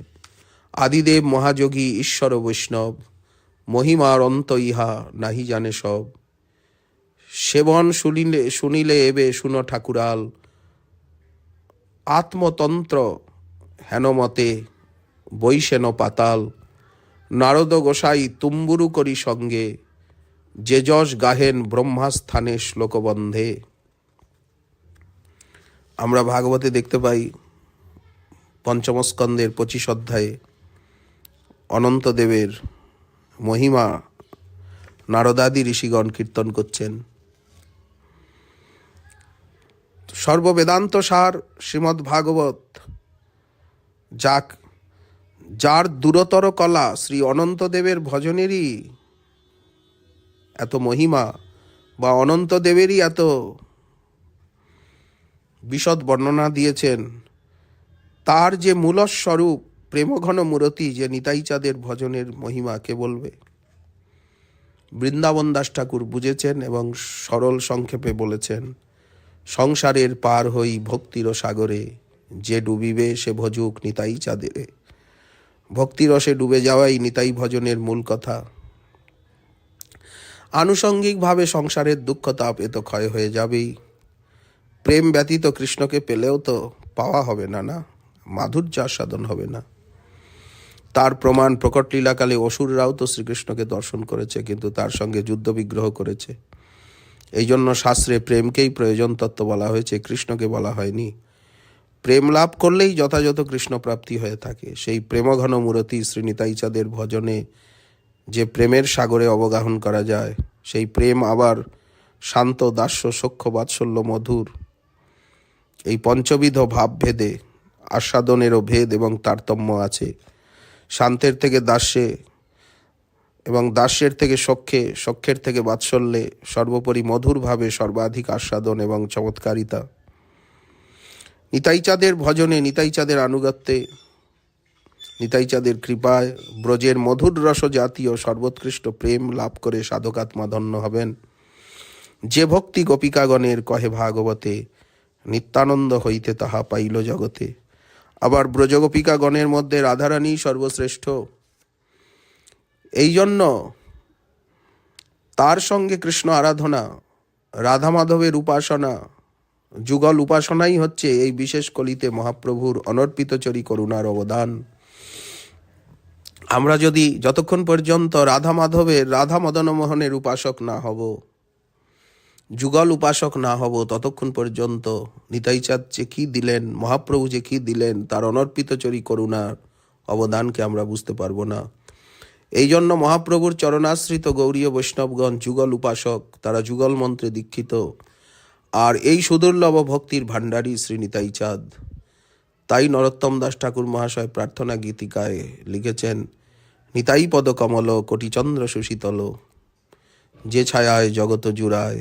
আদিদেব মহাযোগী ঈশ্বর বৈষ্ণব, মহিমার অন্ত ইহা নাহি জানে সব। সেবন শুনিলে এবে শুনো ঠাকুরাল, আত্মতন্ত্র হেনমতে বৈশেন পাতাল। নারদ গোসাই তুম্বুরু করি সঙ্গে, যে যশ গাহেন ব্রহ্মাস্থানে শ্লোকবন্ধে। আমরা ভাগবতে দেখতে পাই পঞ্চম স্কন্ধের 25 অধ্যায়ে অনন্তদেবের মহিমা নারদাদি ঋষিগণ কীর্তন করছেন। সর্ববেদান্ত সার শ্রীমদ্ ভাগবত, যার দূরতর কলা শ্রী অনন্তদেবের ভজনেরই এত মহিমা, বা অনন্তদেবেরই এত বিশদ বর্ণনা দিয়েছেন, তার যে মূলস্বরূপ প্রেমঘন মূরতি, যে নিতাইচাঁদের ভজনের মহিমা কে বলবে। বৃন্দাবন দাস ঠাকুর বুঝেছেন এবং সরল সংক্ষেপে বলেছেন, সংসারের পার হই ভক্তির সাগরে, যে ডুবিবে সে ভজুক নিতাই চাঁদে। ভক্তিরসে ডুবে যাওয়াই নিতাই ভজনের মূল কথা। আনুষঙ্গিকভাবে সংসারের দুঃখ তাপ এ তো ক্ষয় হয়ে যাবেই। প্রেম ব্যতীত কৃষ্ণকে পেলেও তো পাওয়া হবে না, মাধুর্য আস্বাদন হবে না। তার প্রমাণ প্রকট লীলাকালে অসুররাও তো শ্রীকৃষ্ণকে দর্শন করেছে, কিন্তু তার সঙ্গে যুদ্ধ বিগ্রহ করেছে। এই জন্য শাস্ত্রে প্রেমকেই প্রয়োজন তত্ত্ব বলা হয়েছে, কৃষ্ণকে বলা হয়নি। প্রেম লাভ করলেই যথাযথ কৃষ্ণ প্রাপ্তি হয়ে থাকে। সেই প্রেমঘন মূরতি শ্রী নিতাইচাঁদের ভজনে যে প্রেমের সাগরে অবগাহন করা যায়, সেই প্রেম আবার শান্ত, দাস্য, সখ্য, বাৎসল্য, মধুর, এই পঞ্চবিধ ভাবভেদে আস্বাদনেরও ভেদ এবং তারতম্য আছে। শান্তের থেকে দাস্যে এবং দাস্যের থেকে সখ্যে, সখ্যের থেকে বাৎসল্যে, সর্বোপরি মধুরভাবে সর্বাধিক আস্বাদন এবং চমৎকারিতা। নিতাইচাঁদের ভজনে, নিতাইচাঁদের আনুগত্যে, নিতাইচাঁদের কৃপায় ব্রজের মধুর রস জাতীয় সর্বোৎকৃষ্ট প্রেম লাভ করে সাধকাত্মা ধন্য হবেন। যে ভক্তি গোপিকাগণের কহে ভাগবতে, নিত্যানন্দ হইতে তাহা পাইল জগতে। আবার ব্রজগোপিকাগণের মধ্যে রাধারানী সর্বশ্রেষ্ঠ। এই জন্য তার সঙ্গে কৃষ্ণ আরাধনা, রাধা মাধবের উপাসনা, যুগল উপাসনাই হচ্ছে এই বিশেষ কলিতে মহাপ্রভুর অনর্পিতচরী করুণার অবদান। আমরা যদি যতক্ষণ পর্যন্ত রাধা মাধবের, রাধা মদন মোহনের উপাসক না হব, যুগল উপাসক না হব, ততক্ষণ পর্যন্ত নিতাইচাঁদ যে কি দিলেন, মহাপ্রভু যে কি দিলেন, তার অনর্পিতচরী করুণার অবদানকে আমরা বুঝতে পারবো না। এই জন্য মহাপ্রভুর চরণাশ্রিত গৌরীয় বৈষ্ণবগণ যুগল উপাসক, তারা যুগল মন্ত্রে দীক্ষিত। আর এই সুদুর্লভ ভক্তির ভাণ্ডারী শ্রী নিতাইচাঁদ। তাই নরোত্তম দাস ঠাকুর মহাশয় প্রার্থনা গীতিকায় লিখেছেন, নিতাই পদ কমল কোটিচন্দ্র সুশীতল, যে ছায়ায় জগত জুড়ায়,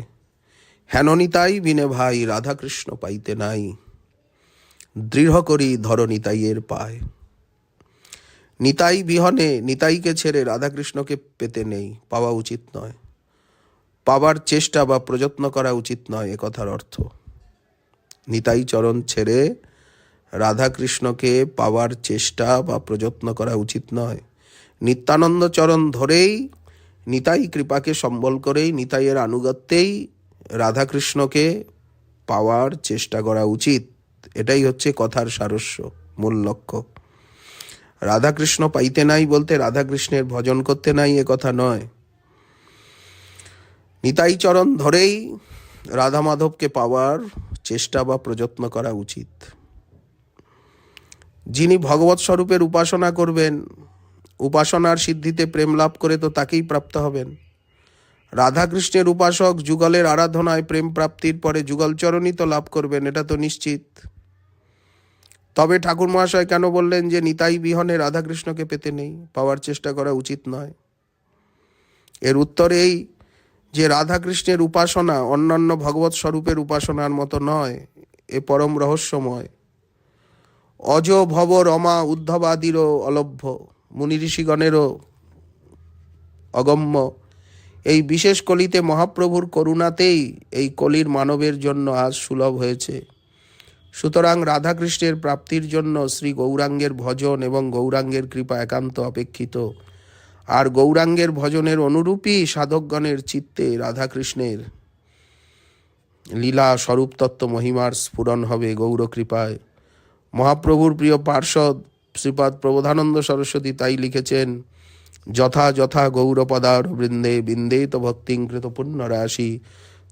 হেন নিতাই বিনে ভাই রাধাকৃষ্ণ পাইতে নাই, দৃঢ় করি ধর নিতাইয়ের পায়। নিতাই বিহনে, নিতাইকে ছেড়ে রাধাকৃষ্ণকে পেতে নেই, পাওয়া উচিত নয়। পাবার চেষ্টা বা প্রযত্ন করা উচিত নয়, এ কথার অর্থ। নিতাই চরণ ছেড়ে রাধাকৃষ্ণকে পাওয়ার চেষ্টা বা প্রযত্ন করা উচিত নয়। নিত্যানন্দ চরণ ধরেই, নিতাই কৃপাকে সম্বল করেই, নিতাইয়ের আনুগত্যেই রাধাকৃষ্ণকে পাওয়ার চেষ্টা করা উচিত। এটাই হচ্ছে কথার সারস্য, মূল লক্ষ্য। রাধাকৃষ্ণ পাইতে নাই বলতে রাধাকৃষ্ণের ভজন করতে নাই, এ কথা নয়। নিতাই চরণ ধরেই রাধা মাধবকে পাওয়ার চেষ্টা বা প্রযত্ন করা উচিত। যিনি ভগবৎ স্বরূপের উপাসনা করবেন, উপাসনার সিদ্ধিতে প্রেম লাভ করে তো তাকেই প্রাপ্ত হবেন। রাধাকৃষ্ণের উপাসক যুগলের আরাধনায় প্রেম প্রাপ্তির পরে যুগল চরণই তো লাভ করবেন, এটা তো নিশ্চিত। তবে ঠাকুর মহাশয় কেন বললেন যে নিতাই বিহনে রাধাকৃষ্ণকে পেতে নেই, পাওয়ার চেষ্টা করা উচিত নয়? এর উত্তর এই যে রাধাকৃষ্ণের উপাসনা অন্যান্য ভগবৎ স্বরূপের উপাসনার মতো নয়, এ পরম রহস্যময়। অজ ভব রমা উদ্ধবাদিরও অলভ্য, মুনি ঋষিগণেরও অগম্য। এই বিশেষ কলিতে মহাপ্রভুর করুণাতেই এই কলির মানবের জন্য আজ সুলভ হয়েছে। সুতরাং রাধাকৃষ্ণের প্রাপ্তির জন্য শ্রী গৌরাঙ্গের ভজন এবং গৌরাঙ্গের কৃপা একান্ত অপেক্ষিত। আর গৌরাঙ্গের ভজনের অনুরূপী সাধকগণের চিত্তে রাধাকৃষ্ণের লীলা স্বরূপ তত্ত্ব মহিমার স্ফুরণ হবে গৌর কৃপায়। মহাপ্রভুর প্রিয় পার্ষদ শ্রীপাদ প্রবোধানন্দ সরস্বতী তাই লিখেছেন, যথা যথা গৌরপদার বৃন্দে বিন্দেত ভক্তিঙ্কৃত পুণ্যরাশি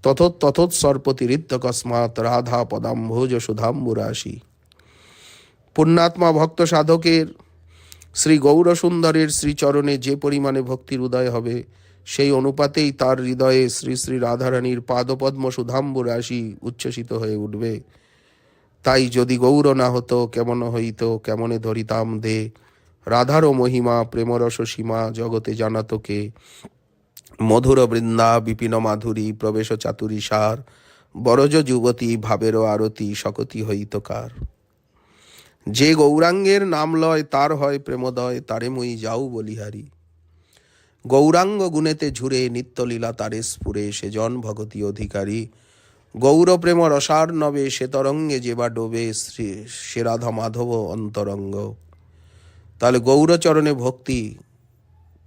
তথোৎসর্পতিরিত্যকস্মাৎ রাধা পদাম্ভোজ সুধাম্বুরাশি। পুণ্যাত্মা ভক্ত সাধকের শ্রী গৌরসুন্দরের শ্রীচরণে যে পরিমাণে ভক্তির উদয় হবে, সেই অনুপাতেই তার হৃদয়ে শ্রী শ্রী রাধারানীর পাদপদ্ম সুধাম্বুরাশি উচ্ছ্বসিত হয়ে উঠবে। তাই যদি গৌর না হতো কেমন হইত, কেমনে ধরিতাম দে, রাধারও মহিমা প্রেমরস সীমা জগতে জানাতোকে, মধুর বৃন্দা বিপিন মাধুরী প্রবেশ চাতুরী সার, বরজ যুবতী ভাবেরও আরতি শকতি হইতকার। যে গৌরাঙ্গের নাম লয় তার হয় প্রেমদয়, তারে মই যাও বলিহারি। গৌরাঙ্গ গুণেতে ঝুরে নিত্যলীলা তারে স্ফুরে, সে জন ভগতি অধিকারী। গৌর প্রেম রসার নবে সে তরঙ্গে যেবা ডোবে, শ্রী সে রাধা মাধব অন্তরঙ্গ। তাহলে গৌরচরণে ভক্তি,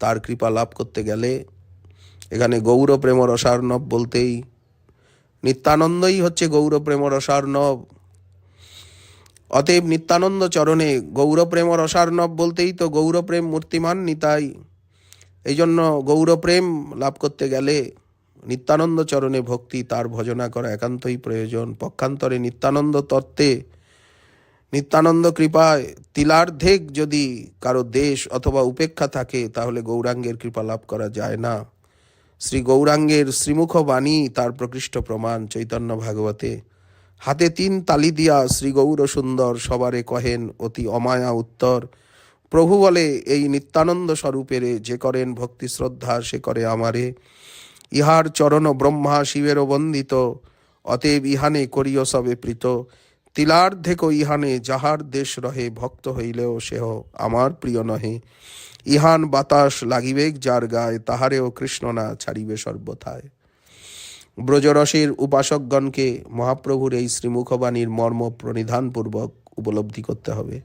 তার কৃপা লাভ করতে গেলে এখানে গৌর প্রেম রসার্ণব বলতেই নিত্যানন্দই হচ্ছে গৌর প্রেম রসার্ণব। অতএব নিত্যানন্দ চরণে গৌরপ্রেম রসার্ণব বলতেই তো গৌরপ্রেম মূর্তিমান নিতাই। এই জন্য গৌরপ্রেম লাভ করতে গেলে নিত্যানন্দ চরণে ভক্তি, তার ভজনা করা একান্তই প্রয়োজন। পক্ষান্তরে নিত্যানন্দ তত্ত্বে, নিত্যানন্দ কৃপায় তিলার্ধেক যদি কারো দেশ অথবা উপেক্ষা থাকে, তাহলে গৌরাঙ্গের কৃপা লাভ করা যায় না। শ্রী গৌরাঙ্গের শ্রীমুখ বাণী তার প্রকৃষ্ট প্রমাণ। চৈতন্য ভাগবতে হাতে 3 তালি দিয়া শ্রী গৌর সুন্দর সবারে কহেন অতি অমায়া উত্তর। প্রভু বলে, এই নিত্যানন্দ স্বরূপেরে যে করেন ভক্তি শ্রদ্ধা, সে করে আমারে। ইহার চরণ ব্রহ্মা শিবেরও বন্দিত, অতএব ইহানে করিও সবে প্রীত। তিলার্ধেক ইহানে যাহার দেশ রহে, ভক্ত হইলেও সেহ আমার প্রিয় নহে। ইহান বাতাস লাগিবেক যার গায়ে, তাহারেও কৃষ্ণ না ছাড়িবে সর্বথায়। ব্রজরসের উপাসকগণকে মহাপ্রভুর এই শ্রীমুখবাণীর মর্ম প্রণিধানপূর্বক উপলব্ধি করতে হবে।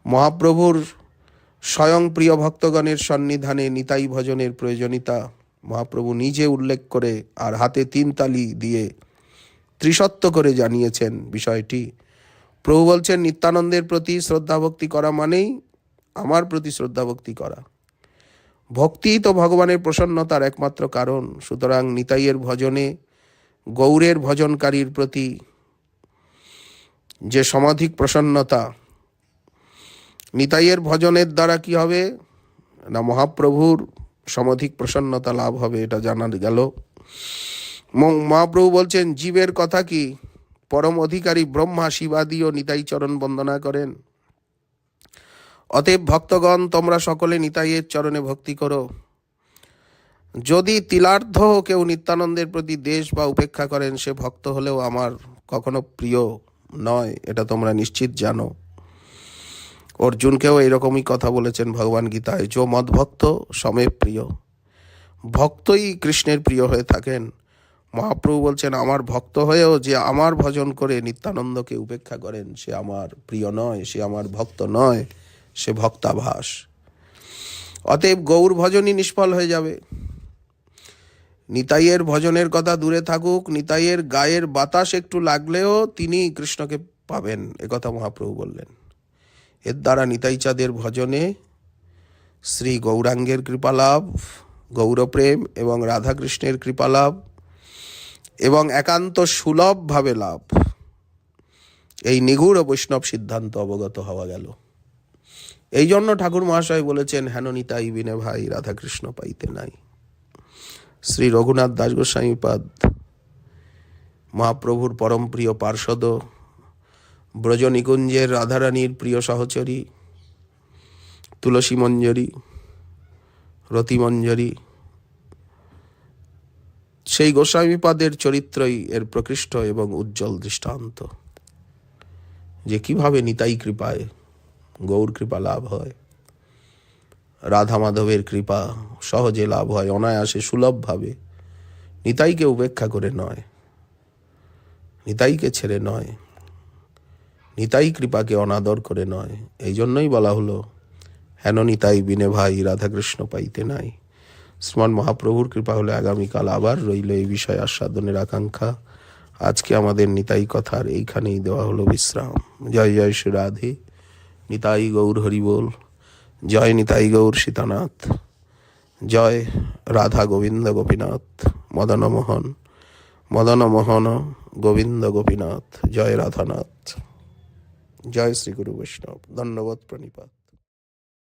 মহাপ্রভুর স্বয়ং প্রিয় ভক্তগণের সন্নিধানে নিতাই ভজনের প্রয়োজনীয়তা মহাপ্রভু নিজে উল্লেখ করে আর হাতে 3 তালি দিয়ে ত্রিসত্য করে জানিয়েছেন বিষয়টি। প্রভু বলছেন, নিত্যানন্দের প্রতি শ্রদ্ধা ভক্তি করা মানেই আমার প্রতি শ্রদ্ধা ভক্তি করা। ভক্তি তো ভগবানের প্রসন্নতার একমাত্র কারণ। সুতরাং নিতাইয়ের ভজনে গৌরের ভজনকারীর প্রতি যে সমাধিক প্রসন্নতা, নিতাইয়ের ভজনের দ্বারা কি হবে না, মহাপ্রভুর সমাধিক প্রসন্নতা লাভ হবে, এটা জানা গেল। মহাপ্রভু বলছেন, জীবের কথা কি, পরম অধিকারী ব্রহ্মা শিবাদিও নিতাই চরণ বন্দনা করেন। অতএব ভক্তগণ, তোমরা সকলে নিতাইয়ের চরণে ভক্তি করো। যদি তিলার্ধ কেউ নিত্যানন্দের প্রতি দেশ বা উপেক্ষা করেন, সে ভক্ত হলেও আমার কখনো প্রিয় নয়, এটা তোমরা নিশ্চিত জানো। অর্জুনকেও এইরকমই কথা বলেছেন ভগবান গীতায়, যো মদ্ভক্ত সমে প্রিয়। ভক্তই কৃষ্ণের প্রিয় হয়ে থাকেন। মহাপ্রভু বলছেন, আমার ভক্ত হয়েও যে আমার ভজন করে নিত্যানন্দকে উপেক্ষা করেন, সে আমার প্রিয় নয়, সে আমার ভক্ত নয়, সে ভক্তাভাস। অতএব গৌর ভজনই নিষ্ফল হয়ে যাবে। নিতাইয়ের ভজনের কথা দূরে থাকুক, নিতাইয়ের গায়ের বাতাস একটু লাগলেও তিনি কৃষ্ণকে পাবেন, একথা মহাপ্রভু বললেন। এর দ্বারা নিতাই চাঁদের ভজনে শ্রী গৌরাঙ্গের কৃপালাভ, গৌরপ্রেম এবং রাধাকৃষ্ণের কৃপালাভ এবং একান্ত সুলভভাবে লাভ, এই নিগূঢ় বৈষ্ণব সিদ্ধান্ত অবগত হওয়া গেল। এই জন্য ঠাকুর মহাশয় বলেছেন, হেন নিতাই বিনে ভাই রাধাকৃষ্ণ পাইতে নাই। শ্রী রঘুনাথ দাস গোস্বামীপাদ মহাপ্রভুর পরম প্রিয় পার্ষদ, ব্রজনিকুঞ্জের রাধারানীর প্রিয় সহচরী, তুলসী মঞ্জরী, রতি মঞ্জরী, সেই গোস্বামীপাদের চরিত্রই এর প্রকৃষ্ট এবং উজ্জ্বল দৃষ্টান্ত, যে কিভাবে নিতাই কৃপায় গৌর কৃপা লাভ হয়, রাধা মাধবের কৃপা সহজে লাভ হয়, অনায়াসে সুলভভাবে, নিতাইকে উপেক্ষা করে নয়, নিতাইকে ছেড়ে নয়। নিতাই কৃপাকে অনাদর করে নয়। এই জন্যই বলা হলো, হেন নিতাই বিনে ভাই রাধাকৃষ্ণ পাইতে নাই। শ্রীমান মহাপ্রভুর কৃপা হলে আগামীকাল আবার রইল এই বিষয় আস্বাদনের আকাঙ্ক্ষা। আজকে আমাদের নিতাই কথার এইখানেই দেওয়া হলো বিশ্রাম। জয় জয় শ্রী রাধে, নিতাই গৌর হরি বল। জয় নিতাই গৌর সীতানাথ, জয় রাধা গোবিন্দ গোপীনাথ, মদন মোহন মদন মোহন গোবিন্দ গোপীনাথ, জয় রাধানাথ, জয় শ্রী গুরু বৈষ্ণব। ধন্যবাদ, প্রণিপাত।